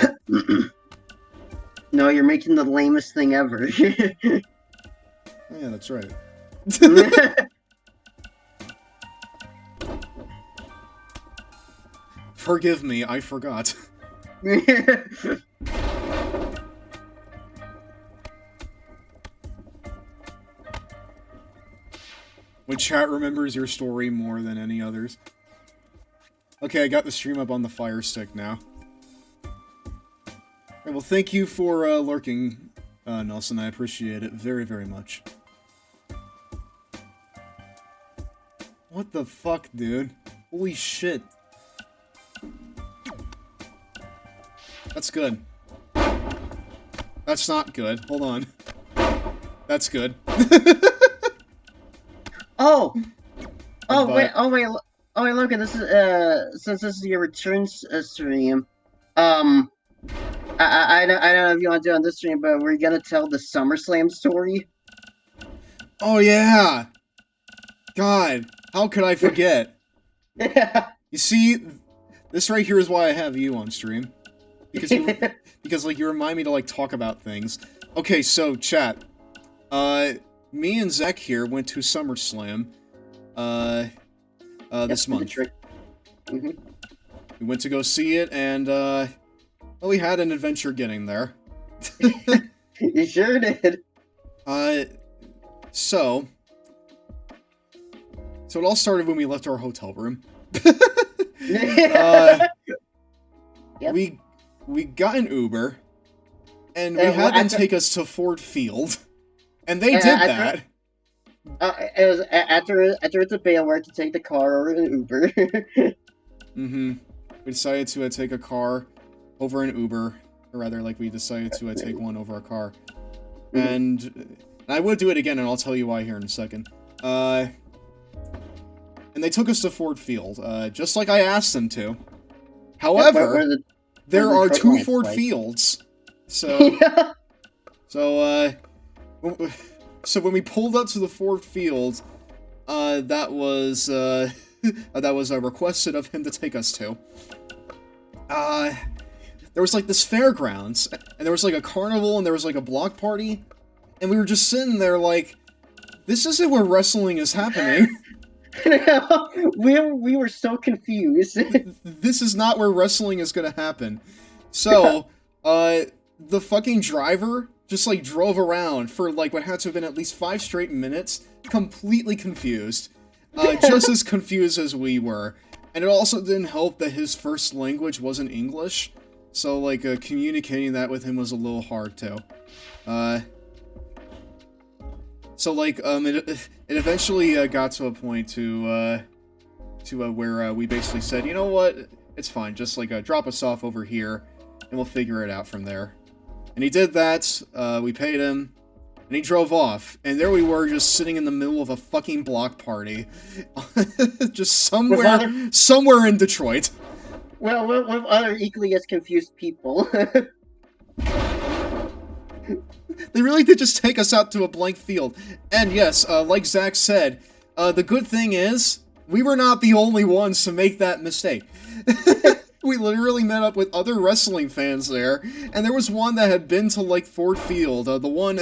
No, you're making the lamest thing ever. Yeah, that's right. Forgive me, I forgot. When chat remembers your story more than any others. Okay, I got the stream up on the Fire Stick now. Alright, well, thank you for lurking, Nelson. I appreciate it very, very much. What the fuck, dude? Holy shit. That's good. That's not good. Hold on. That's good. Oh, wait, look, this is, since this is your return stream, I don't know if you want to do it on this stream, but we're gonna tell the SummerSlam story. Oh, yeah! God, how could I forget? Yeah. You see, this right here is why I have you on stream. Because like, you remind me to, like, talk about things. Okay, so, chat. Me and Zach here went to SummerSlam, this month. Mm-hmm. We went to go see it, and, Well, we had an adventure getting there. You sure did. So it all started when we left our hotel room. Yep. We got an Uber, and we had them take us to Ford Field, and they did that. It was after it's a bailout to take the car or an Uber. Mm-hmm. We decided to take a car over an Uber, or rather, like, we decided to take one over a car. And I would do it again, and I'll tell you why here in a second. And they took us to Ford Field, just like I asked them to. However, there are two Ford Fields, so so when we pulled up to the Ford Field, that was requested of him to take us to. There was like this fairgrounds, and there was like a carnival, and there was like a block party, and we were just sitting there like, this isn't where wrestling is happening. we were so confused. This is not where wrestling is gonna happen. So, the fucking driver just like drove around for like what had to have been at least 5 straight minutes, completely confused. Just as confused as we were. And it also didn't help that his first language wasn't English, so like communicating that with him was a little hard too. So like it eventually got to a point to where we basically said, you know what, it's fine, just like drop us off over here, and we'll figure it out from there. And he did that. We paid him, and he drove off. And there we were, just sitting in the middle of a fucking block party, just somewhere in Detroit. Well, with other equally as confused people. They really did just take us out to a blank field. And yes, like Zach said, the good thing is, we were not the only ones to make that mistake. We literally met up with other wrestling fans there, and there was one that had been to, like, Ford Field, the one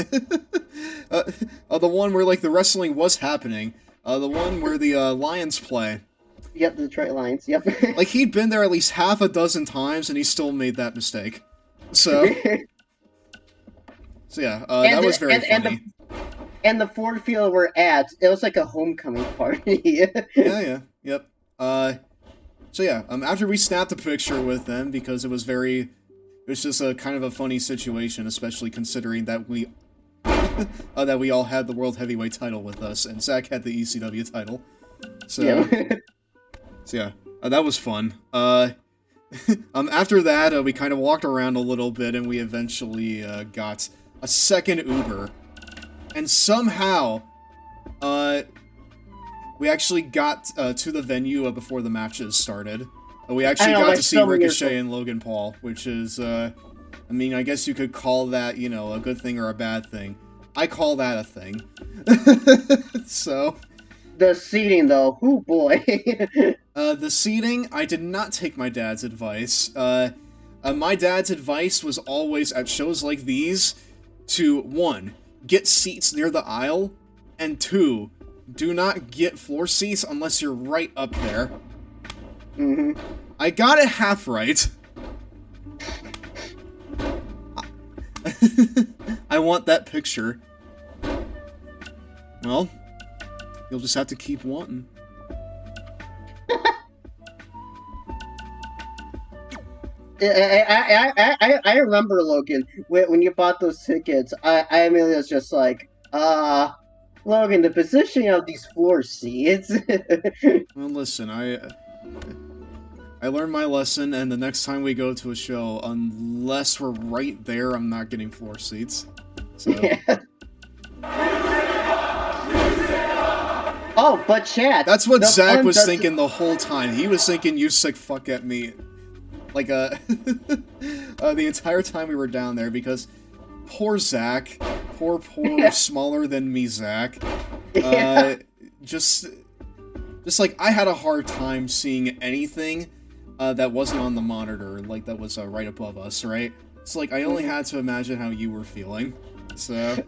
where, like, the wrestling was happening, the one where the Lions play. Yep, the Detroit Lions, yep. Like, he'd been there at least half a dozen times, and he still made that mistake. So yeah, that was very funny. And the Ford Field we're at, it was like a homecoming party. Yeah, yep. So yeah, after we snapped a picture with them, because it was just a kind of a funny situation, especially considering that we all had the World Heavyweight title with us, and Zach had the ECW title. So, yeah, that was fun. After that, we kind of walked around a little bit, and we eventually got a second Uber, and somehow, we actually got to the venue before the matches started. We actually got to see Ricochet and Logan Paul, which is, I mean, I guess you could call that, you know, a good thing or a bad thing. I call that a thing. So. The seating, though, oh boy. The seating, I did not take my dad's advice. My dad's advice was always, at shows like these, to, 1, get seats near the aisle, and 2, do not get floor seats unless you're right up there. Mm-hmm. I got it half right. I want that picture. Well, you'll just have to keep wanting. I remember, Logan, when you bought those tickets, I immediately was just like, Logan, the positioning of these floor seats. Well, listen, I learned my lesson, and the next time we go to a show, unless we're right there, I'm not getting floor seats. So. Yeah. Oh, but chat. That's what Zach was thinking the whole time. He was thinking, "You sick fuck at me," like the entire time we were down there, because poor Zach, poor smaller than me Zach, just like I had a hard time seeing anything that wasn't on the monitor, like that was right above us, right? It's like I only had to imagine how you were feeling. So.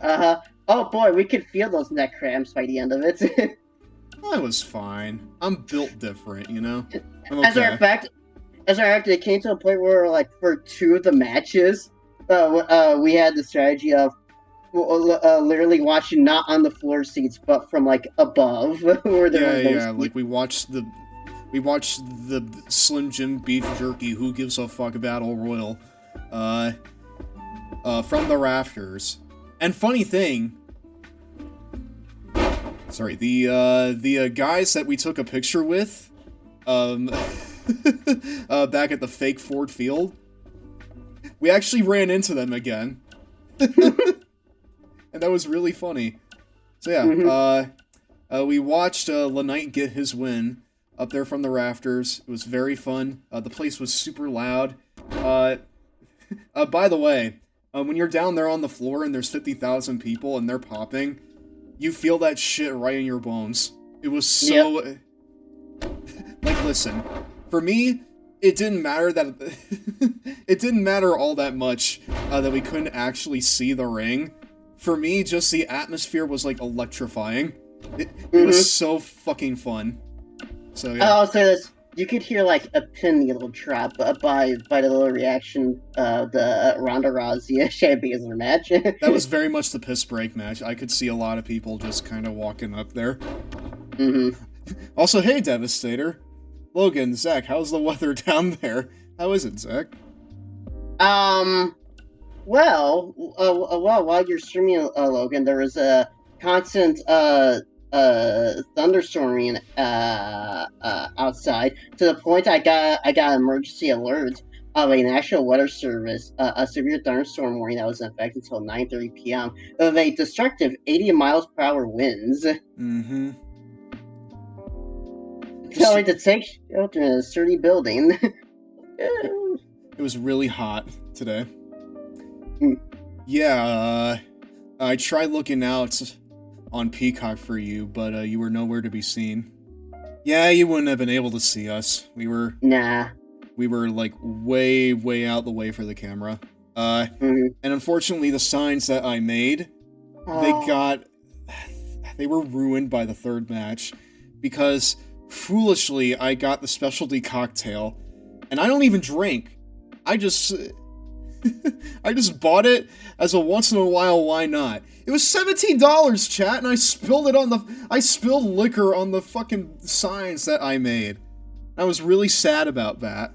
Oh boy, we could feel those neck cramps by the end of it. I was fine. I'm built different, you know? I'm okay. As a matter of fact, as a matter of fact, it came to a point where, like, for 2 of the matches, we had the strategy of literally watching not on the floor seats, but from, like, above, where there Yeah, were no yeah. seats. Like we watched the Slim Jim Beef Jerky Who Gives a Fuck Battle Royal, from the rafters. And funny thing, sorry, the guys that we took a picture with, back at the fake Ford Field, we actually ran into them again. And that was really funny. So yeah, we watched Knight get his win up there from the rafters. It was very fun. The place was super loud. By the way, when you're down there on the floor and there's 50,000 people and they're popping, you feel that shit right in your bones. It was so... Yep. Like, listen, for me, it didn't matter that... it didn't matter all that much that we couldn't actually see the ring. For me, just the atmosphere was, like, electrifying. It was so fucking fun. So, yeah. I'll say this. You could hear, like, a pin needle drop by the little reaction of the Ronda Rousey Shayna Baszler match. That was very much the piss break match. I could see a lot of people just kind of walking up there. Also, hey, Devastator. Logan, Zach, how's the weather down there? How is it, Zach? Well, while you're streaming, Logan, there was a constant thunderstorming outside, to the point I got an emergency alert of a National Weather Service, a severe thunderstorm warning that was in effect until 9:30 p.m. of a destructive 80 miles per hour winds. Telling to take shelter in a sturdy building. It was really hot today. Yeah, I tried looking out on Peacock for you, but you were nowhere to be seen. Yeah, you wouldn't have been able to see us. We were... Nah. We were, like, way, way out the way for the camera. And unfortunately, the signs that I made, they were ruined by the third match, because, foolishly, I got the specialty cocktail, and I don't even drink. I just bought it as a once in a while, why not? It was $17, chat, and I spilled liquor on the fucking signs that I made. I was really sad about that.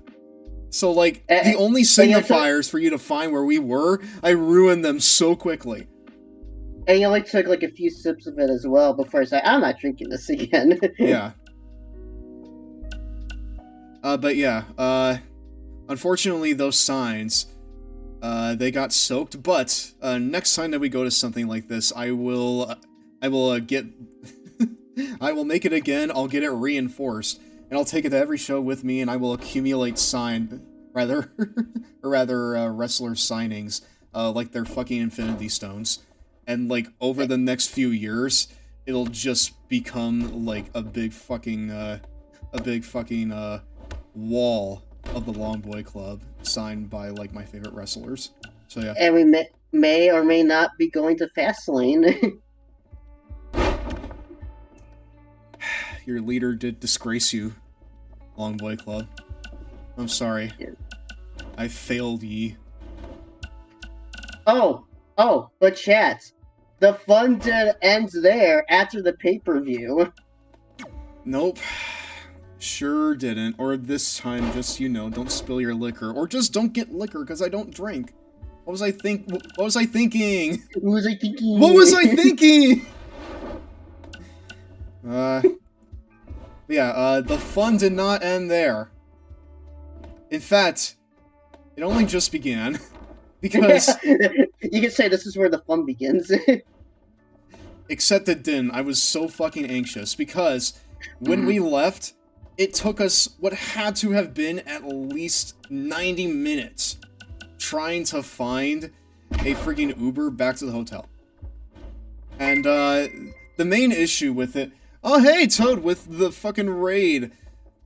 So, like, the only signifiers for you to find where we were, I ruined them so quickly. And you only took, like, a few sips of it as well before I said, I'm not drinking this again. Yeah. But yeah, unfortunately, those signs... they got soaked, but next time that we go to something like this, I will get, I will make it again. I'll get it reinforced, and I'll take it to every show with me, and I will accumulate wrestler signings, like they're fucking Infinity Stones, and like over the next few years, it'll just become like a big fucking wall of the Long Boy Club, signed by, like, my favorite wrestlers. So, yeah. And we may or may not be going to Fastlane. Your leader did disgrace you, Long Boy Club. I'm sorry. Yeah. I failed ye. Oh, but chat, the fun did end there after the pay-per-view. Nope. Sure didn't. Or this time, just, you know, don't spill your liquor. Or just don't get liquor, because I don't drink. What was I thinking? What was I thinking? Yeah, the fun did not end there. In fact, it only just began. Because... You can say this is where the fun begins. Except it didn't. I was so fucking anxious, because when we left... It took us what had to have been at least 90 minutes trying to find a friggin' Uber back to the hotel. And, the main issue with it... Oh, hey, Toad, with the fucking raid.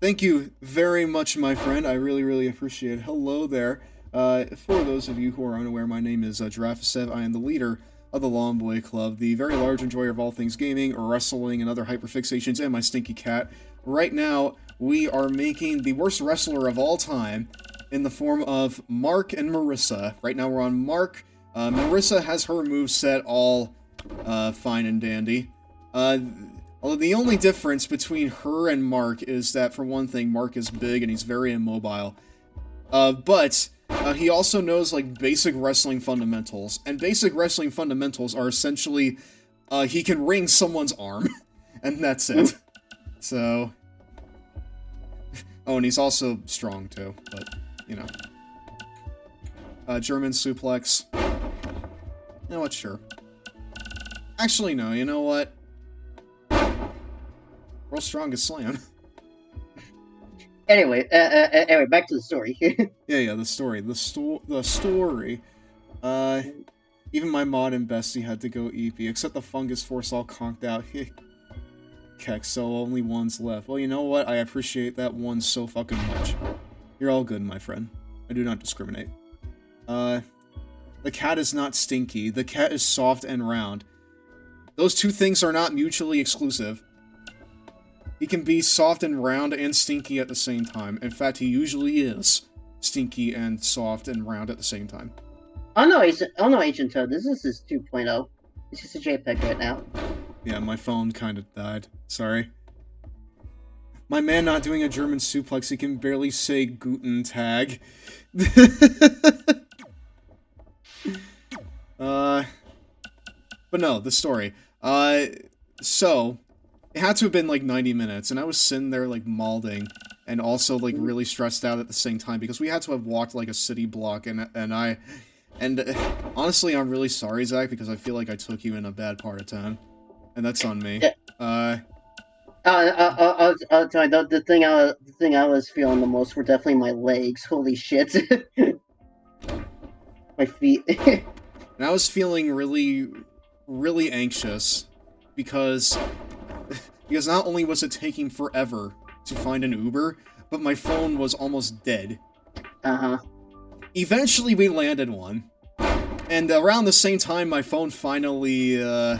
Thank you very much, my friend. I really, really appreciate it. Hello there. For those of you who are unaware, my name is Giraffesev. I am the leader of the Long Boy Club, the very large enjoyer of all things gaming, wrestling, and other hyperfixations, and my stinky cat. right now, we are making the worst wrestler of all time in the form of Mark and Marissa. Right now we're on Mark. Marissa has her moveset all fine and dandy. Although the only difference between her and Mark is that, for one thing, Mark is big and he's very immobile. But he also knows, like, basic wrestling fundamentals. And basic wrestling fundamentals are essentially, he can wring someone's arm. And that's it. So... Oh, and he's also strong, too. But, you know. German suplex. You know what, sure. Actually, no, you know what? World's Strongest Slam. Anyway, back to the story. Yeah, the story. The story. Even my mod and bestie had to go EP, except the fungus force all conked out. Keck, so only one's left. Well, you know what? I appreciate that one so fucking much. You're all good, my friend. I do not discriminate. The cat is not stinky. The cat is soft and round. Those two things are not mutually exclusive. He can be soft and round and stinky at the same time. In fact, he usually is stinky and soft and round at the same time. Oh no, Agent Toad. This is his 2.0. It's just a JPEG right now. Yeah, my phone kind of died. Sorry. My man not doing a German suplex, he can barely say Guten Tag. But no, the story. So, it had to have been like 90 minutes, and I was sitting there like malding, and also like really stressed out at the same time, because we had to have walked like a city block, and honestly, I'm really sorry, Zach, because I feel like I took you in a bad part of town. And that's on me. I'll tell you, the thing I was feeling the most were definitely my legs. Holy shit. My feet. And I was feeling really, really anxious because not only was it taking forever to find an Uber, but my phone was almost dead. Uh-huh. Eventually we landed one. And around the same time my phone finally, it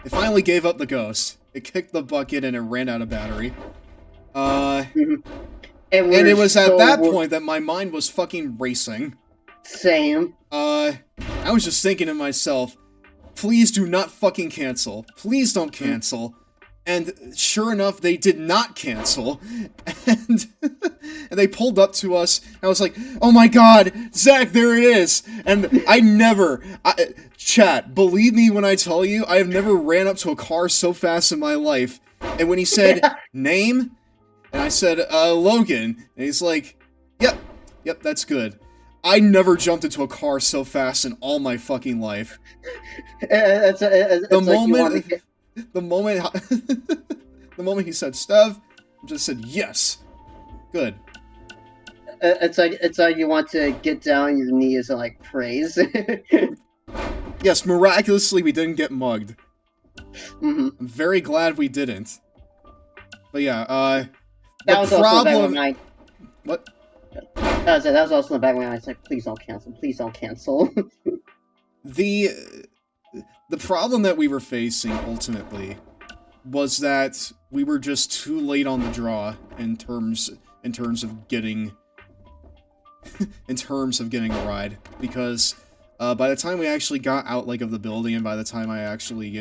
finally gave up the ghost. It kicked the bucket and it ran out of battery. And it was at that point that my mind was fucking racing. Same. I was just thinking to myself, please do not fucking cancel. Please don't cancel. And sure enough, they did not cancel. And they pulled up to us, and I was like, oh my god, Zach, there it is! And chat, believe me when I tell you, I have never ran up to a car so fast in my life. And when he said, name? And I said, Logan. And he's like, yep, that's good. I never jumped into a car so fast in all my fucking life. The moment he said Stev, I just said yes. Good. It's like you want to get down on your knees and like praise. Yes, miraculously we didn't get mugged. Mm-hmm. I'm very glad we didn't. But yeah, that was also the back of my mind. What? That was also in the back of my mind. It's like, please don't cancel. Please don't cancel. The problem that we were facing ultimately was that we were just too late on the draw in terms of getting a ride, because by the time we actually got out like of the building, and by the time I actually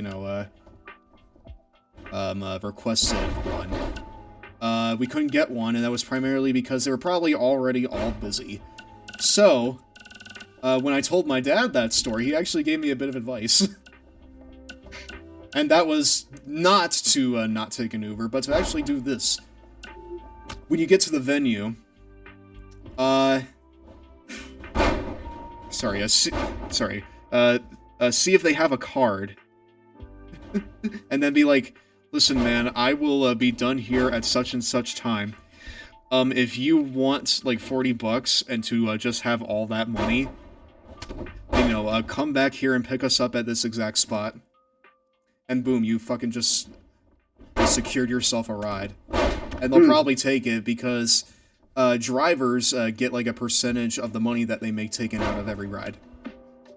requested one, we couldn't get one, and that was primarily because they were probably already all busy. So when I told my dad that story, he actually gave me a bit of advice. And that was not to not take an Uber, but to actually do this. When you get to the venue, see if they have a card. And then be like, listen man, I will be done here at such and such time. If you want like $40 and to just have all that money, come back here and pick us up at this exact spot. And boom, you fucking just secured yourself a ride. And they'll probably take it because drivers get like a percentage of the money that they make taken out of every ride.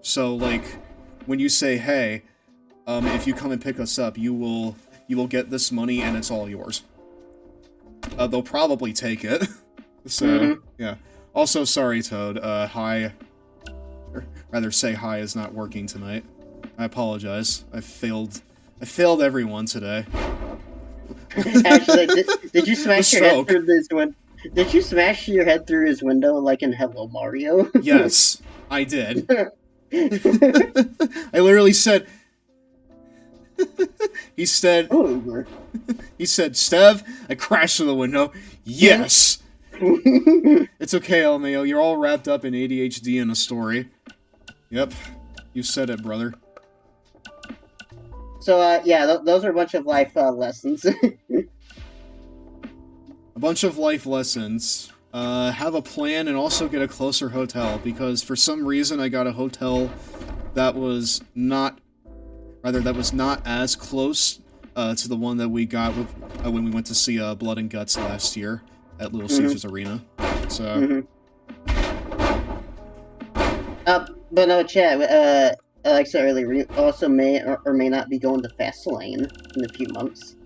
So like, when you say, hey, if you come and pick us up, you will get this money and it's all yours. they'll probably take it. So, yeah. Also, sorry, Toad. Hi. Or rather, say hi is not working tonight. I apologize. I failed everyone today. Actually, did you smash your head through this window? Did you smash your head through his window like in Hello Mario? Yes, I did. I literally said... He said, Stev, I crashed through the window. Yes! It's okay, LMAO, you're all wrapped up in ADHD in a story. Yep, you said it, brother. So, yeah, those are a bunch of life lessons. A bunch of life lessons. Have a plan and also get a closer hotel, because for some reason I got a hotel that was not as close to the one that we got with, when we went to see Blood and Guts last year at Little Caesars Arena. So. But no, Chad. Like I said earlier, we also may or may not be going to Fastlane in a few months.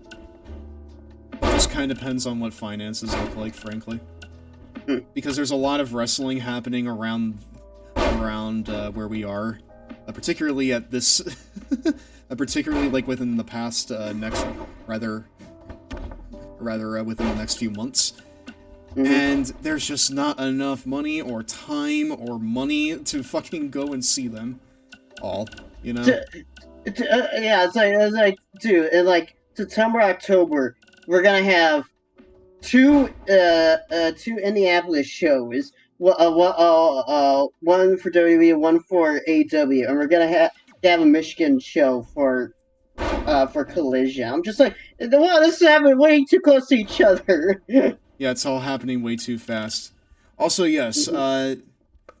It just kind of depends on what finances look like, frankly. Because there's a lot of wrestling happening around where we are, particularly at this. Particularly like within the past rather within the next few months. And there's just not enough money or time or money to fucking go and see them all, you know? Yeah, it's like, dude, in like September, October, we're gonna have two Indianapolis shows. One for WWE, one for AEW, and we're gonna have a Michigan show for Collision. I'm just like, wow, this is happening way too close to each other. Yeah, it's all happening way too fast. Also, yes,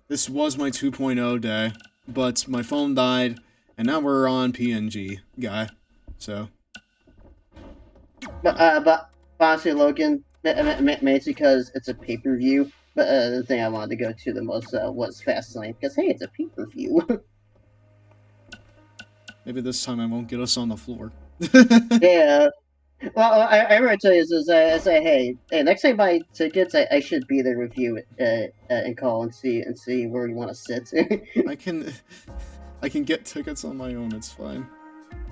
this was my 2.0 day, but my phone died, and now we're on PNG, guy. So. But honestly, Logan, mainly because it's a pay-per-view. But the thing I wanted to go to the most was Fastlane, because hey, it's a pay-per-view. Maybe this time I won't get us on the floor. Yeah. Well, I remember tell you is I say, hey, next time I buy tickets, I should be there with you and call and see where you want to sit. I can get tickets on my own. It's fine.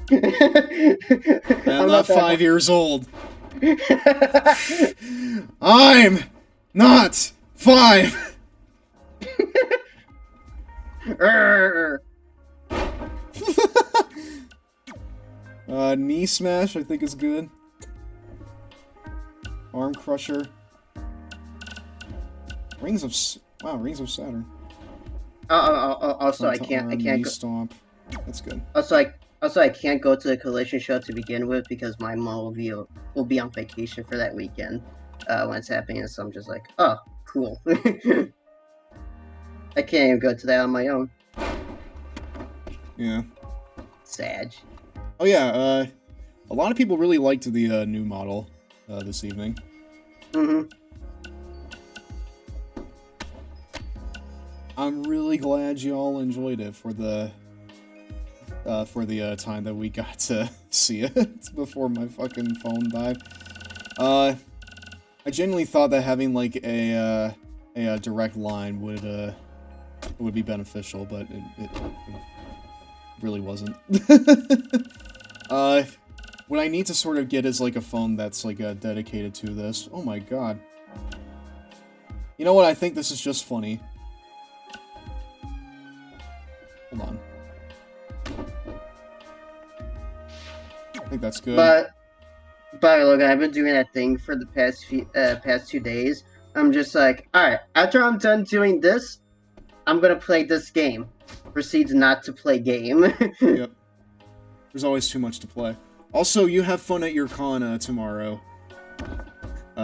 I'm not 5 years old. I'm not 5. Knee smash, I think is good. Arm crusher. Rings of Saturn. Also, I can't knee go. Stomp. That's good. Also, I can't go to the Collision show to begin with because my mom will be on vacation for that weekend when it's happening. So I'm just like, oh, cool. I can't even go to that on my own. Yeah. Sad. Oh yeah. A lot of people really liked the new model this evening. I'm really glad you all enjoyed it for the time that we got to see it before my fucking phone died. I genuinely thought that having like a direct line would be beneficial, but it really wasn't. What I need to sort of get is like a phone that's like dedicated to this. Oh my god. You know what? I think this is just funny. Hold on. I think that's good. But Logan, I've been doing that thing for the past 2 days. I'm just like, alright, after I'm done doing this, I'm gonna play this game. Proceeds not to play game. Yep. There's always too much to play. Also, you have fun at your con tomorrow,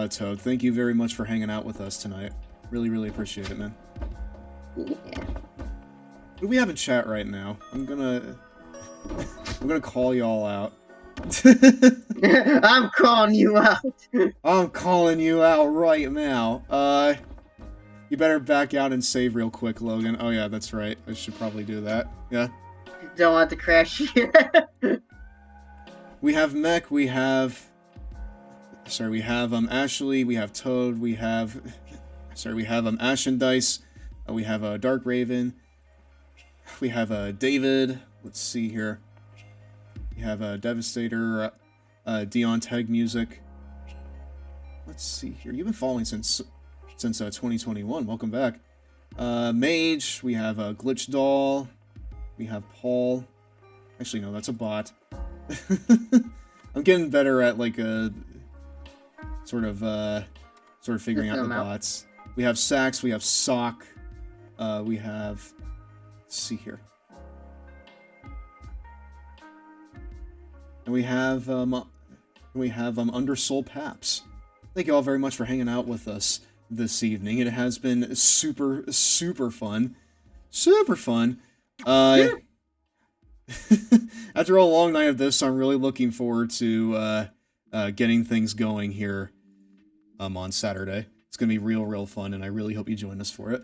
Toad. Thank you very much for hanging out with us tonight. Really, really appreciate it, man. Yeah. Who do we have in chat right now? I'm gonna call y'all out. I'm calling you out. I'm calling you out right now. You better back out and save real quick, Logan. Oh yeah, that's right. I should probably do that. Yeah. Don't want to crash here. We have Mech, we have sorry, we have Ashley, we have Toad, we have Ash and Dice, we have Dark Raven, we have David. Let's see here. We have Devastator, Dion Tag Music. Let's see here. You've been following since 2021. Welcome back. Mage. We have Glitch Doll. We have Paul. Actually, no, that's a bot. I'm getting better at like sort of figuring out the bots. We have Sax. We have Sock. We have. Let's see here. And we have Undersoul Paps. Thank you all very much for hanging out with us this evening. It has been super, super fun. Super fun. After a long night of this, I'm really looking forward to getting things going here on Saturday. It's going to be real fun, and I really hope you join us for it.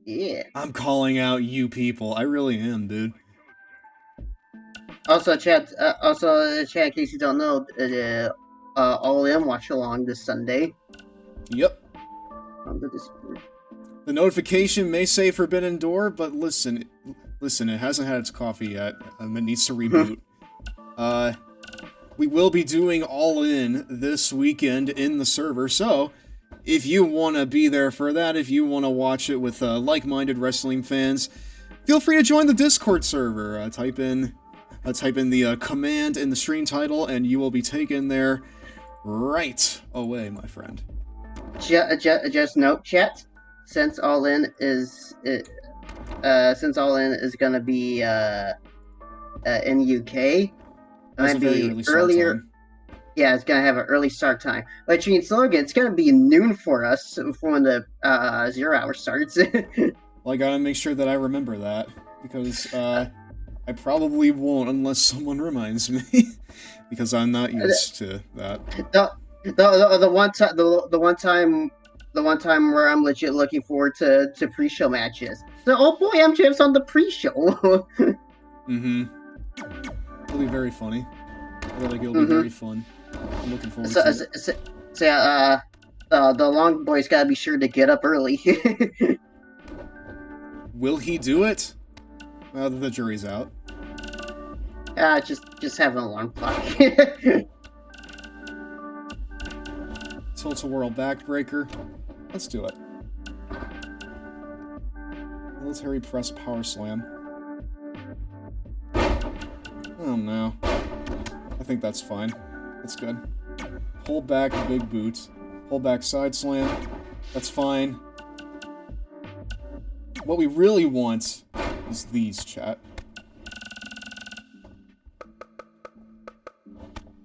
Yeah. I'm calling out you people. I really am, dude. Also, chat, in case you don't know, All In watch along this Sunday. Yep. On the Discord. The notification may say Forbidden Door, but listen, it hasn't had its coffee yet. It needs to reboot. We will be doing All In this weekend in the server, so if you want to be there for that, if you want to watch it with like-minded wrestling fans, feel free to join the Discord server. Type in the command in the stream title, and you will be taken there right away, my friend. Just note, chat. Since All In is gonna be in UK, might be earlier. Yeah, it's gonna have an early start time, which means it's gonna be noon for us when the 0 hour starts. Well, I gotta make sure that I remember that, because I probably won't unless someone reminds me, because I'm not used to that. The one time where I'm legit looking forward to pre-show matches. So, oh boy, MJF's on the pre-show. Mm-hmm. It'll be very funny. I feel like it'll be very fun. I'm looking forward to it. The long boy's gotta be sure to get up early. Will he do it? Well, the jury's out. Just have an alarm clock. Tilt-a-whirl backbreaker. Let's do it. Military press power slam. Oh no. I think that's fine. That's good. Pull back big boot. Pull back side slam. That's fine. What we really want is these, chat.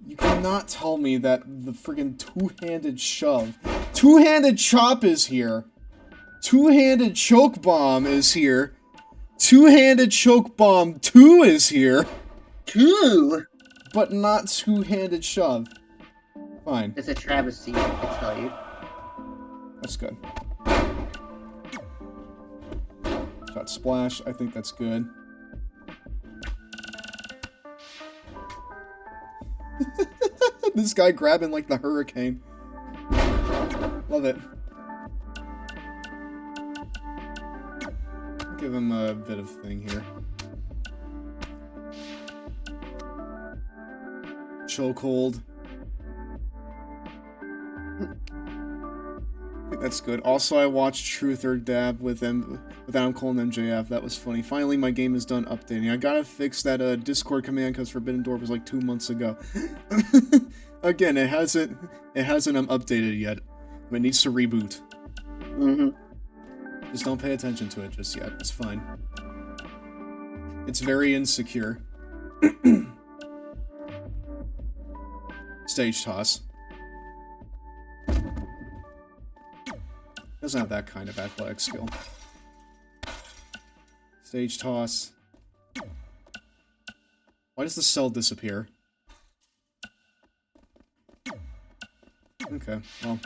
You cannot tell me that the friggin' two-handed shove. Two-handed chop is here. Two-handed choke bomb is here. Two-handed choke bomb 2 is here. 2? But not two-handed shove. Fine. It's a travesty, I tell you. That's good. Shot splash. I think that's good. This guy grabbing like the hurricane. Love it. I'll give him a bit of thing here. Chokehold. I think that's good. Also, I watched Truth or Dab with them without him calling MJF. That was funny. Finally, my game is done updating. I gotta fix that Discord command because Forbidden Door was like 2 months ago. Again, it hasn't updated yet. It needs to reboot. Mm-hmm. Just don't pay attention to it just yet. It's fine. It's very insecure. Stage toss. Doesn't have that kind of athletic skill. Stage toss. Why does the cell disappear? Okay, well.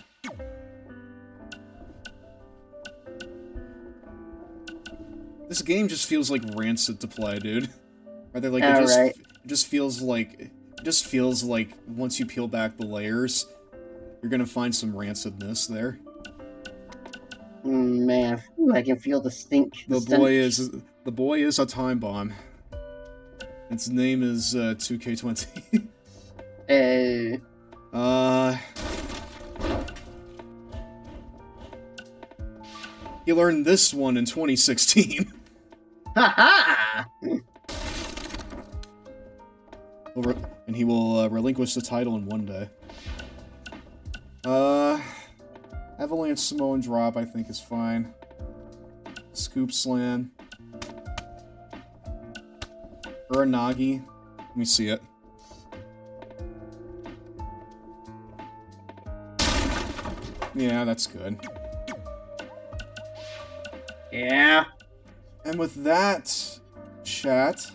This game just feels like rancid to play, dude. Right? They're like, it just feels like once you peel back the layers, you're gonna find some rancidness there. Man, I can feel the stink. The boy is a time bomb. Its name is 2K20. He learned this one in 2016. Haha! And he will relinquish the title in one day. Avalanche Samoan Drop, I think, is fine. Scoop Slam. Uranagi. Let me see it. Yeah, that's good. Yeah. And with that, chat,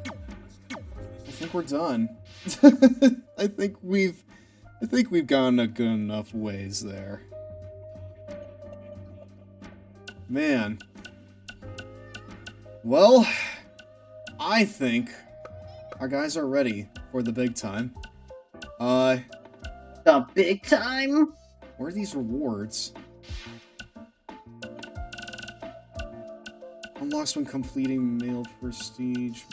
I think we're done. I think we've gone a good enough ways there. Man. Well, I think our guys are ready for the big time. The big time? Where are these rewards? Unlocks when completing male prestige.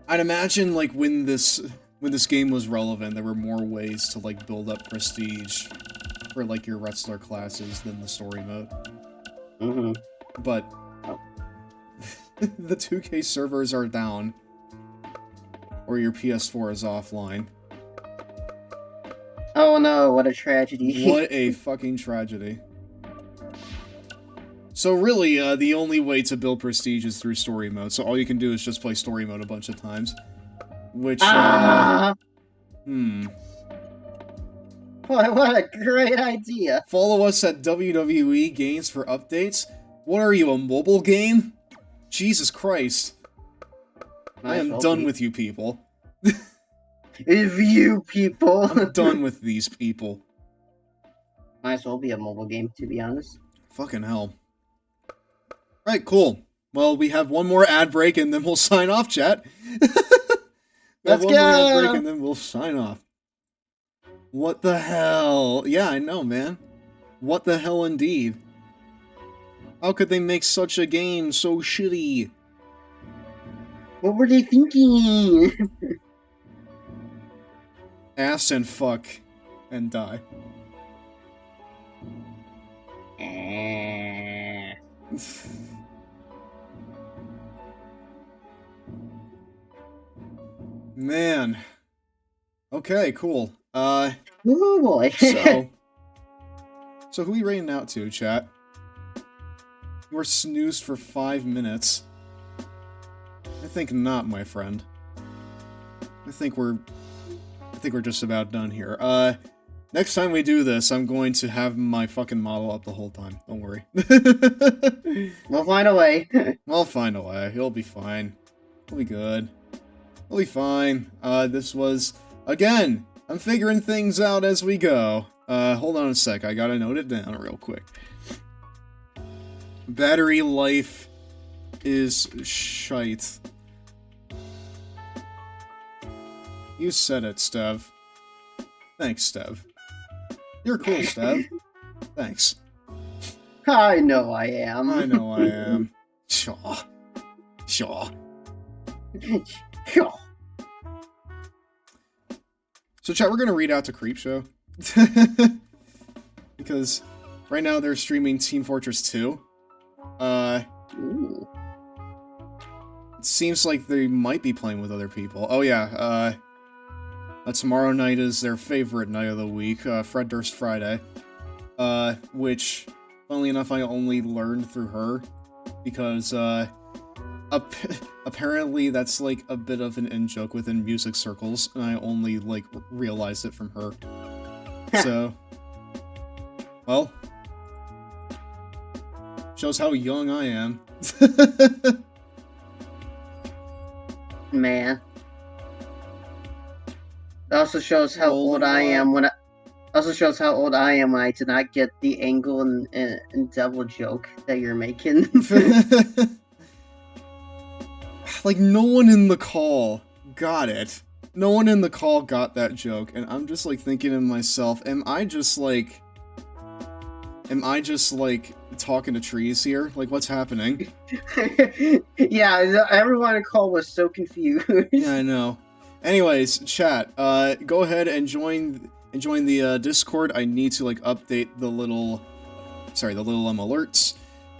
I'd imagine, like, when this game was relevant, there were more ways to, like, build up prestige for, like, your wrestler classes than the story mode. Mm-hmm. But the 2K servers are down, or your PS4 is offline. Oh no, what a tragedy. What a fucking tragedy. So really, the only way to build prestige is through story mode, so all you can do is just play story mode a bunch of times. Which, What a great idea. Follow us at WWE Games for updates. What are you, a mobile game? Jesus Christ. I am done with you people. If you people. I'm done with these people. Might as well be a mobile game, to be honest. Fucking hell. Right, cool. Well, we have one more ad break and then we'll sign off, chat. Let's one more ad go! break and then we'll sign off. What the hell? Yeah, I know, man. What the hell indeed. How could they make such a game so shitty? What were they thinking? Ass and fuck. And die. Man. Okay, cool. Oh boy. So who are we rating out to, chat? We're snoozed for 5 minutes. I think not, my friend. I think we're just about done here. Next time we do this, I'm going to have my fucking model up the whole time. Don't worry. We'll find a way. I'll find a way. It'll be fine. It'll be good. It'll be fine. This was, again, I'm figuring things out as we go. Hold on a sec. I gotta note it down real quick. Battery life is shite. You said it, Stev. Thanks, Stev. You're cool, Stev. Thanks. I know I am. I know I am. Shaw. Shaw. Sure. So, chat, we're gonna read out to Creepshow. Because right now they're streaming Team Fortress 2. Ooh. It seems like they might be playing with other people. Oh yeah, tomorrow night is their favorite night of the week, Fred Durst Friday. Which, funnily enough, I only learned through her, because, apparently that's, like, a bit of an in-joke within music circles, and I only, like, realized it from her. So, well, shows how young I am. Man. It also shows how old I am when I did not get the angle and devil joke that you're making. like, no one in the call got it. No one in the call got that joke, and I'm just, like, thinking to myself, am I just, like, talking to trees here? Like, what's happening? Yeah, everyone in the call was so confused. Yeah, I know. Anyways, chat, go ahead and join the Discord. I need to, like, update the little alerts.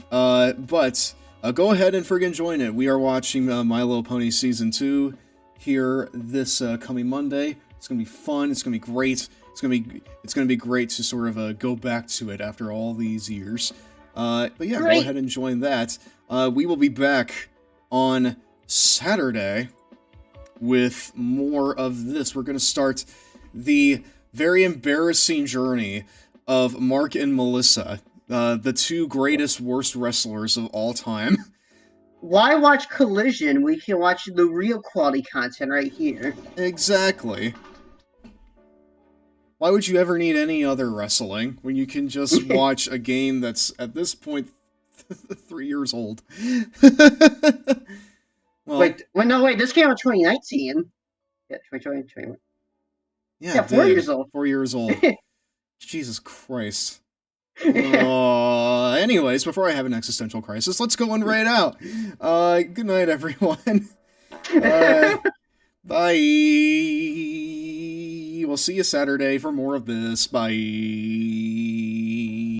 But go ahead and friggin' join it. We are watching My Little Pony Season 2 here this coming Monday. It's gonna be fun. It's gonna be great. It's gonna be great to sort of go back to it after all these years. But yeah, Great. go ahead and join that. We will be back on Saturday with more of this. We're gonna start the very embarrassing journey of Mark and Melissa, the two greatest, worst wrestlers of all time. Why watch Collision? We can watch the real quality content right here. Exactly. Why would you ever need any other wrestling when you can just watch a game that's, at this point, 3 years old? Well, wait, this came out 2019. Yeah, 2020. Yeah, it 4 did. years old. 4 years old. Jesus Christ. Anyways, before I have an existential crisis, let's go on right out. Good night, everyone. Bye. We'll see you Saturday for more of this. Bye.